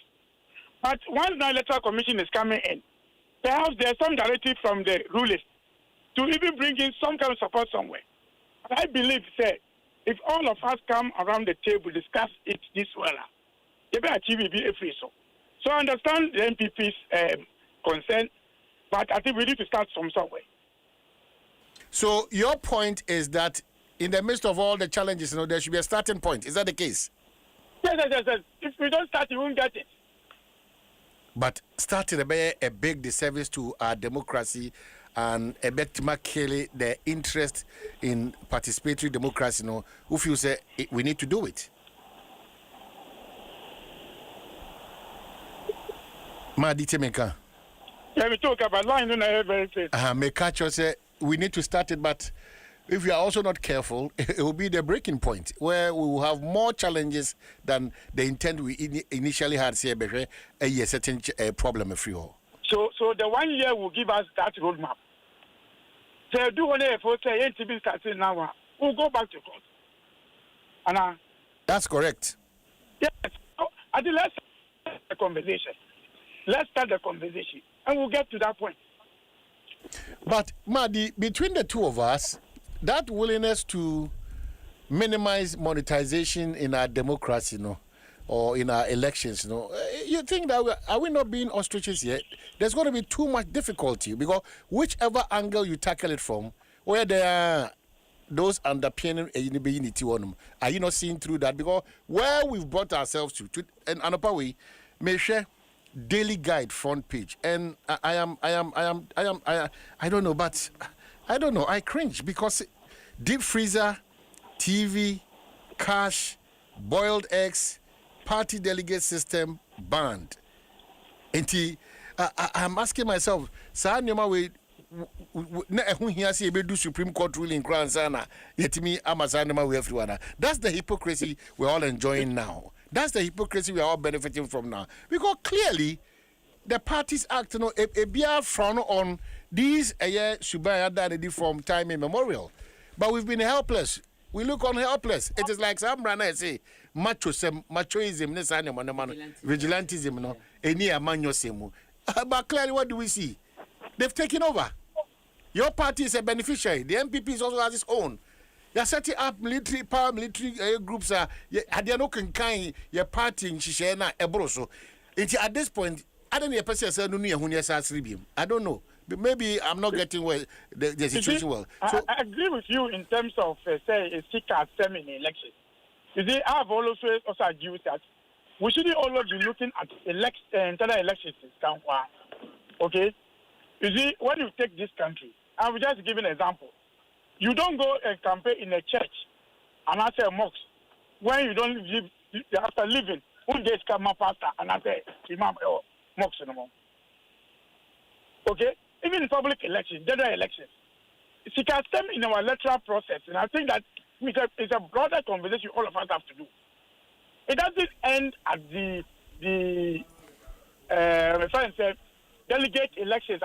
Speaker 9: But once the electoral commission is coming in, perhaps there's some directive from the rulers to even bring in some kind of support somewhere. But I believe, say, if all of us come around the table, discuss it this well, they will achieve it free. So I understand the MPP's concern, but I think we need to start from somewhere.
Speaker 2: So your point is that in the midst of all the challenges, there should be a starting point. Is that the case?
Speaker 9: Yes. If we don't start, we won't get it.
Speaker 2: But starting a big disservice to our democracy and a bit to kill the interest in participatory democracy, if you say we need to do it. Madite Meka.
Speaker 9: Yeah, we talk about line in a very place.
Speaker 2: Meka say we need to start it, but if we are also not careful, it will be the breaking point where we will have more challenges than the intent we initially had. Say, a certain problem of free all.
Speaker 9: So the 1 year will give us that roadmap. So do one for say NTB starting now. We'll go back to court. And
Speaker 2: that's correct.
Speaker 9: Yes. I think let's start the conversation. Let's start the conversation, and we'll get to that point.
Speaker 2: But Madi, between the two of us, that willingness to minimize monetization in our democracy, or in our elections, you think that are we not being ostriches yet? There's going to be too much difficulty because whichever angle you tackle it from, where there are those underpinning unity on them, are you not seeing through that? Because where we've brought ourselves to and another way, may share daily guide front page, and I don't know, but I don't know. I cringe because deep freezer, TV, cash, boiled eggs, party delegate system banned. And I'm asking myself, Supreme Court ruling that's the hypocrisy we're all enjoying now. That's the hypocrisy we are all benefiting from now. Because clearly, the parties act, a beer frown on these Subaya from time immemorial. But we've been helpless. We look on helpless. It is like some runner say, machoism, vigilantism, any amanyosemu. But clearly, what do we see? They've taken over. Your party is a beneficiary. The MPP is also has its own. You're setting up military groups. They no kind your party in Shishena Ebroso. At this point, I don't know. I don't know. Maybe I'm not getting the situation well.
Speaker 9: So, I agree with you in terms of say a seeker stem in election. You see, I've also argued that we shouldn't always be looking at internal elections in Kankwa. Okay? You see, when you take this country, I will just give an example. You don't go and campaign in a church and I say a mosque when you don't live after living. One day come up pastor and I say imam or mosque no more. Okay? Even in public elections, general elections. She can stem in our electoral process, and I think that it's a broader conversation all of us have to do. It doesn't end at the delegate elections.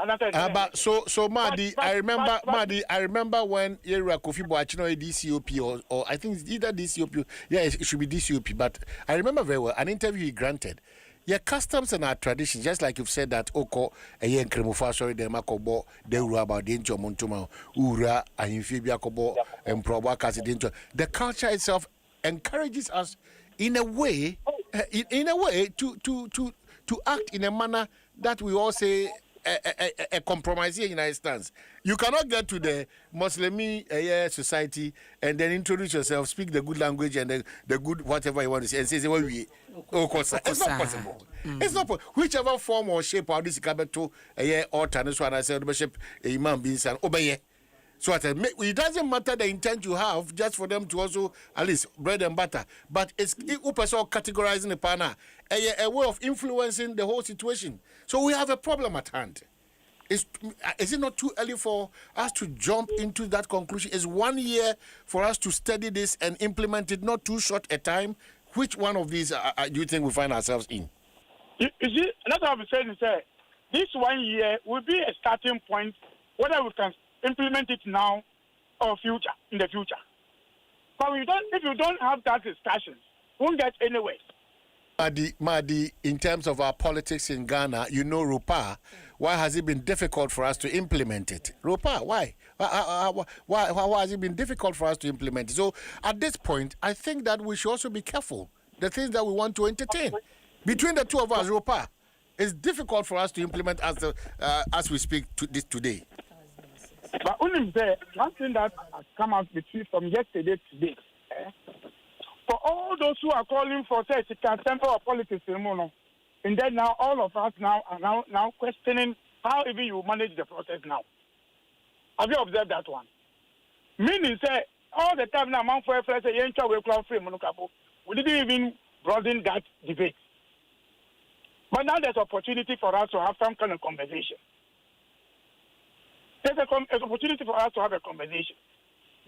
Speaker 2: So Madi, I remember when Yera Kofi Boachino DCOP or I think it's either DCOP. Yeah, it should be DCOP. But I remember very well an interview he granted. Yeah, customs and our traditions, just like you've said that Oko a yen kremufa sorry de makobo de ura about danger montuma ura and amphibia kobo and proba kasi danger. The culture itself encourages us in a way to act in a manner that we all say a compromise here in United States. You cannot get to the Muslimi society and then introduce yourself, speak the good language and the good whatever you want to say, and say well, it's not possible. It's not possible. Whichever form or shape of this capital altar, this one I said worship Imam bin San obey. So it doesn't matter the intent you have, just for them to also at least bread and butter. But it's also categorizing the partner a way of influencing the whole situation. So we have a problem at hand. Is it not too early for us to jump into that conclusion? Is 1 year for us to study this and implement it, not too short a time? Which one of these do you think we find ourselves in?
Speaker 9: You see, that's what I'm saying is that this 1 year will be a starting point, whether we can implement it now or future in the future. But if you don't have that discussion, we won't get anywhere.
Speaker 2: Madi, in terms of our politics in Ghana, you know ROPA. Why has it been difficult for us to implement it? ROPA, why? Why has it been difficult for us to implement it? So at this point, I think that we should also be careful. The things that we want to entertain. Between the two of us, ROPA, it's difficult for us to implement as we speak today.
Speaker 9: But only there, one thing that has come out between from yesterday to today, for all those who are calling for say it can temper our politics, and then now all of us now are now questioning how even you manage the process now. Have you observed that one? Meaning say all the time now man for say we didn't even broaden that debate. But now there's opportunity for us to have some kind of conversation. There's an opportunity for us to have a conversation.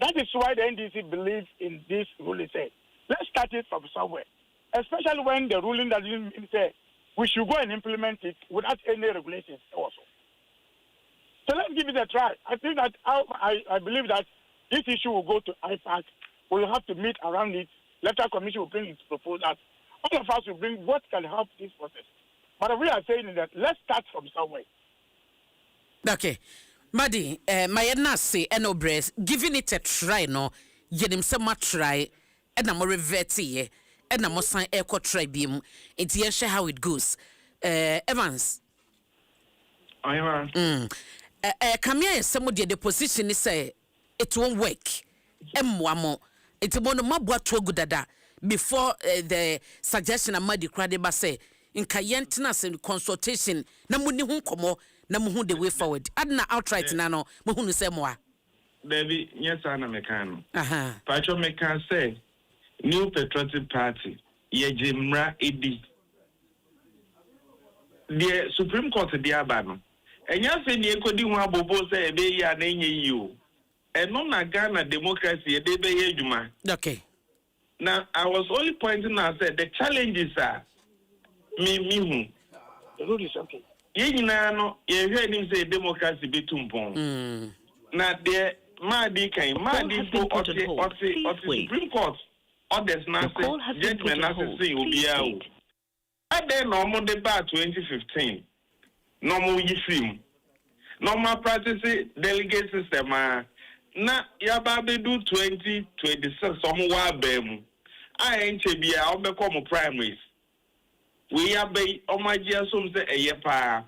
Speaker 9: That is why the NDC believes in this ruling. Say, let's start it from somewhere. Especially when the ruling that you say we should go and implement it without any regulations also. So let's give it a try. I think that I believe that this issue will go to IPAC. We'll have to meet around it. Electoral Commission will bring its proposals. All of us will bring what can help this process. But we are saying that let's start from somewhere.
Speaker 18: Okay. Madi, my say no breast, giving it a try, no, yenim some try, and I'm revert ye, and I'm sign echo try beam. It's yes, how it goes. Evans.
Speaker 11: I am.
Speaker 18: Come here, some of the position is say it won't work. Mwamo, it's one of my boat to good dada before the suggestion of Madi Cradeba say in Kayentina and consultation, Namuni Hunkomo. Na muhu the way forward. Adna outright nano muhu no say moa.
Speaker 11: Baby, yes ana mekano. Pacho mekan say New Patriotic Party ye jimra edi. The Supreme Court di abano. Enya se ni ekodi hu abobo say ebe ya na enye yi o. Eno na Ghana democracy e de be ye adwuma.
Speaker 18: Okay.
Speaker 11: Now I was only pointing out that the challenges are me hu.
Speaker 9: The road is okay.
Speaker 11: Yina no ye hwe ni say democracy betumpon na de madi kan madi for Supreme Court orders na say judgment na say obia o ade no mo de ba 2015 no mo yi film no ma practice delegate system na ya ba be do 2026 omo wa ba mu a enche bia obekọ mo primaries. We are by Omagia some say a yepa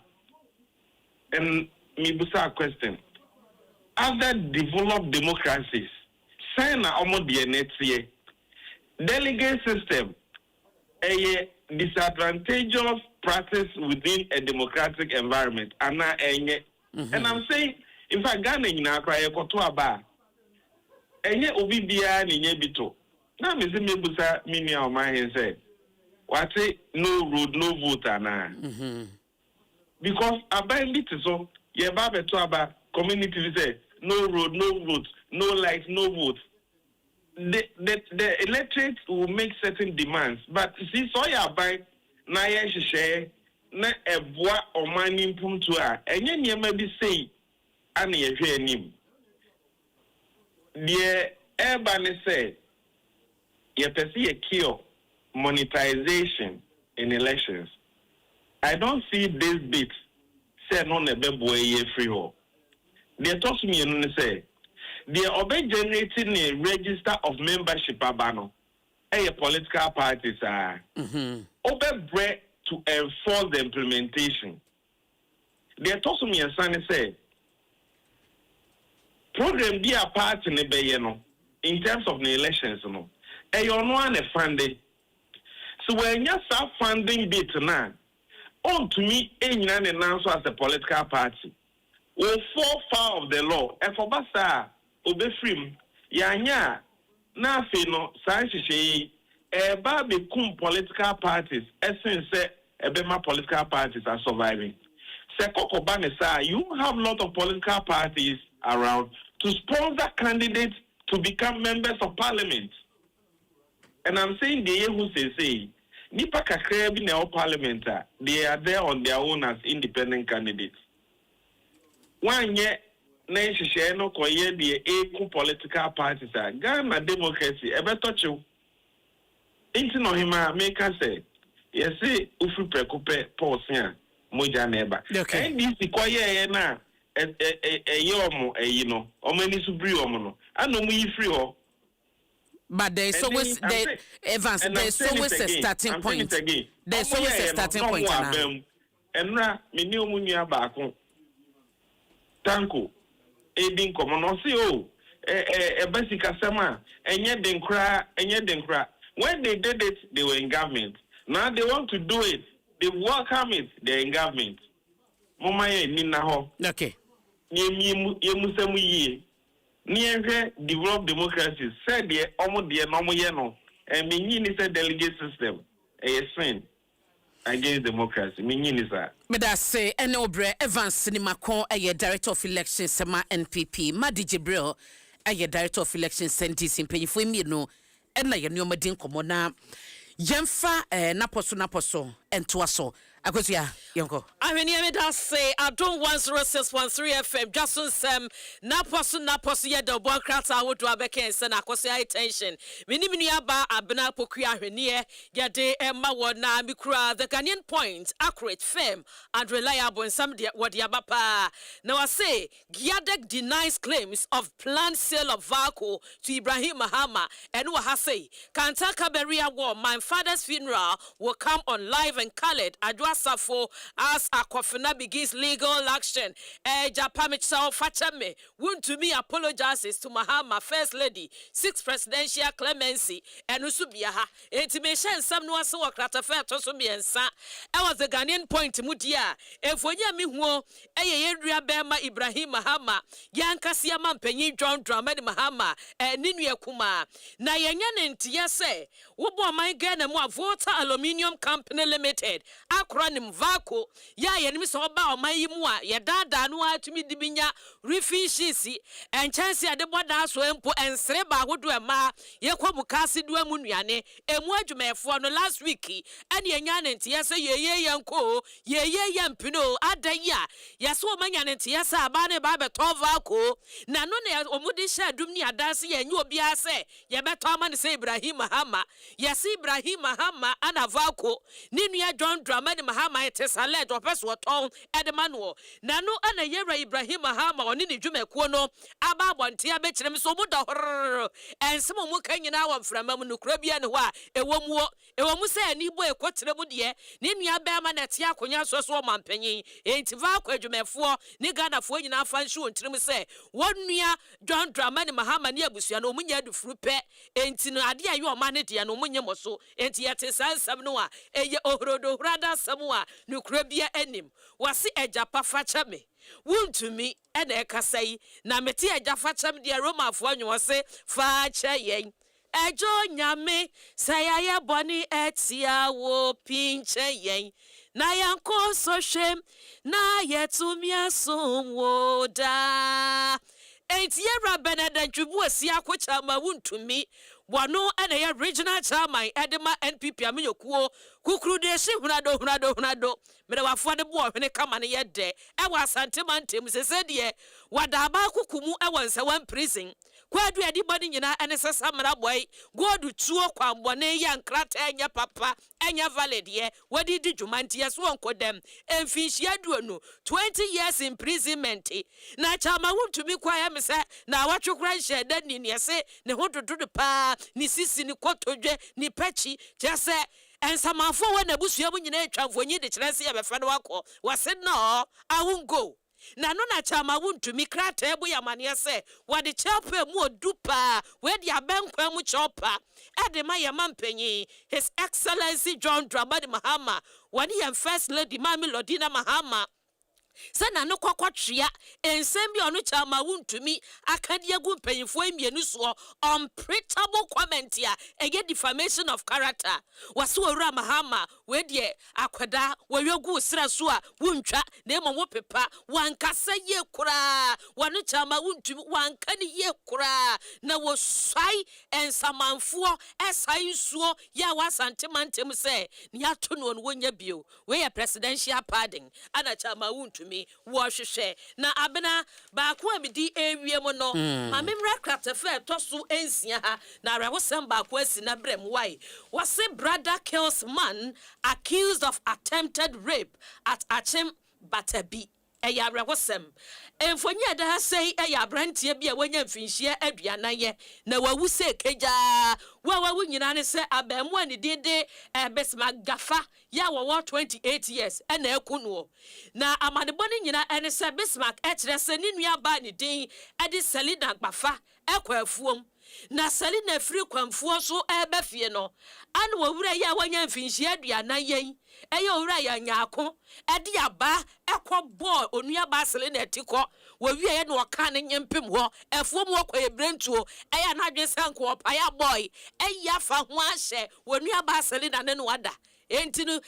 Speaker 11: and me busa question. Other developed democracies, sign a omo DNA delegate system a disadvantageous practice within a democratic environment. And I'm saying, in fact, Ghana in Accra, a kotoaba, enye obi bia ni nye bito. Na me se me busa mini o man say. What say no road, no voter na? Because abandon it so ye babe to aba community say no road, no vote, no light, no vote. The electorate will make certain demands, but see so ya buy na ye share na eboa o mani pum to a enye niema bi say ana ye hwe anim. The urban say ye pesi ye cure monetization in elections. I don't see this bit say no nebe boy ye free ho. They toss me and say they obey generating a register of membership abano. A political parties are obey bread to enforce the implementation. They toss me and son say program be a part in the in terms of the elections no. A you no one funded. So when you start funding bit now, on to me, any announce as a political party. Will fall foul of the law. And for Basa, Obe Frim, Yanya, Nafino, Sanshi, a baby kum political parties, essence, a bema political parties are surviving. Sekoko Banesa, you have a lot of political parties around to sponsor candidates to become members of parliament. And I'm saying the who say Nipa kakra bi na parliament they are there on their own as independent candidates. One year Nation share no koye the a political parties are Ghana democracy ebe touch you. Inti no hima make us say yes ufu prekope Paulsia moja neba.
Speaker 18: Okay.
Speaker 11: And this koye na yomo you know omeni subri omono. Ano mu free ho.
Speaker 18: But there's always Evans. There's always a starting point. There's always a starting point.
Speaker 11: Enra mini omunya baako. Tanko edin komo no see o basic asema enye denkra when they did it they were in government. Now they want to do it, they welcome it, they're in government. Mama ye ni na ho.
Speaker 18: Okay.
Speaker 11: Yemusemu yi nienhwe develop democracy said the omo de no mo ye no and me ni say delegate system sin against democracy me ni say
Speaker 18: me da say ene obre Evans Sinimako director of elections sema NPP Madi Jibril director of elections NDC mpanyifo emienu ena ye nneoma din komo na yemfa naposo entoaso akosia yonko
Speaker 5: ahweni me da say Adom 106.3 FM Dwaso Nsem naposo ye do bon krata wodo abeke nse na akosia attention minimini aba abena pokua ahweni ye de emma wona mikura the Ghanaian point accurate firm and reliable in some what the abapa now I say Giadek denies claims of planned sale of Vaco to Ibrahim Mahama and what say Kantaka Beria war my father's funeral will come on live and colored Adwasafo as Akofina begins legal action. Japamichao Fachame won't to me apologizes to Mahama First Lady, 6th presidential clemency, and Usubiaha. Intimation some no so crata fair to Sumiensa. I was the Ghanaian point Mudia. If when you me who Adria Bema Ibrahim Mahama, Yankasia Mampenyi John Dramadi Mahama, and Ninuya Kuma. Na Yanyan Tiase, Wubo my Ghana more Water Aluminium Company Limited. Acronym VACO, ya enemy so about my imua, ya dada no to me dibinya, refishisi, and chance ya de boda swempo and sreba would do a ma, ya kwabukasi do a muniane, and what you may for no last week, and yan and tiasa ye yanko, ye yampino, ada ya, yaso manyan and tiasa, bane baba tovako, nanone omudisha dumni adasi, and you be a say, ya betaman say Ibrahim Mahama, yasi Ibrahim Mahama, and a vako, Ninia John Dramani Mahama, Tessalet, or Peswa Town, Edemanuel. Nano ana yera Ibrahim Mahama, or Nini Jume Kuono, Abba, Tia Betchem, so muda, and some more can now from Mamunukrabian, a woman say, and you boy, quite Rebudia, Nimia Berman at Yakonia, so man penny, ain't Vaco Jume for, Nigana for you now find shoe and trim say, 1 year John Dramani Mahama near Busiano, Munya do frupe, ain't no idea you are manity and Omunya Moso, and yet is some noa, a orodo rada samua, Nukrabia enim, was a japa fachame. Wound to me, and eka say, na meti a jafacham dia Roma for you was say, facha yen. Ejo nyame, say I bonny etia wo pinche yen. Na yanko so shem, na yetumia sum woda. Ain't yera Benedict Jubuasia Quachama wound to me. Wano and a regional chairman Edema NPP Amiokuo, Kukru de Hunado. Medawa for the boy when they come on yet day. I was Santimantim said, ye, what Dabaku Kumu, I was a one prison. Quad anybody in an SSM boy, go to Chuo Quam, one young crater and your papa, and your valid ye, what did you mantias won't call them, and fish yaduano, 20 years imprisonment. Na chama want to be quiet, Miss. Now what you cry shed, then in your say, they want to do the pa, ni sisi ni kotoje, ni pechi, just say. And some of when the bush when you when you the chance of a friend was said no, I won't go. Na no na chama won't to me crat ebu ya mania say, what the chopper more dupa, where the abankwa mu chopper, at the Maya Mampenyi, His Excellency John Dramani Mahama, when he and First Lady Mami Lodina Mahama. Sana no kwatria ensembi onu chama wuntu mi akadia gu mpanyifo emienu so unpretable comment ya eye defamation of character waso owura Mahama we de akwada wayogu sira so a wuntwa na emo wo pepa wankasa ye kura wanu chama wuntu wanka ne ye kura na wo swai ensamanfo esai suo ya wasantemantem se ni ato no wonya bio we presidential pardon ana chama wuntu tumi wo hwehwe na abena ba ko amidi ewie mo no ma memra kratafa toso ensia ha na rewosem ba ko asi na brem why was brother kills man accused of attempted rape at Achim Batabi eya rewosem enfonya da say eya brantie bia wanya mfinhia aduanaye na wawu se keja wawu nyina ne se abemu ani dede besma gafa ya wo 28 years na ekunu na amadebo ne nyina ene se Bismarck ekire se ne nua ba ne din edi Selina gbafa ekwa afuom na Selina free kwamfuo so ebefie no anu wawura ya wanya mfinhia aduanaye eya owura ya nyaako edi aba ekwo onua ba Selina etiko wawie ye no ka ne nyempem ho efuom okwa ebrentuo eya na adwensanko opaya boy eya fa ho ahye onua ba Selina ne no wada entinu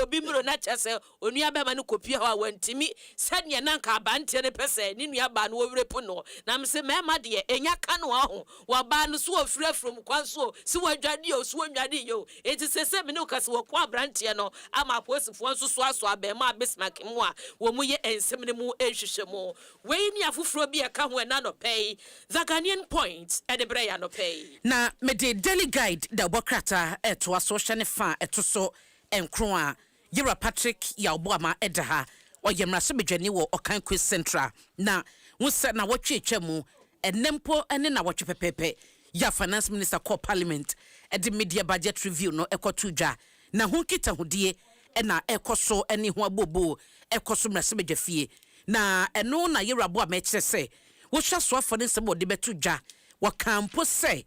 Speaker 5: obimro na chese onua ba ma no kopia ho awantimi sane na nka abante ne pese ne nua ba no wowrepo no na mse mema de enya ka no ho wa ba no so ofira from kwanso si wadwade o so wadwade yo enti sese me no kase wo kwa brante no ama posifo nso so aso abema Bismarck mu a wo mu ye ensem ne mu ehwehwe mu we ni afoforo bi aka ho na no pay the Ghanaian point e de breya no pay
Speaker 18: na me de daily guide da bokrata eto aso hye fa eto so enkro a Yera Patrick Yaoboama edaha oye mrase bedwani wo Okanku Central na wonse na wotwetwa mu enempo ene na wotwe pepepe ya finance minister call parliament edi media budget review no ekotudwa na honkita hodie ena ekoso ene ho abobo ekoso mrase bedwafie na eno na Yera Aboama ekese wo hwa so afo ne sebo de betudwa wo kampo se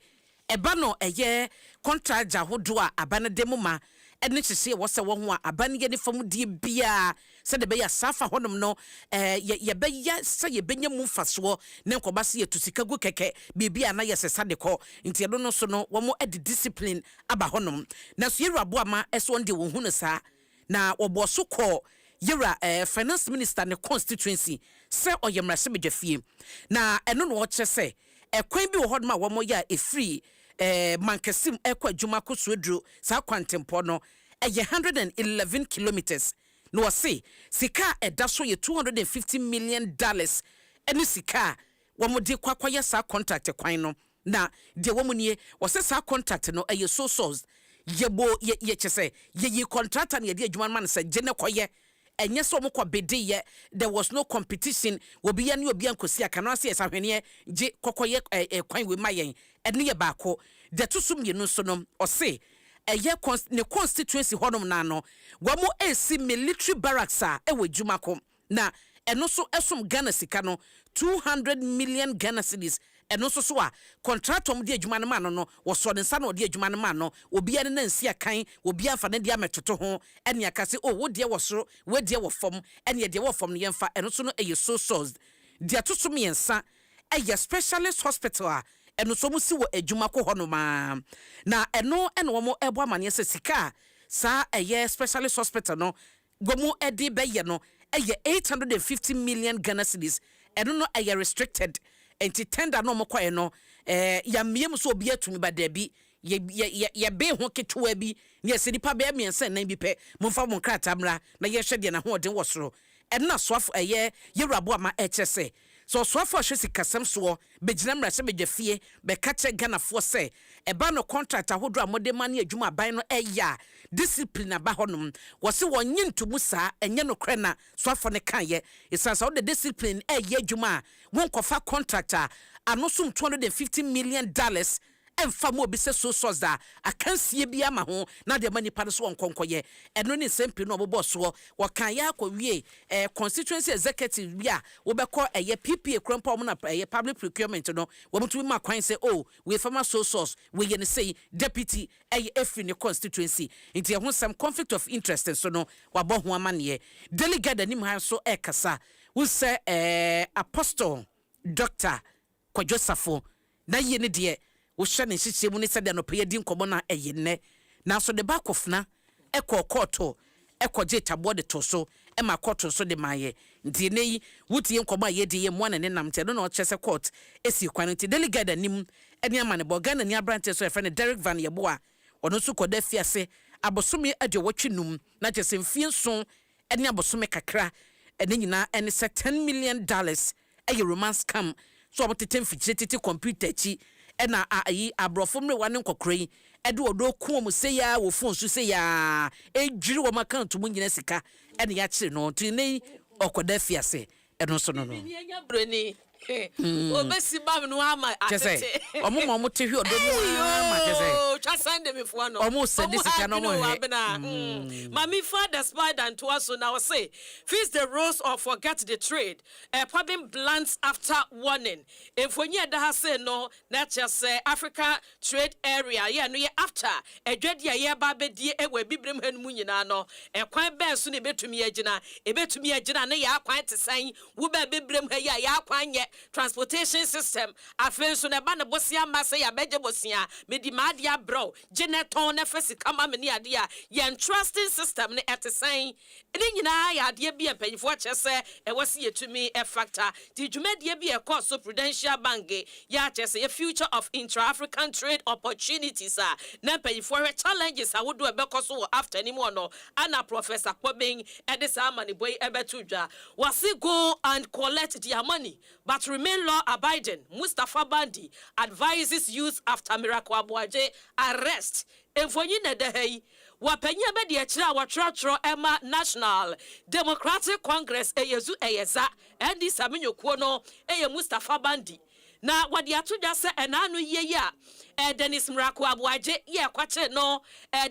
Speaker 18: eba no eye contract ahodo a abane demuma ene hye wose wo ho a abane ye ne fam die bia se de be ya safa honom no ye be ya se ye benya mu faso ne nkoba se yetusika gu keke bibia na yesesa de ko nti edo no so no wo mo edi discipline aba honom na so Yera Aboama eso onde wo hu no sa na obo so ko Yera finance minister ne constituency se oyemrase bedwafie na eno no wo kyese ekwan bi wo hodoma wo mo ya free mankesim ekwa djuma kosuedro sa kwantempo no 111 kilometers no wase sika edaso ye $250 million eni sika wo mo de kwakwaye sa contract kwan no na de wo mo nie wase sa contract no eye so source yebo ye chese ye contractor na ye de adwuma man se gene koye enye so mo kwa bediye there was no competition obi ya ne obi ankosi aka no ase esahwene je kokoye kwan we mayen ene ye baako de tusum ye no so no ose eye ne constituency honom na no wamo AC military barracks a ewe dwumako na eno so esom Ghana sika no 200 million Ghana cedis eno so a contract om de adwuma no ma no woso de nsa na de adwuma no ma no obi ane na nsia kan obi afa ne de ametoto ho ene akase wo de wosoro we de wo fom ene de wo fom no yemfa eno so no eye so sourced de atoso miensa eye specialist hospital a eno so mu si wo adwuma ko hono ma na eno ene wo mo ebo amane se sika sa eye specialist hospital no gomu edi beye no eye 850 million Ghana cedis eno no eye restricted enti tender no mokwae no ya miem so obi atumi badabi ye be ho ketwa bi ne se nipa be miensa nan bi pe momfa mo krata mra na ye hwede na ho ode wosoro enna soafo Yera Aboama echese so soafo hwesi kasam so begina mra se bedwafie be kache Ghana fo se eba no contract ahodo amode mane adwuma ban no eya discipline aba honom wose wonye ntumu saa enye no kre na soafo ne kan ye isansa wo de discipline eya adwuma won kofa contractor anosum $250 million emfa mo bi se so soza akansie bi ama ho na de mani pa so wonkonkoye eno ne sempi no obobo so wakan ya akwawie constituency executive bia wo beko PPA krompa mo na public procurement no wo mutumi ma kwan se we farmer so source we ye ne say deputy efri ne constituency nti ho some conflict of interest so no wabo ho amane delegate anim han so kasa wo se apostle Dr. Kwajosafo na ye ne de wo hye ne hyehyɛ mu ne sɛ de no pɛ di nkɔmɔ na ɛyɛ nnɛ na so de ba kɔfna ɛkɔ kɔɔto ɛkɔgye tabo de to so ɛma kɔɔto so de maayɛ nti ne yi wotie nkɔmɔ a yɛdi yɛ mo na ne nam tɛ no na ɔkyɛ sɛ court esi kwan nti delegate anim ɛne ama ne bɔ Ghana ni abrante so ɛfɛ ne Derek Van Yeboa ɔno so kɔda fiase abosomi ade wɔtwe num na kyɛ sɛ mfie nso ɛne abosome kakra ɛne nyina ɛne sɛ $10 million ɛyɛ romance scam so abotete mfikyire tete computer chi ɛna ayi abrofo mrewa ne nkokora yi ɛde odo ko mu sɛ ya wo phone so sɛ ya edwiri wo account mu nyina sika ɛne ya kyere no tini okoda fiase ɛno so no no
Speaker 5: obesi bam no ama atete
Speaker 18: omo te hwe odo mu ama kese
Speaker 5: twa sande me fo no
Speaker 18: omo sedi sika no mo he
Speaker 5: mami father spider and Dwaso now say feast the rules or forget the trade popping blunt after warning enfonyi da ha say no na say Africa trade area yeah no ye after edwadi ye ba bedie ewa bibrem han mu nyina no kwan be so ne betumi agina na ya kwan tesan wo ba bibrem ha ya kwan ye transportation system afenso na ba na bosia masa ya beje bosia medi madia bro geneton na fesi kama me ni ade a ye trusting system ne etesan ni nyina ya ade bi empanyfo chese e wasi yetumi e factor di dwumadie bi e course so prudential bank ya chese ye future of intra-African trade opportunities na empanyfo re challenges awodo e bekoso after ni mo no ana professor Kobeng e de sa mani boy e betudwa wasi go and collect their money but remain law abiding. Mustafa Bandi advises youth after Miracle Abuaje arrest. Enfonyi na dehei wapenya be de akira watrotro Emma National Democratic Congress eyezu eyeza endi samenyokuo no eye Mustafa Bandi na wadi atudwa se enanu yeye a Dennis Miracle Abuaje ye kwache no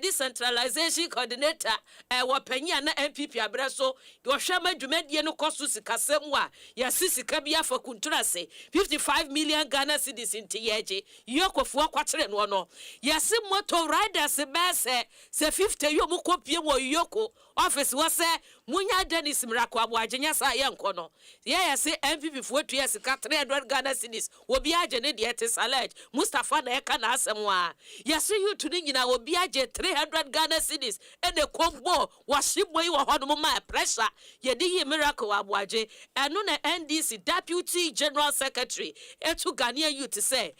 Speaker 5: decentralization coordinator wapenya na MPP abreso yo hwema dwumadie no kosu sikasem a ya sisika bia fa kuntura se 55 million Ghana cedis intiyeje yokofu kwache no no yesi motor riders se 50 yo mu kopie wo yoko office wo se munya Dennis Miracle Abuaje nya sa ye nkono ye se MPP fu atu ye sika 300 Ghana cedis obi aje ne de salad Mustafa na na asemwa yesi yutu ni nyina obi age 300 Ghana cedis ene kombo washiboi wo hono ma pressure yedi yi Miracle Abuaje eno na NDC deputy general secretary etu Ghanaian youth say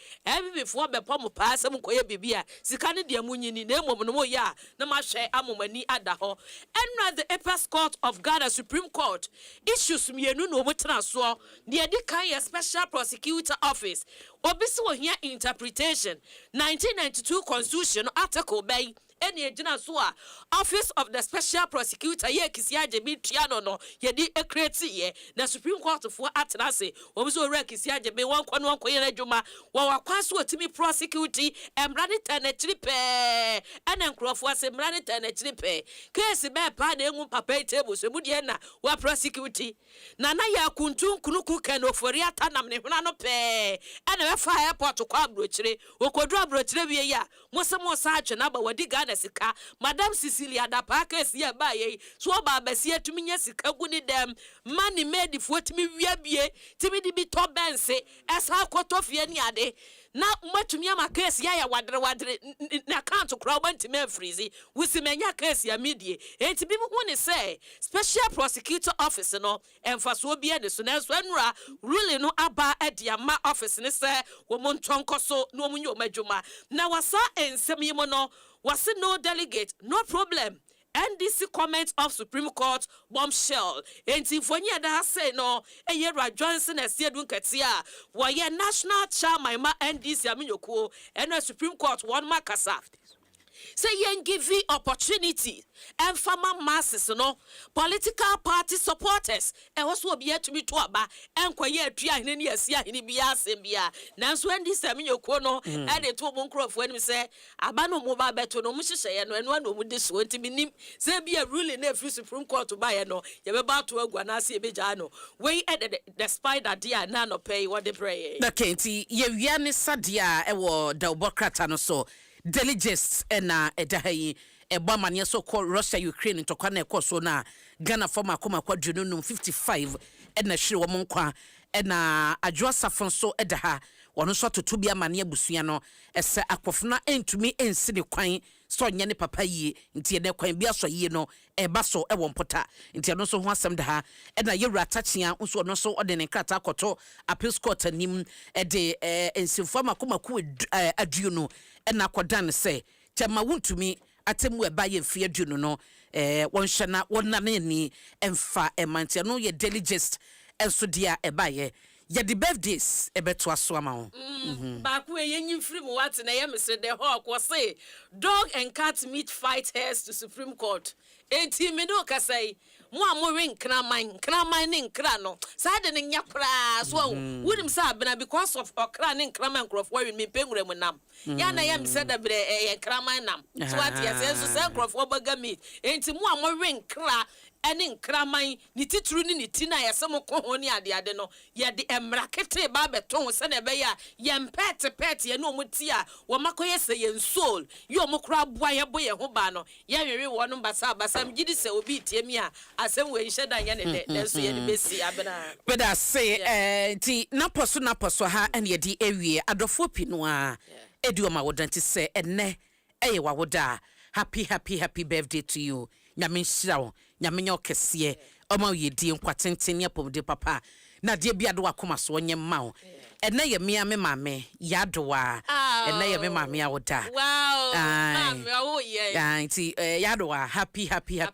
Speaker 5: before be pom pa asem koye bibia sika ne de munyini na emom no ya na ma hwe amomani ada ho eno the Apex Court of Ghana Supreme Court issues mienu no mutena so de di kan ye special prosecutor office obisi wo hia interpretation 1992 constitution article bay any ejina so a office of the special prosecutor ye kisiaje bi tuano no ye di create ye na Supreme Court for atenase obisi wo kisiaje be wonko no wonko ye na dwuma wo wakwaso otimi prosecute emrade tanachiri pe ana nkrofo ase emrade tanachiri pe case be pa na enwu papa table so mudie na wa prosecute na ya kuntun kunuku kan ofori atanam ne huna no pe ana we fa airport kwa abrochire okodu abrochire wie ya mosemo sa atwe na ba wadi Ghana sika Madam Cecilia da paka esi ba ye so ba besi atumi nya sika guni dem money made fo timi wiabie timi di bi to bense esa kotofie ni ade na matumi ama case ya wadre na account kura bantime freeze wusi menya case ya medie enti bi mu ne say special prosecutor office no emfaso obi ade so na so anura ruling no aba ediama office ne say wo montonkoso no munyo madwuma na wasa ensem yimo no wasi no delegate no problem NDC comment of Supreme Court bombshell. Enti fonye da say no Eyera Johnson esiedun ketia wo ye national chairman ma NDC aminyokuo eno Supreme Court one makasa. Say yen give opportunity and farmer masses no political party supporters e was obi atumi to aba enkoye atua hene ne asia hene bia asembia nanso ndi saminyokuo no e de to bo nkrofo anim say aba no mo ba beto no mo hyehye no eno na mo de so ntimi nim say bia ruling na free Supreme Court ba ye no ye be ba to agua na ase ebeja no we the spider dia na no pay what the pray
Speaker 18: na kenti ye wiane sadia e wo da obokrata no so delegates na edahayi eba mane so call Russia Ukraine to kwa na ekọ so na Ghana former koma kwadwenu no 55 na hwere wo nkwa na adwo safon so edaha wono so toto bia mane abusua no ese akofona entumi ensi ne kwan so nya ne papa yie nti ne kwan bia so yie no eba so ewo mpota nti no so ho asem da ha na yewura tachia nso no so ode ne krata akoto appeals court anim de ensimfo makoma ku aduo no na kodan se chema wuntumi atemu eba ye mfie du no won hwe na wonna na ni emfa emantia no ye diligence enso dia eba ye the birthdays ebeto aso ama ho
Speaker 5: ba ku yenyin free mu what na ye Mr. The Hawk was say dog and cat meet fight hairs to Supreme Court enti me do ka say mo amowe nkraman ne nkra no sa de ne nya kra so wunim sa abena because of okra ne nkraman nkrofo we me penwure mu nam ya na ye Mr. The bre nkraman nam so what ye say so say nkrofo baga meet enti mo amowe nkra ene nkraman ni titru ni tina yesem ko ho ni ade no ye de emrakete ba beton se na be ya ye pet ye no muti a wo makoye se ye soul ye omokra boa ye bo ye ho ba no ye wewe wo no basa mgidi se obi tie mi a asem we nhye dan ye ne de so ye de besi abena
Speaker 18: beda say ti na poso ha ene ye di ewie adofo pinu a eduoma wodanti se ene eye wa woda happy birthday to you nyame nhyira nyame nya okese oma yedi nkwatenten ya pomde papa na de bia do akoma so onye ma wo ene ye mia me mame yadoa ene ye me mame awoda
Speaker 5: wow mame oh yeah
Speaker 18: nti yadoa happy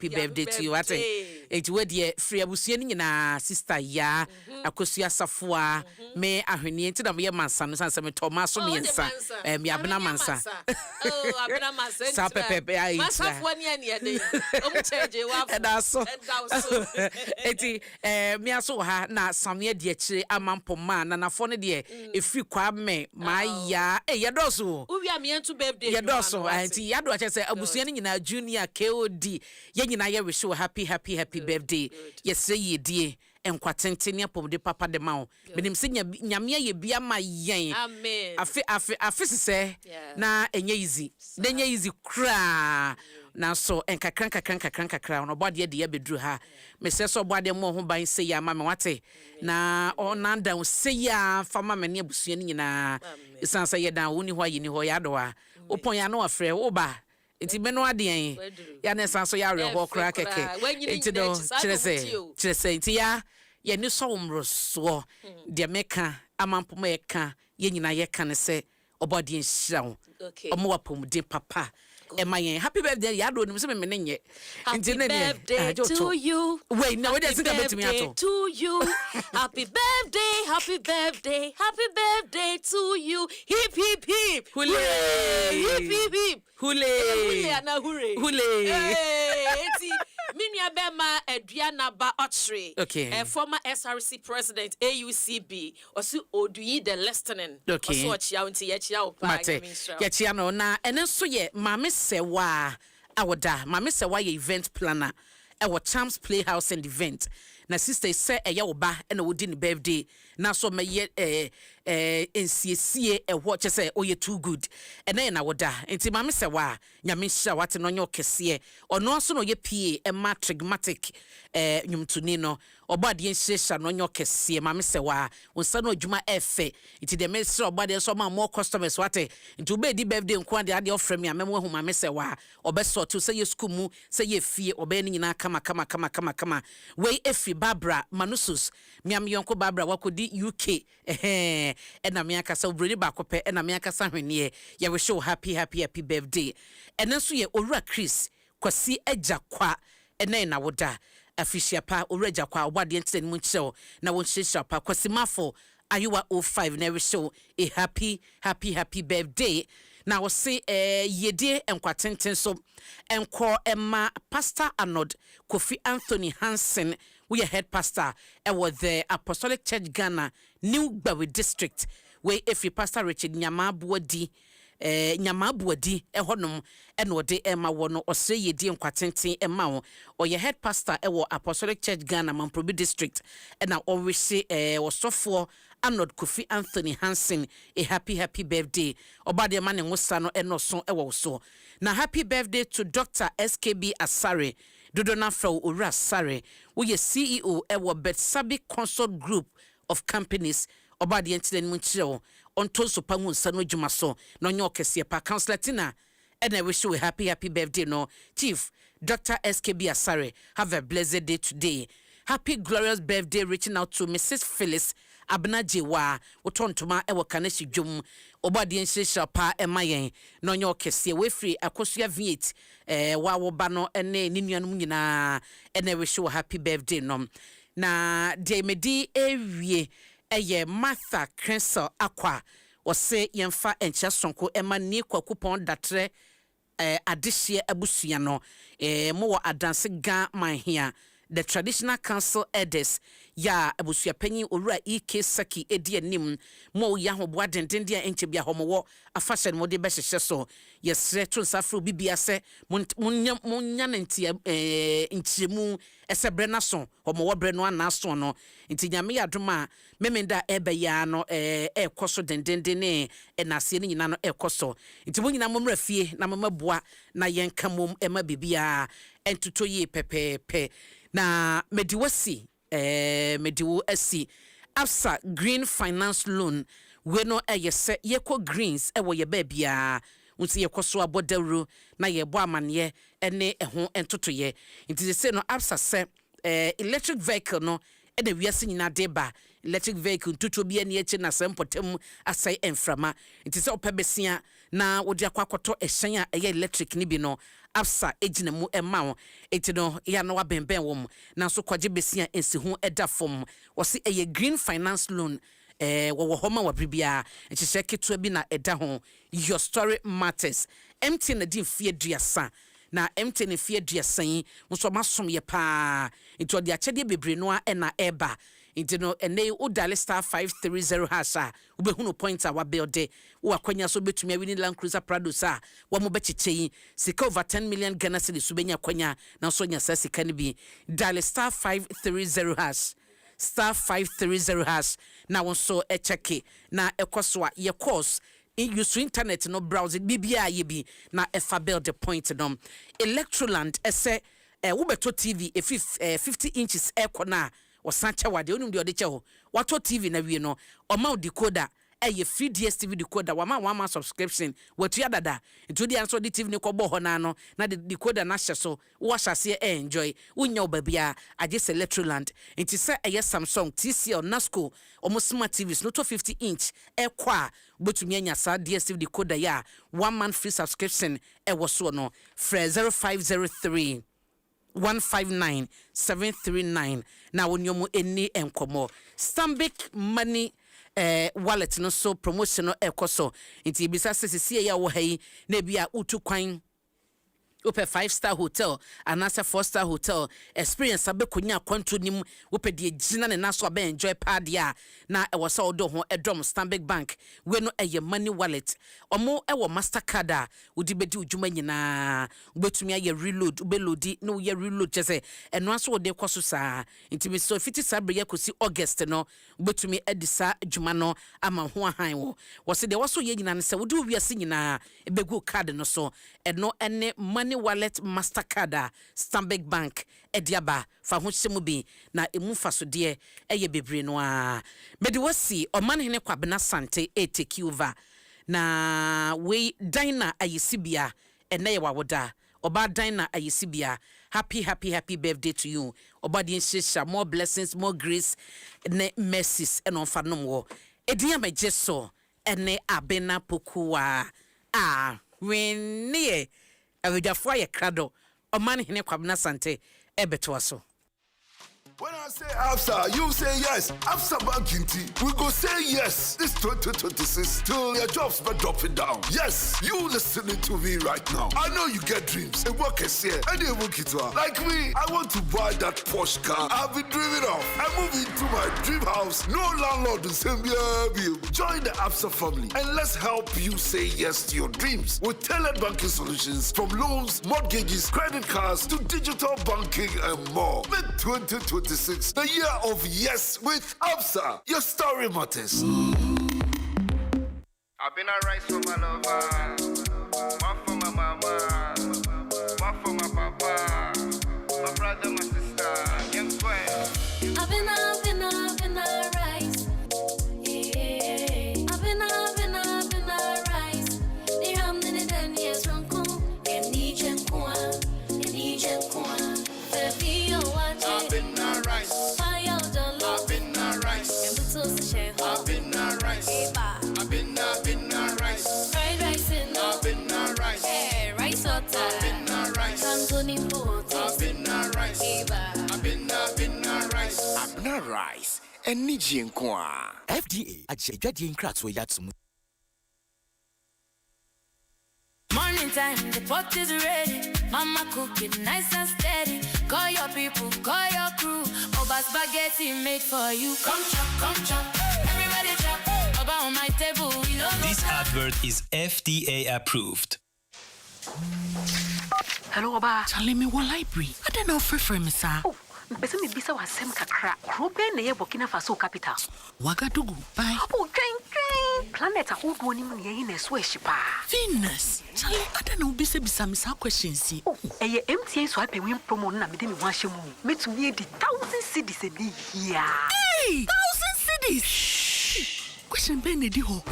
Speaker 18: birthday to you ate eti we de free abusua ni nyina sister ya akosua safoa me ahwene nti na me mansa no sanse me toma so me nsa me abena mansa
Speaker 5: oh abena mansa
Speaker 18: sa pepe ai
Speaker 5: safoa ni ani ade omu cheje wa
Speaker 18: edaso eti me aso ha na samye de akire amampoma na nafo ne de efri kwa me maya yedoso
Speaker 5: uwi amientu birthday
Speaker 18: yedoso anti yado achese abusua ni nyina junior KOD ye nyina ye wish you happy birthday yesre yedie enkwatentene apomde papa de mawo benim se nyame ye bia ma yen
Speaker 5: amen
Speaker 18: afi se na enye easy kra na so enkakran no bode de ye bedru ha me se so bode mo ho ban se ya ma me wate na onanda se ya fama me ne abusua ni nyina isansa ye dan woni ho yini ho ya do a opon ya no afre wo ba enti me no ade ya na sanso ya re ho kra keke enti do chirese enti ya ye ni so umroso de meka amampoma ye ka ye nyina ye ka ne se obode nhira wo omo wapomde papa emayen happy birthday ya do ni se me nenye
Speaker 5: happy birthday to you
Speaker 18: wait now we dey sing about me ato
Speaker 5: to you happy birthday to you hip hip hip
Speaker 18: hooray
Speaker 5: hip hip hip
Speaker 18: hooray
Speaker 5: eti minua bema aduana ba otri former SRC president AUCB osi oduyi the listening osi ochia unti ye chia opa
Speaker 18: ye chia no na ene so ye mame sewa awoda mame sewa ye event planner e wo Champs Playhouse and event na sister say eye wo ba na wodi ni birthday na so me ye nsiesie e wo che say oye too good ene na woda enti mame sewa nyame hia wate no nye okese ono so no ye pie e matrigmatic nyumtuni no obade nhihia no nye okese mame sewa wonsa no adwuma efe enti de me sre obade so ma more customers wate enti obe di birthday nko ade ofre me amemo hu mame sewa obeso to say ye school mu say ye fie obe ni nyina kama we efi Barbara Manusus miam yonko Barbara wakodi UK ena me akasa obroni ba kope ena me akasa hwene ye we show happy birthday ena so ye owura Chris kwasi ajakwa ena na woda afisia pa owura ajakwa obade ntene mu nkyerɛ na won hyehyɛ pa kwasi mafo ayuwa 05 na we show a happy birthday na wo se yedie enkwatenten so enko emma Pastor Arnold Kofi Anthony Hansen we head pastor was the Apostolic Church Ghana New Gbawe district where if Pastor Richard Nyamabuadi ehonum eno de ema wono osre yedi enkwatenten ema wo oye head pastor ewo Apostolic Church Ghana Mamprobi district na owese osofo Arnold Kofi Anthony Hansen a happy birthday obade ma ne ngosa no eno so ewo so na happy birthday to Dr. SKB Asare Dodona Fro Ura Asare we CEO ewo Betsabi Consult Group of Companies obade entene mu nkyerɛ onto so pa nsa no dwuma so no nye okese pa Councilor Tina and I wish you a happy birthday no Chief Dr. SKB Asare have a blessed day today. Happy glorious birthday reaching out to Mrs. Phyllis abena jewa wotontoma ewo kanesi dwom obade nhyehyɛ pa emayen no nyo kese we free akosua viet wa wo ba no ene ne nuanom nyinaa ene we show happy birthday no na de medi ewie eye Martha Crensel akwa wose yemfa encha sonko ema ni kwakupon datre adehye abusua no mo wo adanse ga man hia the traditional council elders ya abusua panyin owura EK Saki edi anim mo ya hoboa denden dia enche bia homo afashe mo de behye so yesre to nsafro bibia se munya ntia nchiremu esebre na so homo wo bre no anaso no nti nyame yadoma memenda ebe ya no ekoso denden ne enase ne nyina no ekoso nti mo nyina momra fie na mamaboa na yenka mom ema bibia entuto yi pepepe na mediwasi mediwo asi Absa Green Finance Loan we no yese yeko greens ewo ye babia unti yekoso abodawru na yebo amane ene eho entotoye nti se no Absa se electric vehicle no e de wiase nyina deba electric vehicle tutu bia ne eche na sempotem asai enframa nti se opebesia na wodi akwakoto ehyen a eye electric ni bi no Absa ejina mu emawo eti no ya no wabemben wom na so kwaje besia ensihu eda fom wose eye Green Finance Loan wo homa wa bribia enhyehyɛ ketua bi na eda ho your story matters empty na din fie duasa na empty na fie duasa yi nso masom ye pa enti odi akyede bebre no a na eba enti no ene udale star 530 hasha ubehunu point a wa build wo akwanya so betumi awini Land Cruiser Prado sa wo mo bechiche sika over 10 million Ghana cedis subenya kwanya na so nya sa sika ne bi dial star 530 hash star 530 hash na won so check na ekoso a ye course in use internet no browse bibia ye bi na efa build the point no Electroland ese wo beto TV 50 inches ekona wasanche wade onum de ode ho wato TV na wie no oma decoder eye free DSTV decoder wama subscription watu adada nti di anso di TV ne kobo ho na no na de decoder na hye so wo hyase enjoy unya obabia age Electroland nti se eye Samsung TCL Nasco omo smart TVs no to 50 inch ekwa betumi anya sa DSTV decoder ya 1 month free subscription e wo so no free 0503 159-739 na wonyomu eni enkomo Stanbic money wallet no so promotion no ekoso nti bisa sisi ya wo hai na bia utu kwan Upe 5-star hotel anasa 4-star hotel experience abekonya kwanto nim upe die gina ne naso abe enjoy padia na e wosa odo ho edom Stanbic Bank we no eye money wallet omo e wo Mastercard a udi bedi ujuma nyina ubetumi aye reload ubelodi no ye reload chese eno aso ode kwaso saa ntimi so fiti sabre yakosi August no ubetumi edisa juma no ama ho ahan wo wose de waso ye nyina ne se udi wiase nyina ebegu card no so eno ene money wallet Mastercard Stanbic Bank ediaba fa ho hyemu bi na emu faso de eye bebre no a mediwasi omanhene kwabena sante take over na we dina ayisibia ene ye wawoda oba dina ayisibia happy birthday to you oba de nhyehyɛ more blessings more grace ne mercies eno fa nom wo edia majeso ene abena pokuwa wennie awejafo ye krado omanhene kwabena sante ebeto aso.
Speaker 10: When I say Absa, you say yes. Absa Banking T, we go say yes. This 2026 till your jobs but dropping down. Yes, you listening to me right now. I know you get dreams. A work is here. And you work it well. Like me, I want to buy that Porsche car I've been dreaming of. I move into my dream house. No landlord will say, join the Absa family and let's help you say yes to your dreams with tailored banking solutions from loans, mortgages, credit cards to digital banking and more. Make 2026 the year of yes with Absa. Your story matters.
Speaker 22: I've been a rice for my lover, one for my mama, one for my papa, my brother, my sister, young square.
Speaker 23: I've been a rice. Yeah. I've been a rice. The ram in the 10 years from Kum, and Nijan Kwan. I've been a rice. I've been a rice.
Speaker 1: Abna rice. Eni jinkwa.
Speaker 12: FDA ajejadie nkratso yatsum.
Speaker 23: Morning time, the pot is ready. Mama cook it nice and steady. Call your people, call your crew. Oba spaghetti made for you. Come chop. Everybody chop. Oba on my table. We love
Speaker 13: This advert is FDA approved.
Speaker 14: Hello, Oba.
Speaker 24: Charlie, me what library? I don't know for me, sir.
Speaker 14: Oh, mpese me bisa wa sem kakra. Krope na ye Burkina Faso capital.
Speaker 24: Wagadugu, bye.
Speaker 14: Oh, train. Planet a whole one in ye na so shipa.
Speaker 24: Venus. Charlie, I don't know bisa me sa questions.
Speaker 14: Oh, eye MTN so ape win promo na me de me wan hye mu. Metumi edi 1,000 cedis edi here.
Speaker 24: Hey, 1,000 cedis. Question ben edi ho.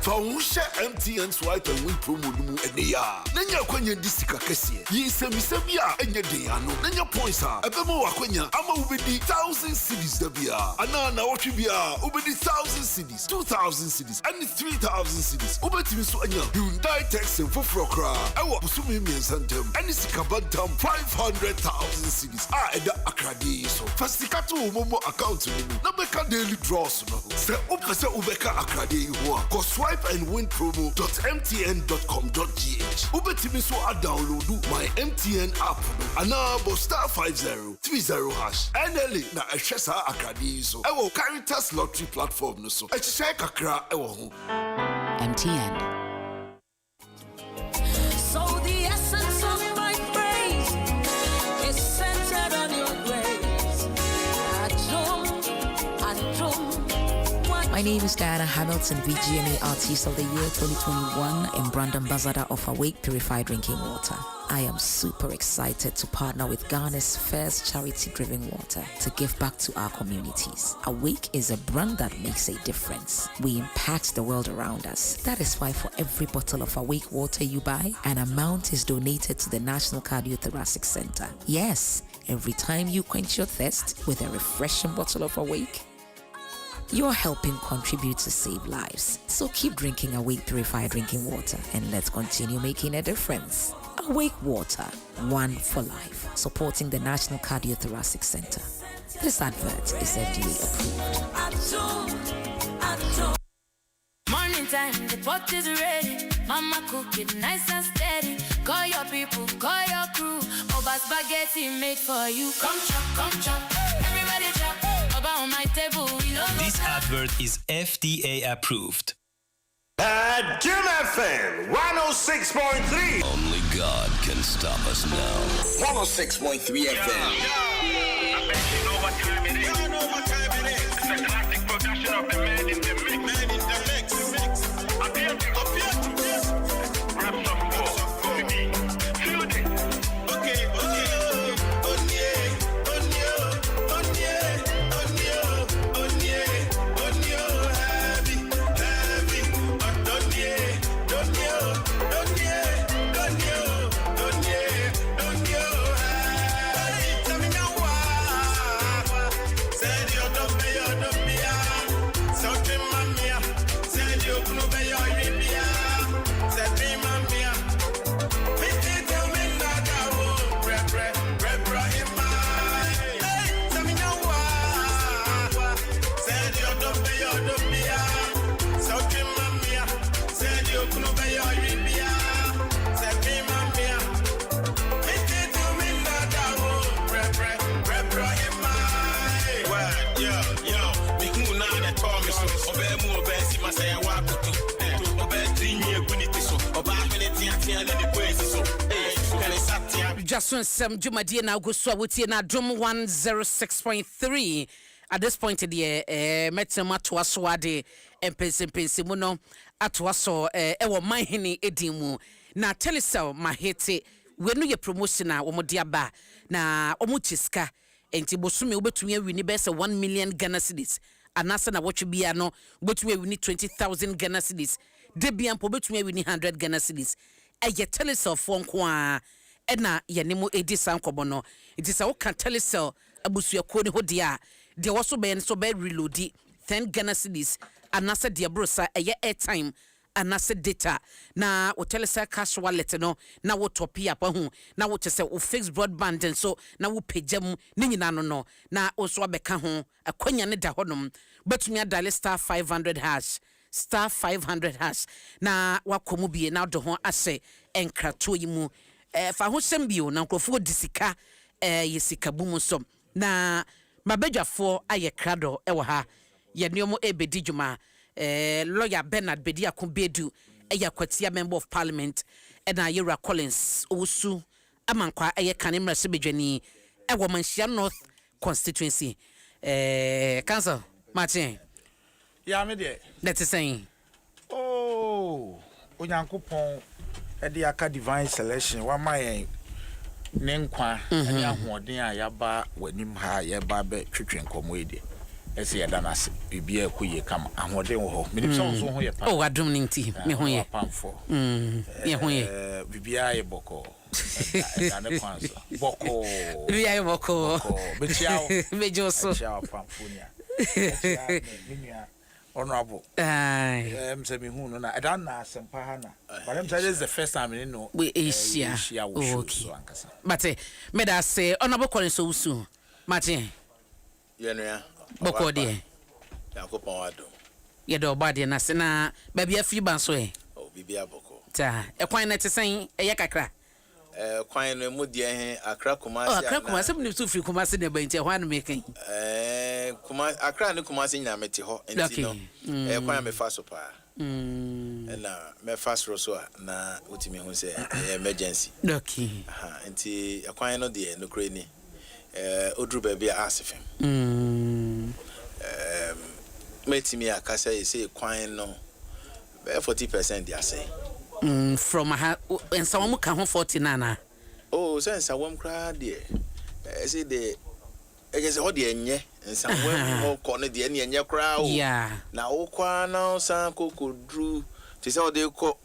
Speaker 10: Fausha MTN swipe and win promo numu eneya. Nanya kwenya disika kesiye. Yisemisebia enye deyano. Nanya points ha. Ebemo wakwenya ama ubedi 1,000 cedis debia. Ana na watchibia ubedi 1,000 cedis, 2,000 cedis, and 3,000 cedis. Ubeti miso anya Hyundai Texan fufrokra. Ewa busumi miensantem. Eni sikabantam 500,000 cedis. Eda akradi so. Fastikatu umomo account numu. Na beka daily draws no. Se upese ubeka akradi huwa. Swipe and win promo.mtn.com.gh. Ubetimi so a download my MTN app. Anabo *5030#. NLA na eshesa akadi so. Ewo Caritas Lottery platform no so. Echise kakra ewo.
Speaker 24: MTN.
Speaker 23: So the essence of my praise is centered on your grace. Adom.
Speaker 25: My name is Diana Hamilton, VGMA Artist of the Year 2021 and brand ambassador of Awake Purified Drinking Water. I am super excited to partner with Ghana's first charity-driven water to give back to our communities. Awake is a brand that makes a difference. We impact the world around us. That is why for every bottle of Awake water you buy, an amount is donated to the National Cardiothoracic Center. Yes, every time you quench your thirst with a refreshing bottle of Awake, you're helping contribute to save lives. So keep drinking Awake Purified Drinking Water and let's continue making a difference. Awake Water, one for life, supporting the National Cardiothoracic Center. This advert is FDA approved.
Speaker 23: Morning time, the pot is ready. Mama cook it nice and steady. Call your people, call your crew. Oba spaghetti made for you. Come chop. Everybody chop. Oba on my table.
Speaker 13: This advert is FDA approved.
Speaker 6: Adom FM 106.3.
Speaker 7: Only God can stop us now.
Speaker 1: 106.3 FM.
Speaker 22: I bet you know what time it is. You know what time it is. It's a classic production of the man in the mix. Appear to. Grab some more. Go with me. Feel it. Okay.
Speaker 18: Dwaso Nsem Jumadie na Aguso Awutie na Adom 106.3. At this point the metema to aswade empense mu no atoaso ewo manhene edimu na telecel mahete wenu ye promotion a wo de aba na omuchiska enti bosume obetumi awini be se 1 million Ghana cedis anasa na wotwe bia no obetumi awini 20,000 Ghana cedis de bia mpo obetumi awini 100 Ghana cedis eye telecel fo nko a ena yanemu edi sankobo no enti se wo kan telecel abusuako ne ho dia de waso be so be reload 10 Ghana cedis anasa de brosa eye airtime anase data na wo telecell cash wallet no na wo top up ho na wo te se wo fixed broadband and so na wo pagam ni nyina no na wo so abeka ho akwanya ne da honom betumi adale *500# *500# na wakomu bie na do ho ase enkrato yi mu fa ho sembio na nkrofo disika yesika bumu so na mabedwafo aye krado ewo ha ye niomo ebedi djuma lawyer Bernard Bedi Akumbedu kwatia member of parliament na Yera Collins osu amankwa kanimra sebedwani ewo Manhyia North constituency council Martin
Speaker 4: ya me de
Speaker 18: let's say
Speaker 4: onyankopon ede aka divine selection wa mayen ne nkwa ene ahoden a yaba wanim ha yaba be twetwe nkomo ede ese yada nase bibia ekoye kama ahoden wo ho menim so so ho ye pa
Speaker 18: Adom nti me ho ye
Speaker 4: pamfo
Speaker 18: ye ho ye
Speaker 4: bibia ye boko ane kwanso boko
Speaker 18: bibia ye boko
Speaker 4: bechiao
Speaker 18: bejoso
Speaker 4: bechiao pamfonia minia honorable say me hu no na I don't know sempa hana but I'm saying this is the first time in no
Speaker 18: we Asia okay but me da say honorable calling so soon Martin
Speaker 8: yenua
Speaker 18: boko de
Speaker 8: yakopon wado
Speaker 18: ye do body na se na ba bia free ban so
Speaker 8: bibia boko
Speaker 18: ta kwan na te sen kakra
Speaker 8: kwan no mu de Accra Kumasi
Speaker 18: Accra Kumasi me so free Kumasi na ba nti hwan me kan
Speaker 8: Kumasi Accra ne Kumasi nya meti ho enti no kwan me fa so pa na me fa so na utimi hu se emergency
Speaker 18: okay
Speaker 8: enti kwan no de no kure ni odru ba bia asefem metimi akasa say kwan no 40% dia say
Speaker 18: from and some can ho 49
Speaker 8: oh sense awam kra de say the I guess how the enye some wo ko ne de enye kra o na wo kwa na san kokodru ti say they ko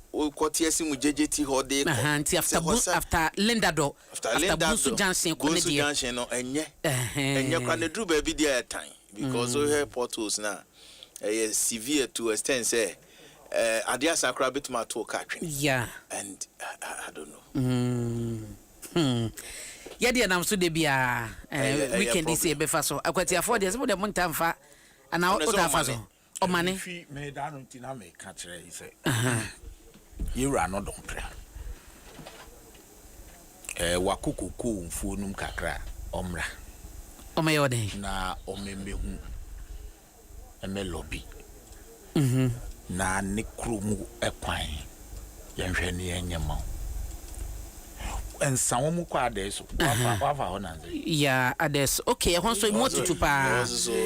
Speaker 8: tiesi mu jejeti ho de ko
Speaker 18: after Lendado after Busu Junction ko ne de
Speaker 8: Junction no enye kwa ne dru ba bi de time because we have portals na severe to extent say Adia Sakra bit my to catching.
Speaker 18: Yeah.
Speaker 8: And I don't know.
Speaker 18: Yadi na msu de bia weekend this year befa so akwati afford yes mo de montamfa ana otafa so o mane
Speaker 4: fi me da no ntina me ka kire yi se you are not don't pray wakukoko mfuo num kakra omra
Speaker 18: omeyode
Speaker 4: na omembehu emelobi na ne kromu ekwan yenhwe ne yenyema ensa wo mu kwa adeso wafa ho nanze
Speaker 18: yeah adeso okay ehon so mo tutu pa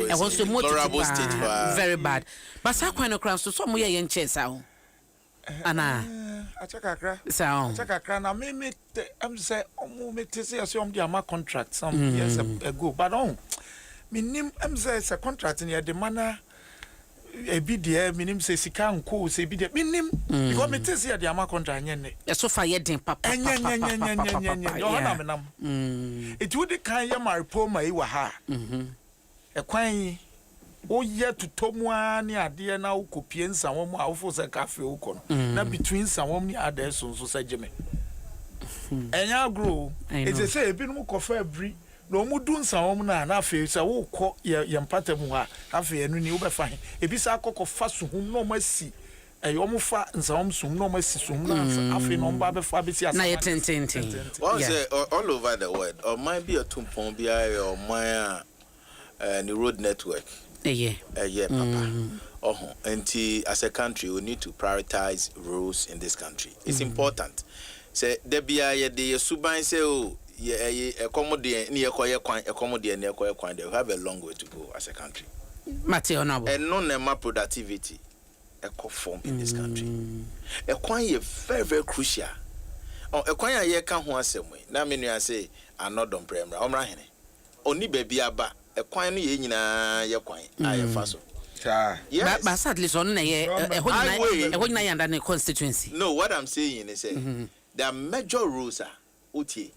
Speaker 18: ehon so mo tutu pa very bad but sa kwan no kran so mo ye nche sa ho ana
Speaker 4: achakakra
Speaker 18: sa
Speaker 4: achakakra na me am say omo metese as om dia ma contract some years ago but minim am say a contract in the manner ebidia minim se sika nko se ebidia minim because me tese ya ma contract nyene
Speaker 18: so fa ye den papa
Speaker 4: yo na menam it would kan ya maripoma yi wa ha ekwan o ye tutomu ani ade na ukopie nsanwom a wofo se cafe uko na between nsanwom ni ade so se jeme enya grow it say ebinum kofa abri no mudu nsanwom na afi se wo kọ ye mpatam ha afi enu ni wo be fa ebi sa akọkọ fa suhum no masi omu fa nsanwom sum no masi sum na afi no mba be fa be si asa
Speaker 18: na ye tententen
Speaker 8: all over the world or might be a tumpon bi or my the road network papa and as a country we need to prioritize roads in this country. It's important say there be the suban say accommodate near accommodate near they have a long way to go as a country. And non productivity form in this country. A quite very, very crucial. A quite a year can one same way. Now, many I say, I'm not done prem. Only baby aba a quite ya quite. I am fast.
Speaker 18: Yes, but sadly, on a constituency.
Speaker 8: No, what I'm saying is, there are major rules. Uti.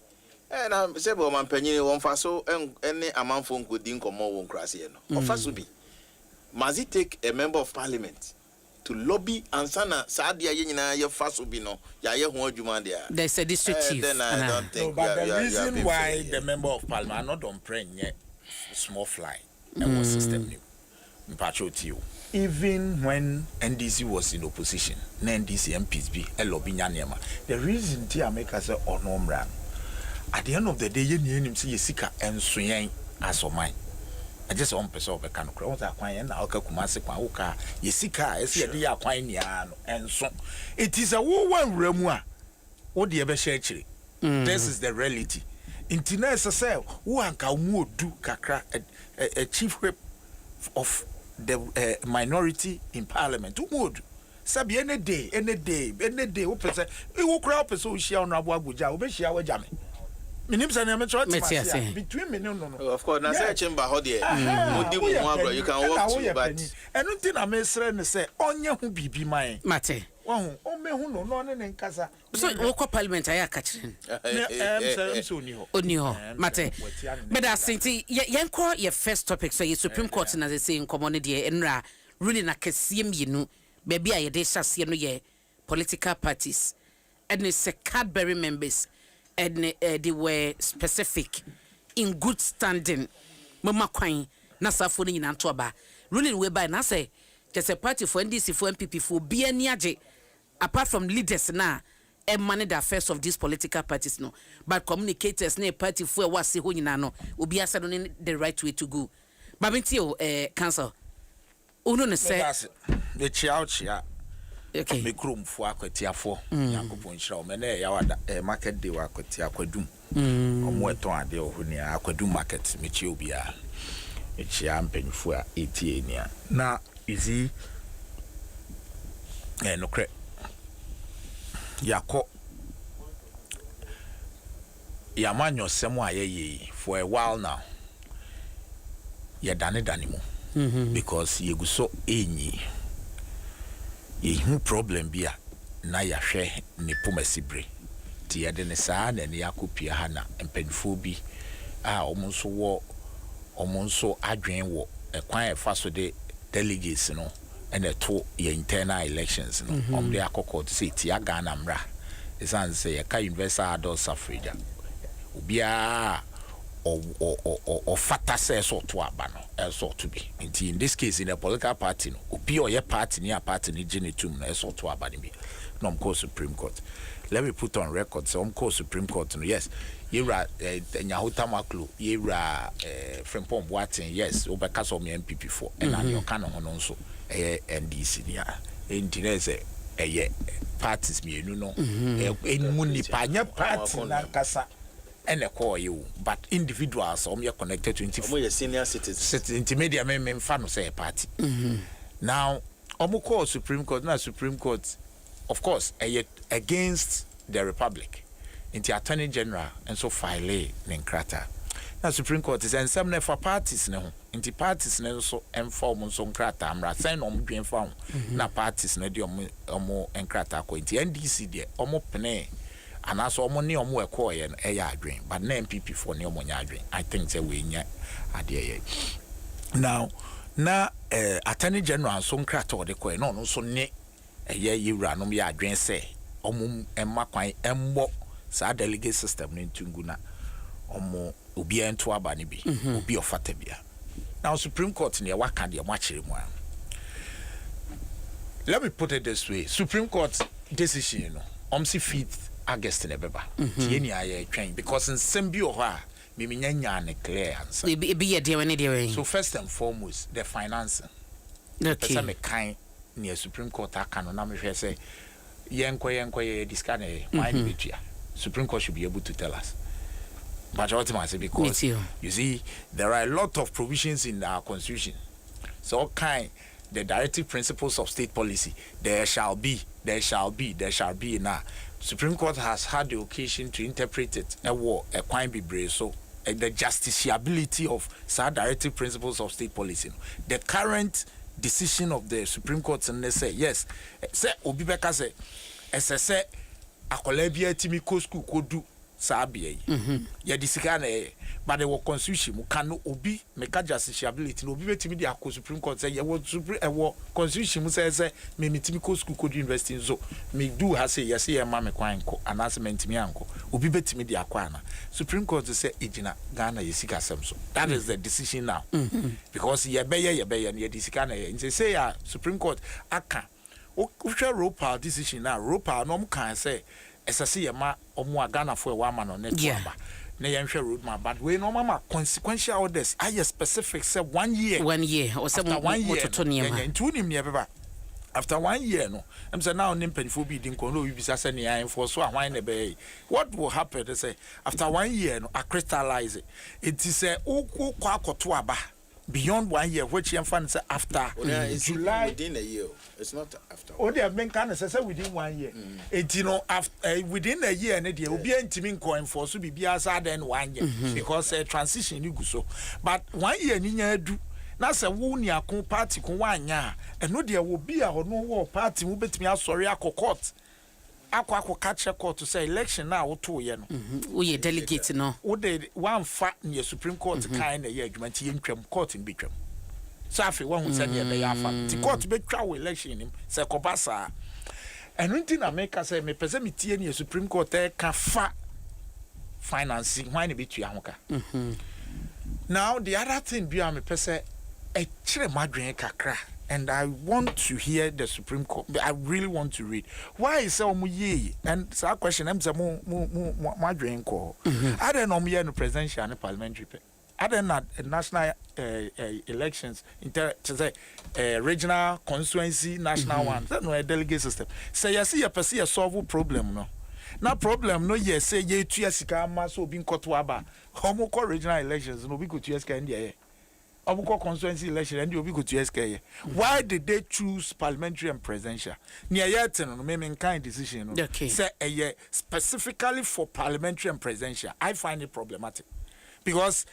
Speaker 8: And I'm saying, well, my penny won't fast so any amount for good income more won't crash here. Or fast will be. Must it take a member of parliament to lobby and sana sadia yenina ye faso bi no ya ye ho adwuma dia.
Speaker 18: There's a district chief.
Speaker 8: Then I don't think.
Speaker 4: No, but the reason why the member of parliament are not on praying yet small fly and was system new. Even when NDC was in opposition, NDC MPs be a lobby nyanyema. The reason Tia make us say onomra. At the end of the day, you need to see Sika and Suyen as of mine. I just want person of a can cross a quine and Alka Kumasi Pauka, Yesika, as a dear quine and so. It is a one remua. What the ever share. This is the reality. In Tinesa say, one can do Kakra, a chief whip of the minority in parliament. Who would? Sabi any day, who person, who crowd person, she on Abuja, who be she our jammy. Between me, no.
Speaker 8: Of course, na say chamber how there. You can walk to, but
Speaker 4: I don't think I may say, Onya who be mine.
Speaker 18: Mate.
Speaker 4: Oh, me who no in casa.
Speaker 18: So, what parliament I catching? Onio, Mate. But I think Yanko, your first topic, so your Supreme Court, as I say in community, and really na kesim you baby, I desha no political parties, and it's a Cadbury members. And they were specific in good standing. Mama Quine, Nasa Funi in Antoba, ruling whereby Nasa, just a party for NDC for MPP for BNYJ, apart from leaders now, and manage the affairs of these political parties, no, but communicators near party for what see who no, will be ascertaining the right way to go. Babintio, council, Uno say,
Speaker 4: the chia.
Speaker 18: Okay.
Speaker 4: Me krom fo akwatia fo yakopon hira o me na ya wada market day wa akwatia akwadum omo eton ade ohuni akwadum market me chi obi a e chia mpanifo a etie nia na izi no kre yakọ yamanyo semo ayeye for a while now ya dane mo because yeguso enyi yehu problem bia na yahwe ne pomasibre ti yede ne saa na ne yakopia ha na mpanifo bi a omonso adwen wo ekwan efa so de delegates no ene to ye internal elections no omde akoko to say ti aga na mra esan say ye ka universal adult suffrage obia o fata say so to aba no so to be in this case in a political party no obi or your party near party ni genetum no so to aba ni bi no mko Supreme Court. Let me put on record so mko Supreme Court no yes yera nyahota maklo yera Frempom Boatin yes obeka so me MPP for and an your can no so NDC nia entineze parties me no enu nipa nya party na kasa and a call you, but individuals are connected to
Speaker 8: senior citizens.
Speaker 4: Intermediate men fan say a party. Now, call Supreme Court, not Supreme Court, of course, against the Republic, into Attorney General, and so file Nenkrata. Now, Supreme Court is and some for parties now, into parties now so inform on some crata, I'm saying on being found. Now, parties no do more and crata, into NDC, the omo pene. And as money or more coy and a dream, but name MPP for no more dream. I think they win yet. Now, Attorney General some crack or the coin, no, so ne a year you ran on your dream say, and Maquine Mbo, sa delegate system in Tunguna, or Ubia and Tuabanibi, Ubi of Fatabia. Now, Supreme Court near Wakandi, watching one. Let me put it this way Supreme Court decision, feet. August nebeba tieni aye twen because in sembio ho a miminya ne clear answer
Speaker 18: be there
Speaker 4: so first and foremost the financing
Speaker 18: okay
Speaker 4: me kind near Supreme Court aka no na me hwe say yenko discuss why betua Supreme Court should be able to tell us but ultimately because you see there are a lot of provisions in our constitution so the directive principles of state policy there shall be now. Supreme Court has had the occasion to interpret it a quite be brave so the justiciability of sad directive principles of state policy. The current decision of the Supreme Court and they say yes say Obibeka say as I say akolebia timi ko school ko do Sabi, Yadisicana, but they were constitution, can obi, make a justiciability, no be to me the Supreme Court say, you want Supreme Constitution says, me Timiko school could invest in so, me do has say, yes, yeah, mamma quanko, and answerment me uncle, obi bet me the aquana. Supreme Court say, Ejina, Ghana, Yesika Samso. That is the decision now. Because ye bear, and Yadisicana, and they say, Supreme Court, Aka. Uche ropa decision na ropa no can say esase ye ma omo Ghana for one man on net na ye hwe road ma but we no mama consequential orders are specific say 1 year
Speaker 18: or say 1 year to
Speaker 4: nim ne beba after 1 year no am say now nim penifo bi din ko no bi bisa say ne yan for so ahwan na be what will happen they say after 1 year no I crystallize it is say kwa akoto aba beyond 1 year, which you find after July
Speaker 8: within a year. It's not after.
Speaker 4: Oh, they have been kind of say within 1 year. It after within a year, and they will be intimate coin for so be as than 1 year because transition you go so. But 1 year ninya do. Na say wo ni akon party ko wanya and no there will be a no war party wo betimi asori akokot. Akwa catch court to say election now wo to ye no
Speaker 18: we delegate no
Speaker 4: wo de one fa near Supreme Court kind ye adwuma ti ntwam court in betwam so afi wo hu say ye be ya fa ti court betwa wo election nim say kobasa enu nti na make say me pese me tie near Supreme Court ka fa financing why ne betua ho ka now the other thing bi am pese e kire madwen kakra. And I want to hear the Supreme Court. I really want to read. Why is so much? And so question, I'm saying, more drink call. I don't know me no presidential and parliamentary. I don't know national elections, regional constituency, national one. That's no a delegate system. Say you see a per se a solve problem no. Na problem no yes say ye 2 years ka ma so bi nkoto aba. Homo call regional elections no bi go 2 years ka ndie. Abuko constituency election and you go to SK. Why did they choose parliamentary and presidential? Near yet no me kind decision no. Say specifically for parliamentary and presidential. I find it problematic. Because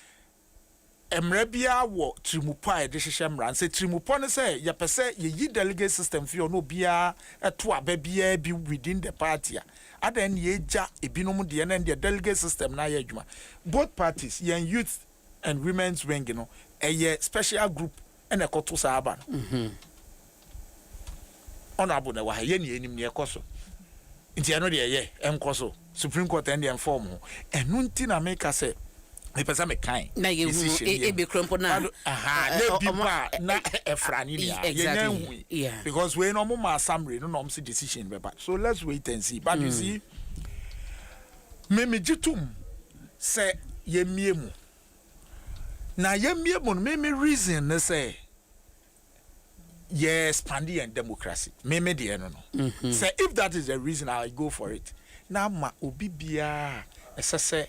Speaker 4: Emrebia wo trimupa decision ran say trimupa no say ya pese ye delegate system fi no bia eto ababia bi within the party. Aden ye ja ebinom de na the delegate system na ye adwuma. Both parties, yen youth and women's wing, you know, a special group and a koto saban. Honorable na wahayeni enim ne ekoso. Nti ano de ye enkoso. Supreme Court and the inform. Enunti na make say me pesa me kan.
Speaker 18: Na ye e be krompo na.
Speaker 4: Na bipa na efrani dia.
Speaker 18: Exactly. Yeah.
Speaker 4: Because we no more summary no see decision be. So let's wait and see. But you see me jitum say ye miemu. Na yemie mon me reason na say yes pandi and democracy me de no say if that is the reason I go for it na ma obi bia esese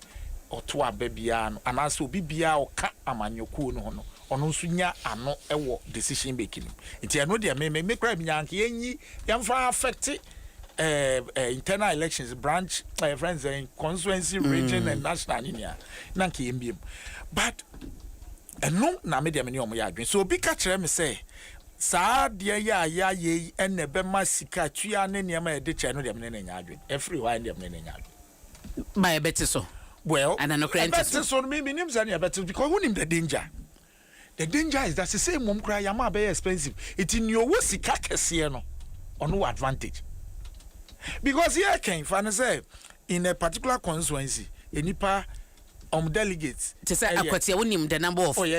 Speaker 4: oto ababia no anase obi bia oka amanyoku no no ono nso nya ano ewo decision making nti eno de me cry me nyanke yenyi yamfa affect internal elections branch friends in constituency region and national nia na nke yembiem but no na me de me omo ya adwen so obi ka kire me say saa de ya ye enne be masika tua ne ne ma de che no de me ne nya adwen every one de me ne nya adwen
Speaker 18: by a better so
Speaker 4: well
Speaker 18: and no crane
Speaker 4: so me nim say better because who nim the danger is that the same mom cry yama be expensive it in your sika kese no ono advantage because here can fan say in a particular constituency enipa delegates
Speaker 18: to say akwati wonim the number of
Speaker 4: we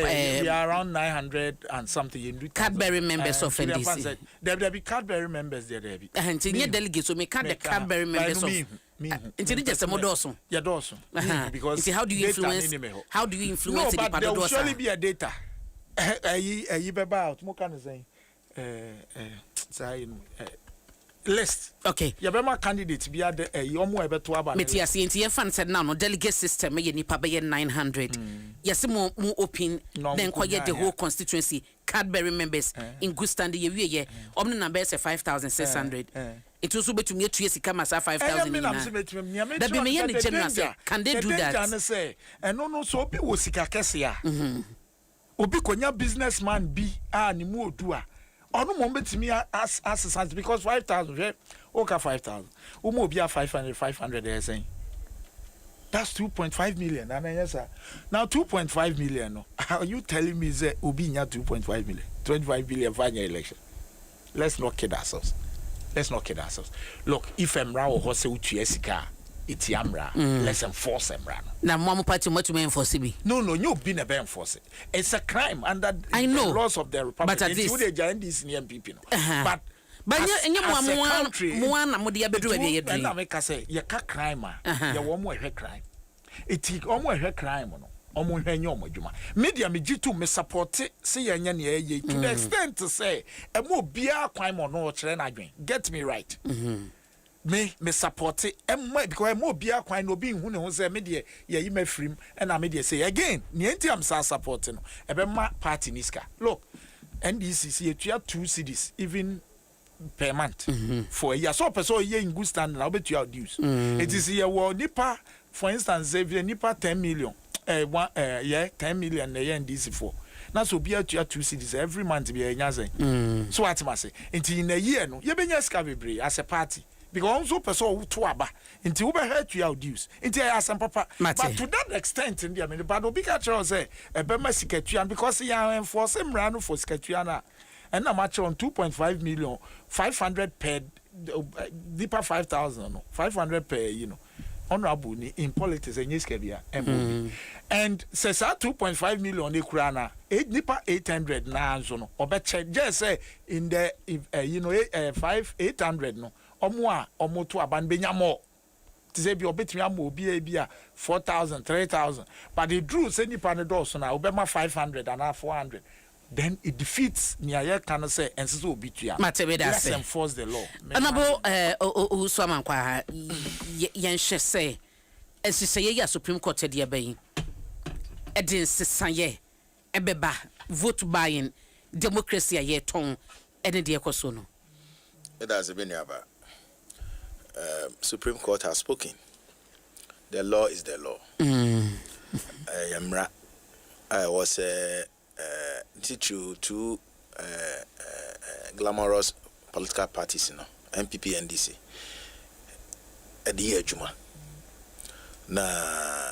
Speaker 4: are around 900 and something
Speaker 18: Cadbury members of NDC
Speaker 4: there be Cadbury members there be
Speaker 18: and nye delegates so me can the Cadbury members of into just a modoso
Speaker 4: yeah doso because
Speaker 18: how do you influence
Speaker 4: no,
Speaker 18: the
Speaker 4: but there will surely be a data beba out mo kan say list
Speaker 18: okay
Speaker 4: yabema candidates be at yomo ebeto aba
Speaker 18: metias yenti fan said now no delegate system ye nipa be 900 yes mo open then quiet the whole constituency Cadbury members in good standing ye omni number is 5600 it also betumi etu sika masa 5000 that be me ye general say can they do that
Speaker 4: say no so obi wo sika kese a obi konya businessman bi ni mu odua ono mo betimi assistance because 5000 okay 5000 omo obi 500 they saying That's 2.5 million. And yes, sir. Now 2.5 million. No. Are you telling me that Obinya 2.5 million, 25 billion final election? Let's not kid ourselves. Look, if Emra or Hose Uchiesika, it's Yamra, let's enforce Emra.
Speaker 18: Now, Mama Party, what you enforce me?
Speaker 4: No, you've been a enforce it. It's a crime under
Speaker 18: the
Speaker 4: laws of the Republic.
Speaker 18: But at this,
Speaker 4: they giant this near people.
Speaker 18: But as a country,
Speaker 4: and I make say, you're a crime, you're one more crime. It's almost a crime. Media me jitu me support say yanya ye to the extent to say e mo bia crime or no chere na adwen. Get me right. Me support it because mo bia crime no be hu ne ho say me de ye me frim and na me de say again nienti am sa support no e be ma party niska. Look, NDC you 2 cities even per month for a year. So person ye in good standing now bet you out dues. It is here wo nipa for instance if nipa 10 million 10 million a year in DC for. Now so be at 2 cities every month be a nyazen. So what must say? In a year no, you be nyaska as a party. Because also person who to aba into we hurt you out dues. Into as papa. But to that extent in the but obi ka tell say e be ma sikatuan because he enforce mrano for sikatuana. And I'm actually on 2.5 million, 500 per deeper 5,000 no 500 per honorable in politics and and says 2.5 million ekrana 800 na so no obeche just say in the 800 no omo to aban benya more to say be obetimi am obi a 4,000 3,000 but the drew say nipa ne do so na obema 500 and 400 then it defeats near can say and so obitua let's enforce the law.
Speaker 18: Honorable Uswaman kwa yenhye say esise ye Supreme Court de abayin edin sesaye ebeba vote buying democracy ye ton ene de ekoso no
Speaker 8: it has been about Supreme Court has spoken. The law is the law. I was two glamorous political parties, MPP and DC. At the year Juma. Na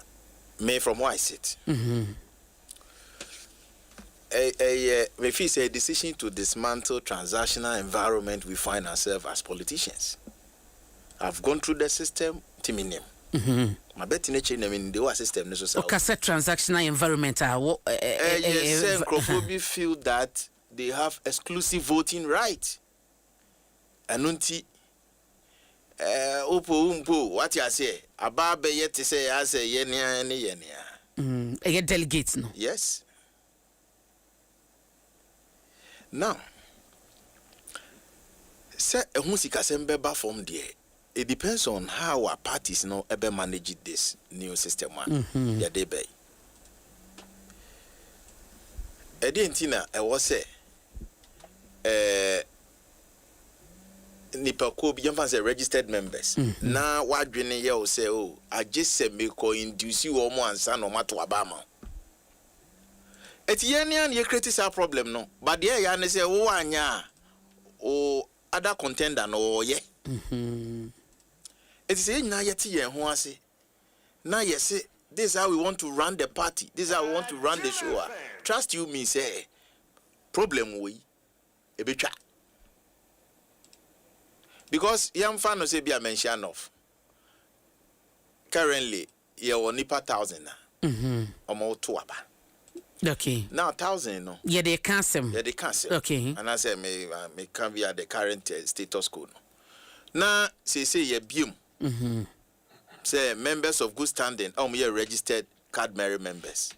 Speaker 8: me from where I sit. Me feel say a decision to dismantle transactional environment we find ourselves as politicians. I've gone through the system, Timinim. My bet in the system necessary.
Speaker 18: Okay, transactional environment.
Speaker 8: Yes, Crawford feel that they have exclusive voting right. Anunti Upo what you say? Ababe yet to say I say yenia.
Speaker 18: A delegates no.
Speaker 8: Yes. Now, say a musika sembeba from there. It depends on how our parties ever manage this new system. Yeah, they bay. Edentina, I was say, Nipako be registered members. Now, what you say, oh, I just said me ko induce you or more and son or matter Obama. Etienne, you criticize our problem, no, but yeah, you say, oh, anya, or other contender, no, yeah. It is saying now yet here who I say now you say this is how we want to run the party, this is how we want to run the show. Trust you me say problem we a bit because young fan say be a mention of currently you will nipa 1,000 or more to aba.
Speaker 18: Okay.
Speaker 8: Now 1,000 no.
Speaker 18: Yeah, they cancel.
Speaker 8: Yeah, they cancel.
Speaker 18: Okay.
Speaker 8: And I say me can be at the current status quo. Now say ye bium. Say members of good standing, here registered card merit members.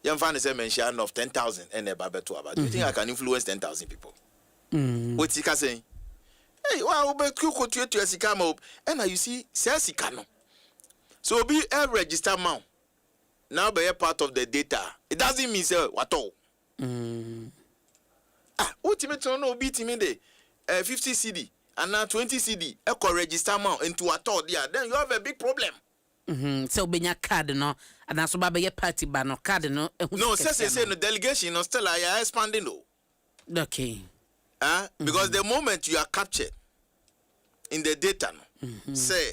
Speaker 8: Young fan is a mention of 10,000 and a babe to about. Do you think I can influence 10,000 people? What's he saying? Hey, well, but you could to a come up, and now you see, says he cannot. So be a register mount. Now be a part of the data. It doesn't mean say what all. Ultimate no beat him in the 50 CD. And now 20 CD, echo register amount into a third year, then you have a big problem.
Speaker 18: So be your card no, and that's why be your party ban no card no.
Speaker 8: No, say no delegation no still are expanding though.
Speaker 18: Okay.
Speaker 8: Because the moment you are captured in the data, say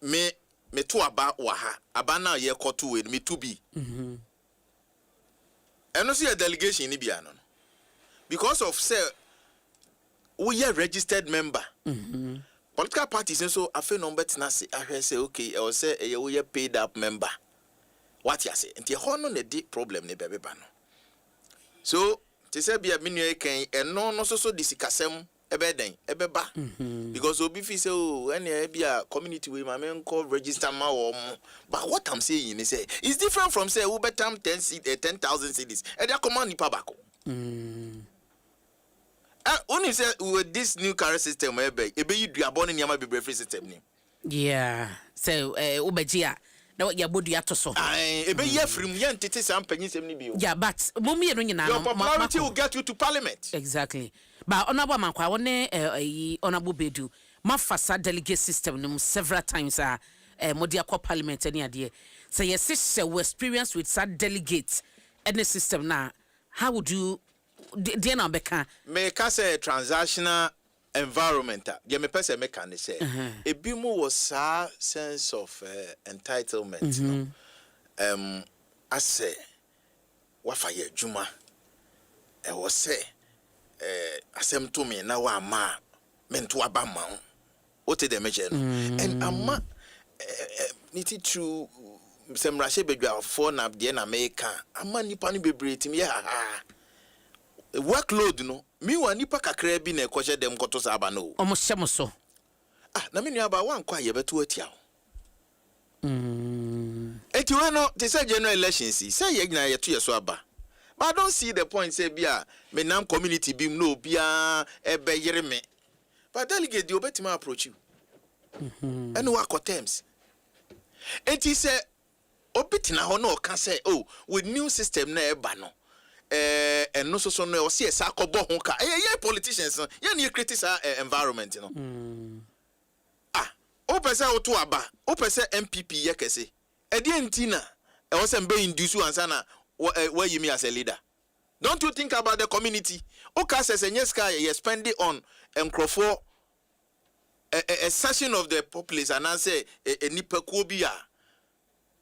Speaker 8: me me to aba wa ha aba na ye koto we me to be eno see a delegation ni bia no because of say we are registered member political parties so afa no betina say ahwe say okay or say we are paid up member what you say nti ho no na di problem ne bebeba no so te say bia menu ken eno no so disikasem ebeden ebeba because obi fi say oh any bia community we ma men call register ma wo but what I'm saying is say it's different from say we betam 10,000 cedis e dey command nipa bako only say with this new car system ebe you duabon ni ama bebre free system ni
Speaker 18: yeah so ubejia na ya bodu ya to so
Speaker 8: ebe ye free mu ye ntete sam panyin sem ni bio
Speaker 18: yeah but momi ye no nyina
Speaker 8: your popularity will get you to parliament
Speaker 18: exactly but honorable mankwa woni honorable bedu mafasa delegate system no several times modi akọ parliament ani ade say yes we experience with that delegate any system na how would you dey na beka
Speaker 8: me ka say transactional environment dey me person me can say ebi mu was a sense of entitlement no I say wa fa ye adwuma e wo say asem to me na wa ma mento aba ma o te dey meje no and ama niti true sem rashe bedwa for na dey na America ama nipa ni bebre tim ye ha workload no mi wa nipa kakra bi na ekwohye dem koto sa aba no
Speaker 18: omo hyem so
Speaker 8: na me nua ba wan kwa ye beto atia eti we no they say general elections say ye gina ye to ye so aba but I don't see the point say bia me nam community bi no bia ebe yere me but delegate di obetima approach you and what terms eti say obitina ho no ka say oh with new system na eba no and no so no see esa kobo ho ka ye politicians ye na criticize environment no o pese o to aba o pese MPP ye kese e die ntina e wo se mbe induce ansa na where you me as a leader. Don't you think about the community? Okay, says you spend it on Crawford a section of the populace and I say a nipakobia.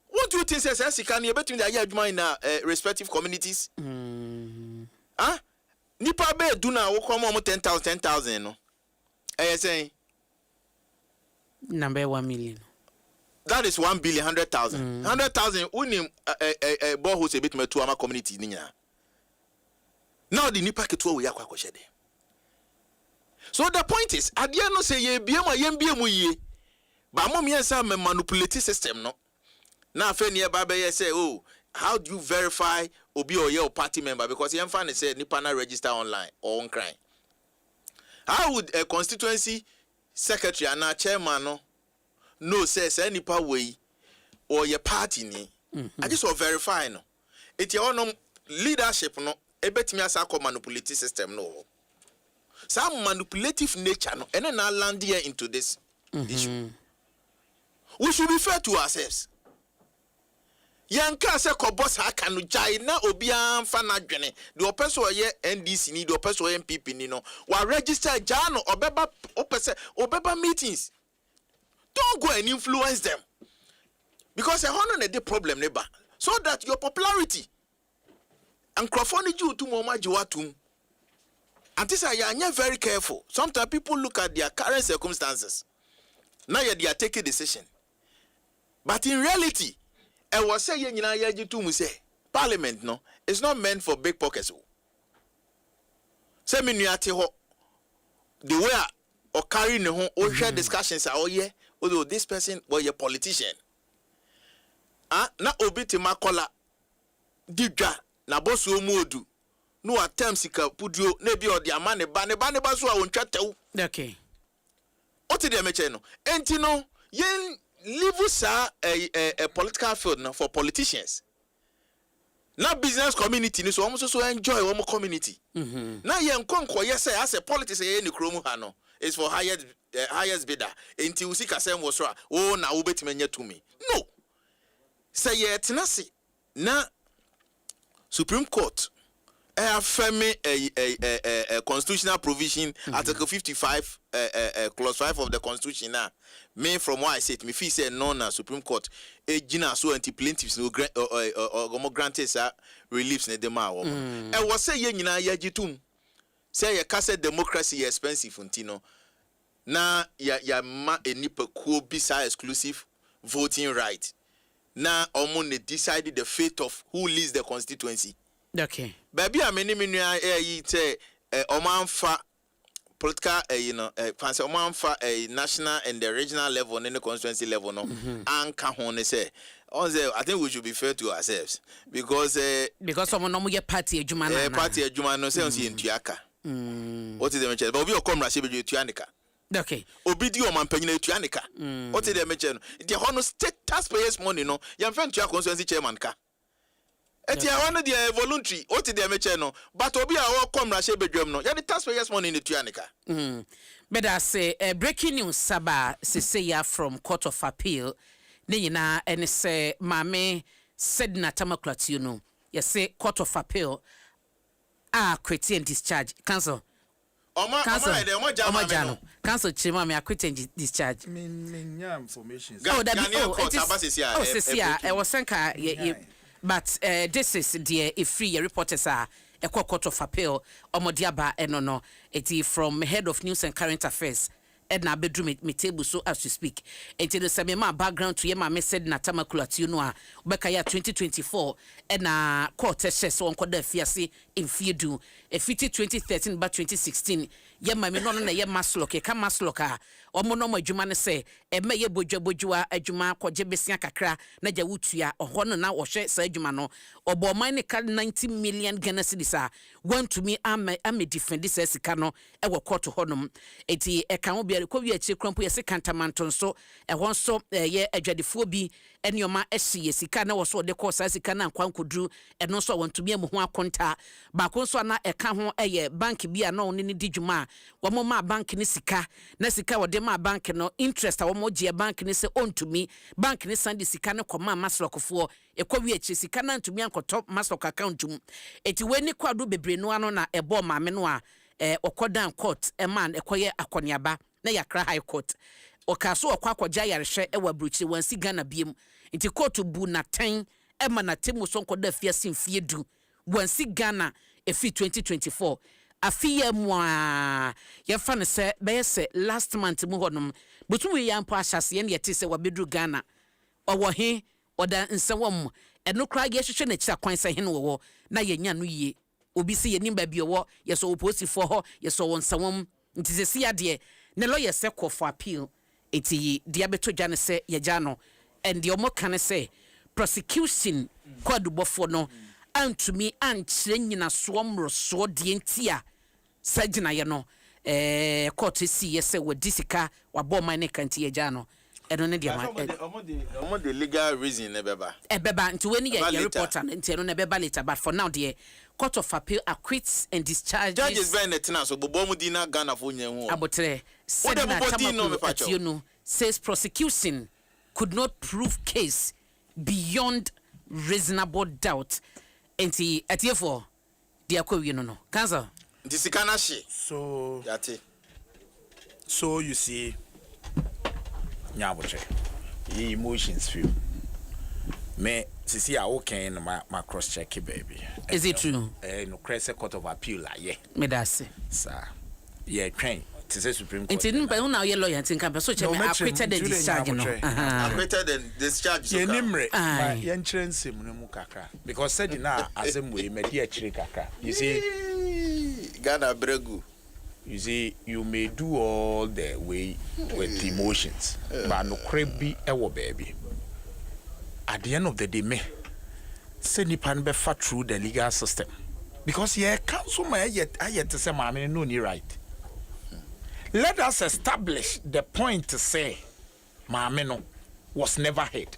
Speaker 8: What do you think says can you between the in respective communities? Huh? Nipa be do na wo come 10,000 no. Saying
Speaker 18: number 1 million.
Speaker 8: That is 1 billion 100,000. 100,000 unim boreholes a bit me to our community niya. Now the nipa keto we yakwa kwhede. So the point is adia no say ye bia ma yem bia mu yie. Ba mom yensa me manipulate system no. Na afa ni e ba be ye say oh how do you verify obi or your party member because yen fa ne say nipa na register online or on crime. How would a constituency secretary and a chairman no says nipa way or your party ni I just want verify no it your no leadership no ebetimi asa ko manipulative system no some manipulative nature no and na land here into this issue we should be fair to ourselves yanka se ko boss aka no jai na obi amfa na dwene the opeso ye NDC ni the opeso MPP ni no wa register ja no obeba opese obeba meetings. Don't go and influence them. Because a honor the problem neighbor. So that your popularity and crofoni you to moma jiwatum. And this are very careful. Sometimes people look at their current circumstances. Now they are taking decision. But in reality, I was saying to say parliament no, it's not meant for big pockets. Say me the way or carry no or share discussions are yeah. Although this person was a politician. Na obi te makola didwa na bosu omodu no attempt sika pudio na bi odi amane ba so a wontwa tew.
Speaker 18: Okay.
Speaker 8: Oti de meche no. Enti no yen leave sa a political field no for politicians. Na business community ni so almost so enjoy one community. Na yen konko yes say as a politics ye ni kromu ha no. It's for highest bidder. Until we see Kasem was right. Oh, now we bet me to me. No. Say ye tenasi na Supreme Court affirming a constitutional provision, Article 55, Clause 5 of the Constitution. Now, me from what I said, me feel say no na Supreme Court. Gina so anti plaintiffs no grant or granted reliefs ne dema. And was say ye na ye jitum. Say ye kase democracy expensive untino. Na ya ma enipa ko bisa exclusive voting right. Na omone decided the fate of who leads the constituency.
Speaker 18: Okay.
Speaker 8: Baby, I mean, say Oman fa political, fancy Oman fa national and the regional level and the constituency level. No, and Kahone say, I think we should be fair to ourselves because
Speaker 18: someone no get party Jumana.
Speaker 8: Party Jumano say in Tiaka. What is the mention? But we are come Rashibi Tuanica.
Speaker 18: Okay.
Speaker 8: Obidio man penny Tuanica. What is the mention? The honor state taxpayers' money, no, young fan to constituency chairman ka. Eti awana dia voluntary oti dia mecheno but obi a wo come rashe bedwam no ya the taxpayers money in the tuanika
Speaker 18: but I say breaking news saba seseya from Court of Appeal ne nyina ene se mame said na tamaklatu no you say Court of Appeal quit and discharge cancel cancel chima me quit and discharge
Speaker 4: information
Speaker 18: it was sanka but this is the free reporters are a Court of Appeal omodiaba enono eti from head of news and current affairs edna bedroom me table so as to speak enti the same ma background to yema me said na tamakulatu no a beka ya 2024 edna court says on koda fiase in fiedu e fiti 2013 but 2016 yema me no na ye maslock e ka maslock a omo no adwuma ne se e me ye bojua adwuma kwaje besia kakra na ja wutua oho no na wo hwe sa adwuma no obo man ne ka 90 million Ghana cedis a want to me am defend this sika no e wo court honom eti e kan obi ko wi achi krampo ye se kantamanton so e won so ye adwadefo bi enioma ehye sika na wo so de ko sa sika na kwankodru e no so want to me ho akonta ba ko so na e ka ho ye bank bi a no ne dijuma wo mo ma bank ni sika na sika wo de ma bank no interest a wo mo je bank ni se on to me bank ni sandi sika ne koma maslokofo e ko wi achi sika na ntumi ankoto maslok account mu eti we ni kwado bebre no ano na e bo ma me no a okodan court e man e koye akoniaba na yakra high court okaso okwakoja yarehwe e wabruchi wansi Ghana biem nti court bu na 10 e ma na temu so nkoda fiase mfiedu wansi Ghana e fi 2024 afiye mwa ya fane se be se last month mu honom butu we yampo ahyase ye ne yete se wabedru Ghana owo he oda nsewom eno kra ye hwehwe na kira kwan se he no wo na yenya no yie obi se ye nimba bi wo ye so oposifo ho ye so won sewom nti se sia de ne lawyer se Court for Appeal eti dia beto dwane se ye jano and the omo kan se prosecution kwadubofo no antumi ankyere nyina soomro so de ntia sagina ye no court si ye se wadisika wabo man ne kanti ye jano eno ne dia
Speaker 8: omo the legal reason ebeba
Speaker 18: nti we ni ye reporter nti eno ne beba later but for now the Court of Appeal acquits and discharges
Speaker 8: judges very netina so bobo mu dina Ghana fo nyen ho
Speaker 18: abotre says prosecution could not prove case beyond reasonable doubt enti atiefo dia kwa wi no cancel
Speaker 8: disikana she
Speaker 4: so
Speaker 8: yate
Speaker 4: so you see nyaboche ye emotions feel me sisi a okay no ma cross check baby
Speaker 18: is it true
Speaker 4: no Crescent Court of Appeal la ye
Speaker 18: me that's
Speaker 4: sir yeah train to say Supreme Court
Speaker 18: nti nimba una ye lawyer nti kan so che me acquitted and discharged no
Speaker 8: acquitted and discharged
Speaker 4: ye nimre ye nkyerensem no mu kakra because said na asem we me dia chire kakra you see
Speaker 8: Ghana bregu
Speaker 4: you see you may do all the way with emotions but no krebi ewo baby at the end of the day me say nipan be fat through the legal system because ye council my yet to say mama no ni right. Let us establish the point to say mama no was never heard.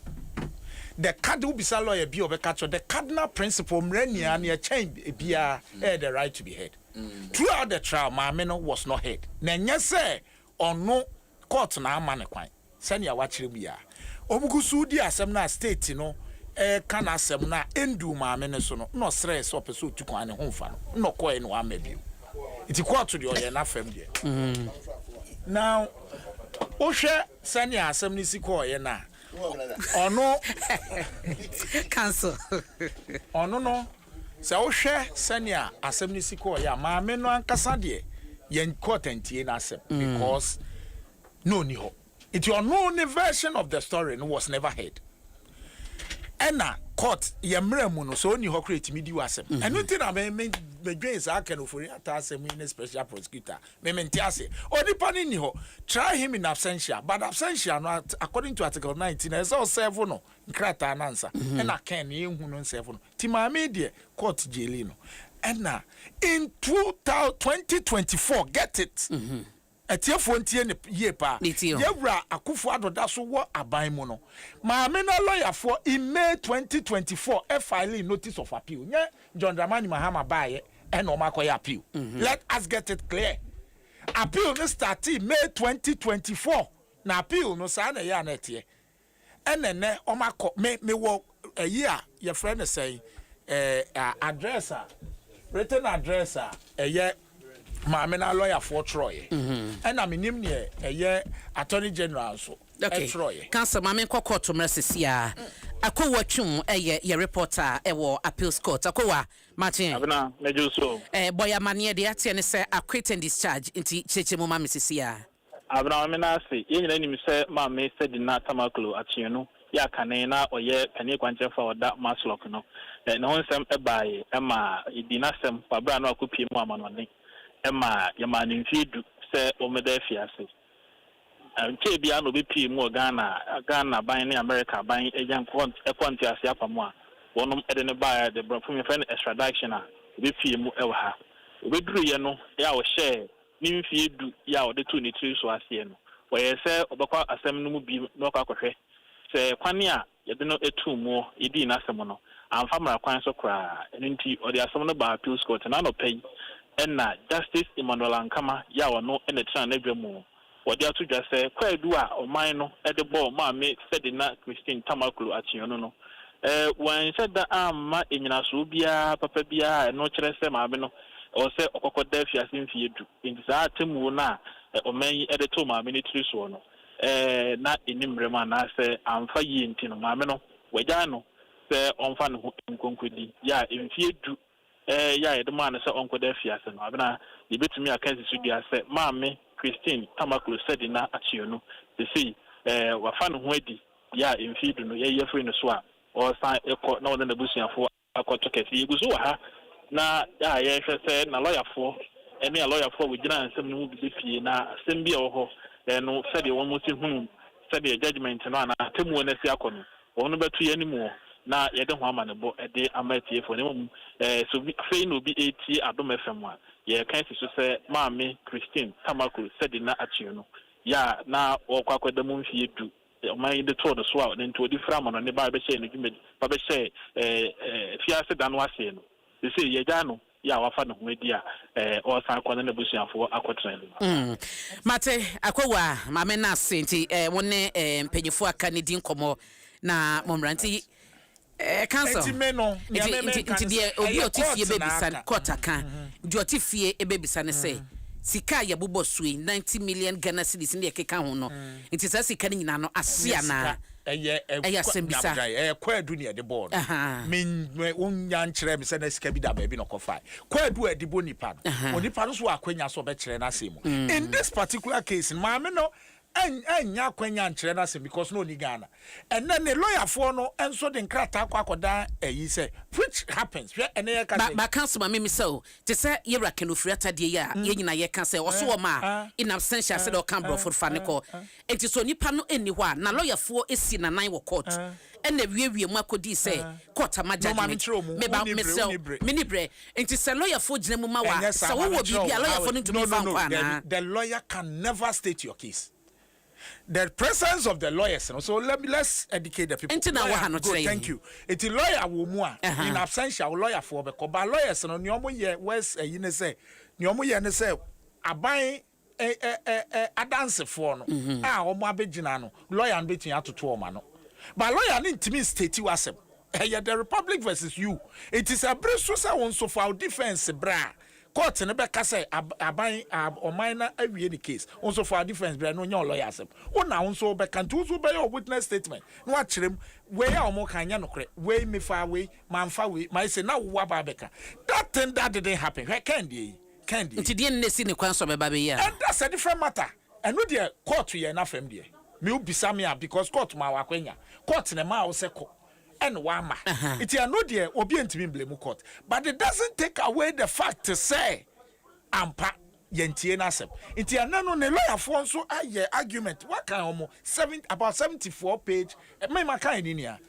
Speaker 4: The cardinal bisa lawyer bi obeka the cardinal principle mrenia na change bia the right to be heard. Throughout the trial mama no was not heard. Na nya say ono court na ama ne kwan. Sani ya wachire bia omugusu di asem na state no kan asem na endu maame ne so no stress opeso tukwan ne ho mfa no koe no amabio iti court de oye na fam de now ohwe sani asem ni sikoye na ono
Speaker 18: cancel
Speaker 4: ono no se ohwe sani asem ni sikoye maame no ankasa de yen court antie na asem because no ni ho it your no version of the story no was never heard. Ena court yemra mu no so oni ho create me di wasem enu ti na me dwen sa aka no for ata asem in special prosecutor me menti ase onipa ni ho try him in absentia but absentia no according to article 19 as all serve no nkrata na ansa ena ken ye hu no serve no ti ma me de court jeli no ena in 2024 get it etiefo ntie ne ye pa yewura akufo adoda so wo aban mu no maame na lawyer for in May 2024 filing notice of appeal nye John Dramani Mahama baye and o makoya appeal let us get it clear appeal no start in May 2024 na appeal no sa na ya na tie enene o mako me wo year your friend say address written address ye maame na lawyer for Troy and I mean ne attorney general so Troy
Speaker 18: council maame kokko to mersesia akowa twum ye reporter wo appeals court akowa Martin
Speaker 15: abna meju so
Speaker 18: boya mane de atie ne say acquit and discharge inti cheche mo maame sesia
Speaker 15: abna me na ase ye nyina nim say maame said na tamaklo atie no ya kane na oye kane kwanche fa oda maslock no na ho nsem ebae ema idinasem pabra no akopie mu amanone ema yamani mfidu se omeda fiase nke bia no be pie mu Ghana ban ne America ban ejan kwonti ase apamu a wonum ede ne ba de brofo me friend extradition a be pie mu ewa ha obeduru ye no ya wo share ni mfiedu ya wo de tu ni tri so ase no wo ye se obekwa asem no mu bi no kwa kohwe se kwane a ye de no etu mu idi na asem no amfa mara kwan so kra enti odi asem no ba appeal court na no pay enna Justice Emmanuel Ankama ya wono ene tena na dwemu wodi atu dwa se kwadu a oman no ede ball maame Sedina Christine Tamakulu achiyono no wan seda amma enyina so bia papa bia no kire se maame no o se okokoda fiase mfiedu nti sa atemu na oman ede to maame ni tiri so no na enimrema na se amfa yi nti no maame no wagya no se onfa no nkonkodi ya mfiedu ya edman se onkoda fiase no abena yebetumi akansi so dia se maame Christine Tamakulu Sedina achiyono they say wafa no ho adi ya mfidu no ye free no so a o san ekọ na wona nabusuafo akọto kesi yeguso wa ha na ya ye hwe se na lawyer fo ene a lawyer fo wogina nsem no bi pie na asem bi wo no sede won mo ti hunu sede judgment no ana temu na si akọ no betu ye ni mu na ye de ho ama ne bo ede amatie fo ne mum so fe no bi eti Adom FM a ye kan si so se maame Christine Tamakulu Sedina achiyono ya na okwakwada mu mfie du oman de to do so a nti odi fra no ne ba be she no dwuma ba be she fiase dan wase no they say ye ja no ya wafa no ho adi a o san kwa na busuafo akotran no
Speaker 18: mate akwa maame na senti wonne mpanyifo aka ne din komo na momranti council nti de obi otifie bebisan kota kan di otifie ebebisan se sika ya bubo sui 90 million Ghana cedis ne keka ho no nti sa sika ne nyina no asia na eye sembisa
Speaker 4: kwadu ne de board men wonya nkyere me se na sika bi da ba bi no kofa kwadu edibo nipa onipa no so akwanya so be kyere na asemu in this particular case maame no anya kwanya nkyere na asem because no ni Ghana and then the lawyer for no enso de nkrata akoda eyi say which happens ene ye ka say
Speaker 18: ba council ma me so te say ye rake no frata de ye a ye nyina ye ka say oso wo ma in absentia say do kan bro for fa ne ko enti so nipa no eni ho a na lawyer for esi na nan wo court ene wiewie mu akodi say court ama judgment me ba me so me ni bre enti say lawyer for gina mu ma wa so wo bibia lawyer for no to be found na
Speaker 4: the lawyer can never state your case. The presence of the lawyers, so let's educate the people. Thank you. It's a lawyer woman in absentia lawyer for because by lawyers no nyomo ye wes yine say nyomo ye ne say aban adanse for no omo abegina no lawyer no betin atoto o ma no but lawyer no intimi state wasem the Republic versus you. It is a British so for defense, bra. Court and Rebecca say, Abai or minor any case. Also for defense, bra, no lawyers. Oh, now also back and two by your witness statement. Watch him, way or more can you way me far away, man far away. My say now, Wababeka. That thing that didn't happen. Where candy? It
Speaker 18: didn't see the question of baby.
Speaker 4: And that's a different matter. And no dear court to you enough from dear. Me be Samia because court ma wakwenya. Court in a mouse and wama. It's a no dear obedient to be blame court. But it doesn't take away the fact to say ampa yentie nasem. It's a no lawyer for so argument. What kind of about 74 page me kind in here.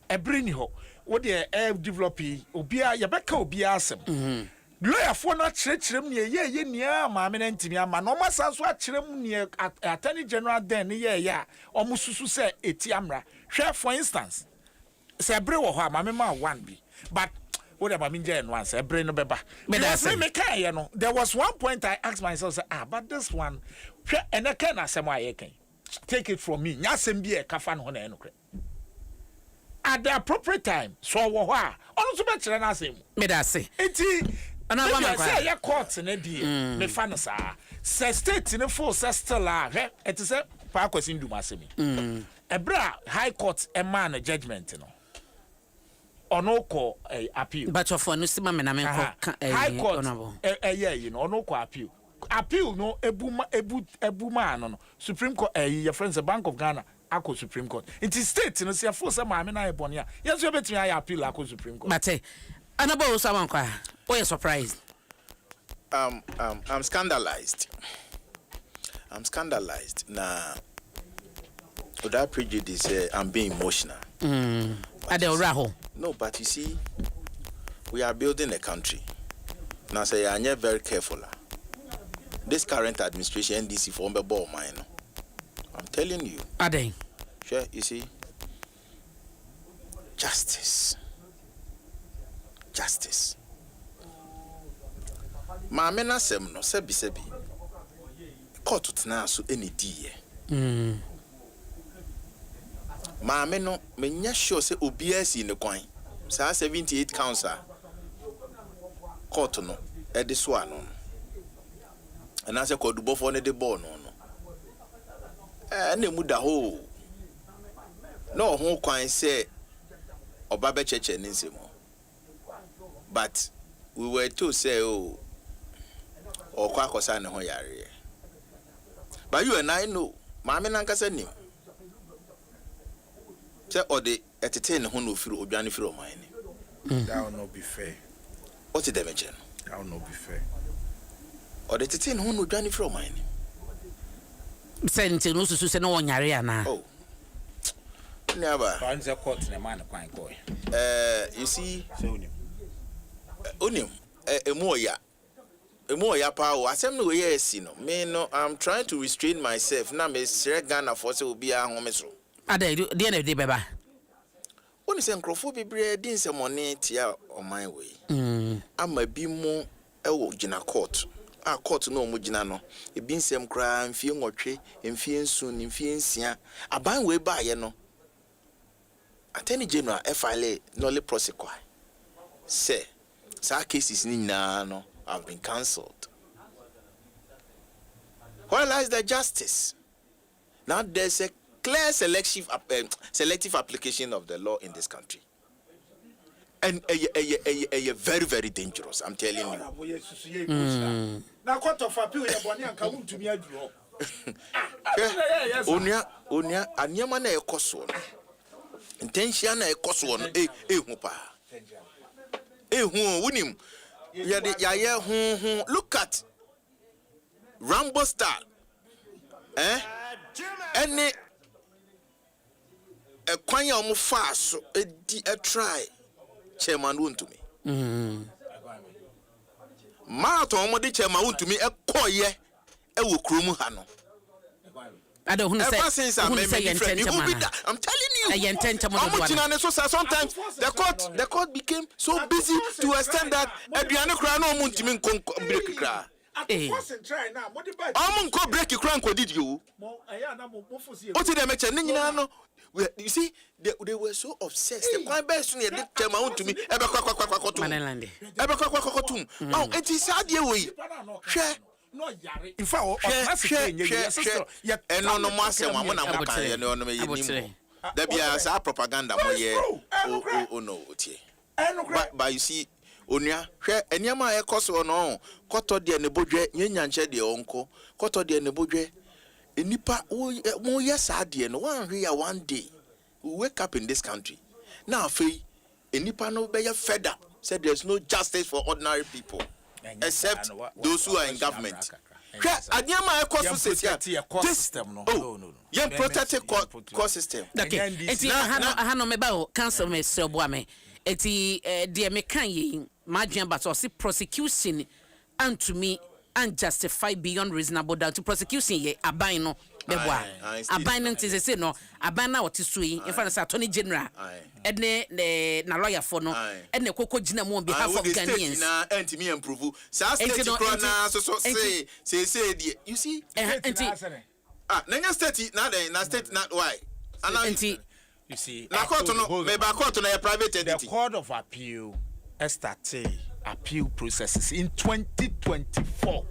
Speaker 4: A bring ho. What the develop obia yabeka obia asem. Lawyer for not church near near mamma and Timia, no mass as what chrim near Attorney General then, almost to say etiamra. Share for instance, say brew or mamma one be, but whatever I mean, once a brain of beba. There was one point I asked myself, but this one, and I can't ask why I can take it from me. Yasem be a kafan on a at the appropriate time, so what? Also better than I say. Medase. And I say, your courts in a deal, me fanasa. Say, state in a full still it is a parkwas in Dumasimi. A bra, high court, a man, a judgment, you know. Or no call a appeal. But of one, high court, you know, no call appeal. Appeal, no, a boomer, no, Supreme Court, your friends, the Bank of Ghana. Ako Supreme Court. It is state, you know, see a full summer, I mean, I bonia. Yes, you bet me I appeal Ako Supreme Court. But another someone cry. Oh, you're surprised.
Speaker 8: I'm scandalized. I'm scandalized. Nah, without prejudice, I'm being emotional. No, but you see, we are building a country. Now, say, I'm very careful. This current administration, NDC, for the ball mine. I'm telling you.
Speaker 18: Ade.
Speaker 8: Sure, you see, justice. Justice. Maame na sem no sebi court tena so eni die maame no menya sure say obia si ne kwan saa 78 counts court no e de so ano ana se kodubofo ne de ball no na mu da ho no ho kwan say oba be cheche ne nsem. But we were to say, oh, or Quacosa and Hoyari. But you and I know, Mamma Nankasani. Say, or the entertain who through Johnny Fro mine.
Speaker 4: That will not be fair.
Speaker 8: What's the damage?
Speaker 4: That will not be fair.
Speaker 8: Or the entertain who Johnny Fro mine.
Speaker 18: Send to say no one Yariana.
Speaker 8: Oh, never.
Speaker 4: Finds a court in a man of quite boy.
Speaker 8: You see, Unim, a more power. I said, no, yes, you know. Me, no, I'm trying to restrain myself. Now, Miss Regana for so be a home.
Speaker 18: I do the end of the baby.
Speaker 8: When it's uncrophobia, bread in some money on my way. I'm a be more a Gina court. Our court no mujinano. A bean some crime, feeling or tree, and feeling soon, in feeling sia. A bang way by, you know. Attorney General, FILA, no prosecute. Say. Our cases no have been cancelled. Where lies the justice? Now there's a clear selective application of the law in this country, and a very, very dangerous. I'm telling you.
Speaker 4: Now, court of appeal, come to me.
Speaker 8: Onya, anyama na ekoso. Intention na ekoso no. Hupa. Wunim. Look at Rambo style. Any a kwanya omo fast a try chairman won to me. Marathon omo de chairman won to me e koye e wo krom ha no.
Speaker 18: I don't know.
Speaker 8: I'm telling you. Sometimes the court became so busy to extend that Adriano Crano Muntimin break cry. I'm break crank. What did you? What did I mention? You see, they were so obsessed. The quite best near the Chema to me. Oh, it is sad way. Share.
Speaker 4: No, in fact,
Speaker 8: and no more say one there be a propaganda. Oh no, but you see, Onya, and Yama Ecos or no, Coto de Nebodre, Yanche de Onco, Coto de Nebodre, in Nipa, oh, yes, I did, and one day we wake up in this country. Now, Faye, in Nipa no be fed up, said there's no justice for ordinary people. Except those who are in government. Adiyama ecosystem system no. Oh, yeah, protected core system.
Speaker 18: Okay. Eti hano meba council me sebo ame. Eti de me kan yi madwen but o prosecution and to me unjustified beyond reasonable doubt to prosecution ye aban no beboa. Aban no tise say no aban na wote so yi in fact attorney general ene na lawyer for no ene koko gina mu on behalf of Ghanaians
Speaker 8: na entimi improve sa state corona so say you see na state na state na why
Speaker 4: you see
Speaker 8: na court no me ba court na private entity.
Speaker 4: The court of appeal started appeal processes in 2024.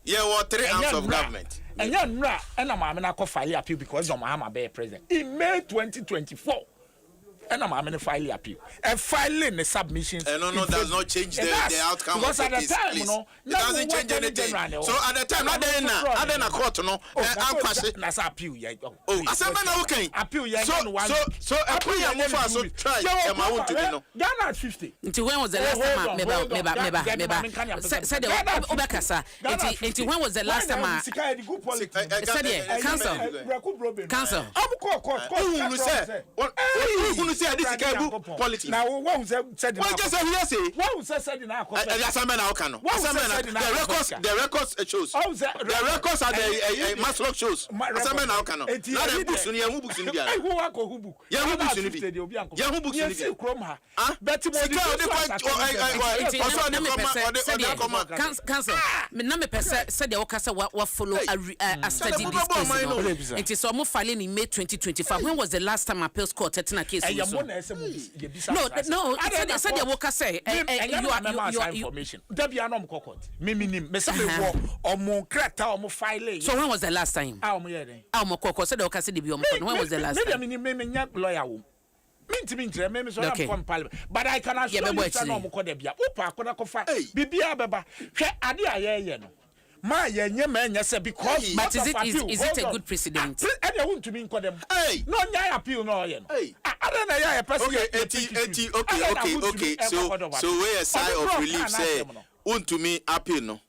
Speaker 8: Yeah, what 3 arms of government.
Speaker 4: And you're not, and I'm not going to file appeal because of my president. In May 2024, and I'm going to file appeal. And filing the submissions.
Speaker 8: No, does not change the outcome
Speaker 4: because
Speaker 8: of the
Speaker 4: case. At the time,
Speaker 8: please.
Speaker 4: You know,
Speaker 8: it doesn't change anything. So at the time, not then a court, no.
Speaker 4: That's appeal, yeah.
Speaker 8: Oh, assembly, okay.
Speaker 4: Appeal, yeah.
Speaker 8: So appeal, yeah. So try. I want to know.
Speaker 4: Ghana at 50.
Speaker 18: Until when was the last time? Meba. Said the Obakasa. Until when was the last time? Said Council.
Speaker 8: Who say? What? Say this guy politics.
Speaker 4: Now what was said?
Speaker 8: What just say?
Speaker 4: What was said in our
Speaker 8: the records shows. The records are the Maslow shows. Now can. Not a books in here. Who books in here? Who books? Yeah, who books in here? Yeah, who books in here?
Speaker 4: Betty
Speaker 18: Council. Me na me pese said the Okasa wa follow a study this case. It is almost filing in May 2025. When was the last time appeals court setting a case? No. I said the worker say you
Speaker 4: information. Debbie anom kokot. Me say wo omo kreta omo file.
Speaker 18: So when was the last time? Omo kokot said the worker say the be omo. When was the last time?
Speaker 4: Me nya lawyer wo. Me so am parliament. But I can assure you say no omo ko Debbie. Opa akoda ko fa. Bibia beba. Hwe ade aye no. Ma yenye manya say because
Speaker 18: but is it a good precedent?
Speaker 4: And they want to mean call them. Hey, no nya appeal no ye no. Hey, I don't know ya person.
Speaker 8: Okay. So where a sigh of relief say want to me appeal no.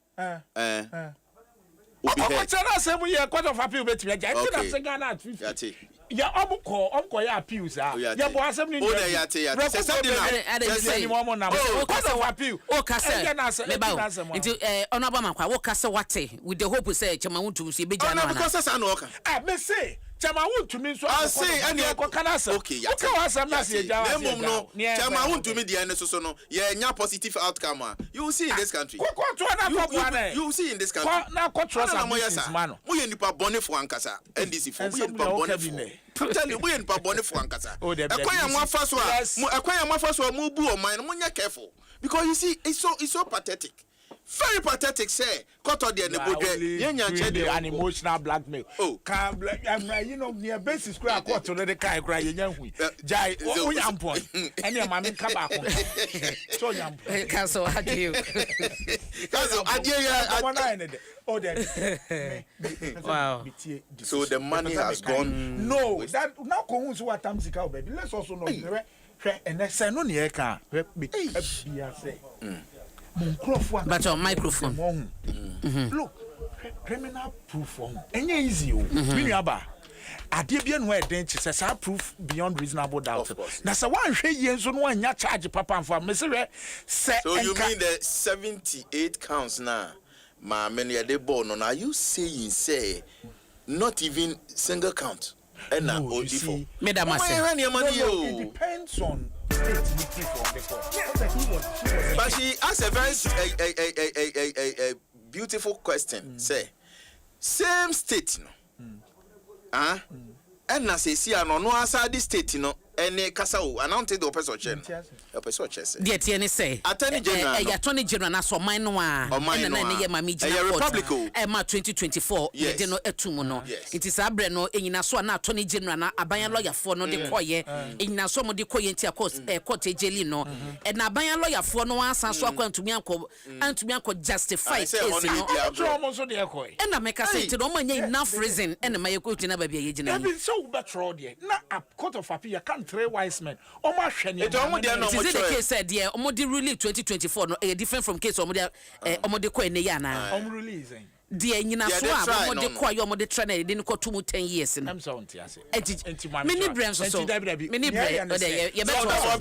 Speaker 4: What's that say we court of appeal bet me. I think say Ghana at 50. Ya omko ya appeal sa. Ya bo assembly.
Speaker 8: Oh ya say
Speaker 4: say mo na. Court of appeal.
Speaker 18: O ka say. Into honorable man kwa wo ka say what with the hope say chama wuntu so be jana na.
Speaker 8: Because say no ka.
Speaker 4: Me say chama wuntu mi so.
Speaker 8: I say any
Speaker 4: kanasa.
Speaker 8: Okay, ya.
Speaker 4: Okay, wa say na say ja.
Speaker 8: No. Chama wuntu mi dey so no. Yeah, nya positive outcome. You will see in this country. You will see in this country.
Speaker 4: Na control some man.
Speaker 8: Mo ye nipa bone for ankasa. NDC for mo ye nipa bone for. I'm telling you, we ain't bone for ankasa. Ekwan ya mwa so mu bu o man mo nya careful because you see it's so pathetic. Very pathetic say cut out the nebodwe yenya chede
Speaker 4: an emotional blackmail. Oh, can you know near basis square court to the kai cry yenya hu. Jai o yam point. Any man come back. So yam.
Speaker 18: Council adieu.
Speaker 8: Council adieu.
Speaker 4: Oh then.
Speaker 18: Wow.
Speaker 8: So the money has gone.
Speaker 4: No, that now ko so what am sika baby. Let's also know and say no near can be say.
Speaker 18: But on microphone.
Speaker 4: Look, criminal proof on any easy. Miniaba. Ade bia no e den che say proof beyond reasonable doubt. Na say wan hwe yen so no anya charge papa for me say
Speaker 8: so you mean the 78 counts now? Ma many a dey born no, are you saying say not even single count? And now
Speaker 4: no,
Speaker 18: Madam say
Speaker 4: it depends on
Speaker 8: but she asked a very beautiful question. Say, same state, no?
Speaker 16: and na se si ano no asa di state no ene kasa o announce the person chen
Speaker 18: dear tiene say
Speaker 16: attorney general
Speaker 18: ya attorney general na so man no a na ye ma mi gina
Speaker 16: republic
Speaker 18: ma 2024 ye de no etum no it is abre no enyina so na attorney general na aban lawyer for no de koye enyina so mo de koye ntia court ejeli no e na aban lawyer for no ansan so akwantumi anko justify case no e na make say it no manya enough reason e na ma ye ko tina ba bia ye gina
Speaker 4: e bi so betro de na court of appeal can 3 wise men omo ahwene
Speaker 18: it is the case said there omo di rule 2024 no different from case omo de ko ene ya na
Speaker 4: omo release
Speaker 18: the nyina so a omo de ko ayo omo de train e de ko to mu 10 years no
Speaker 4: am so on ti ase
Speaker 18: mini brain so mini brain ye be to
Speaker 16: so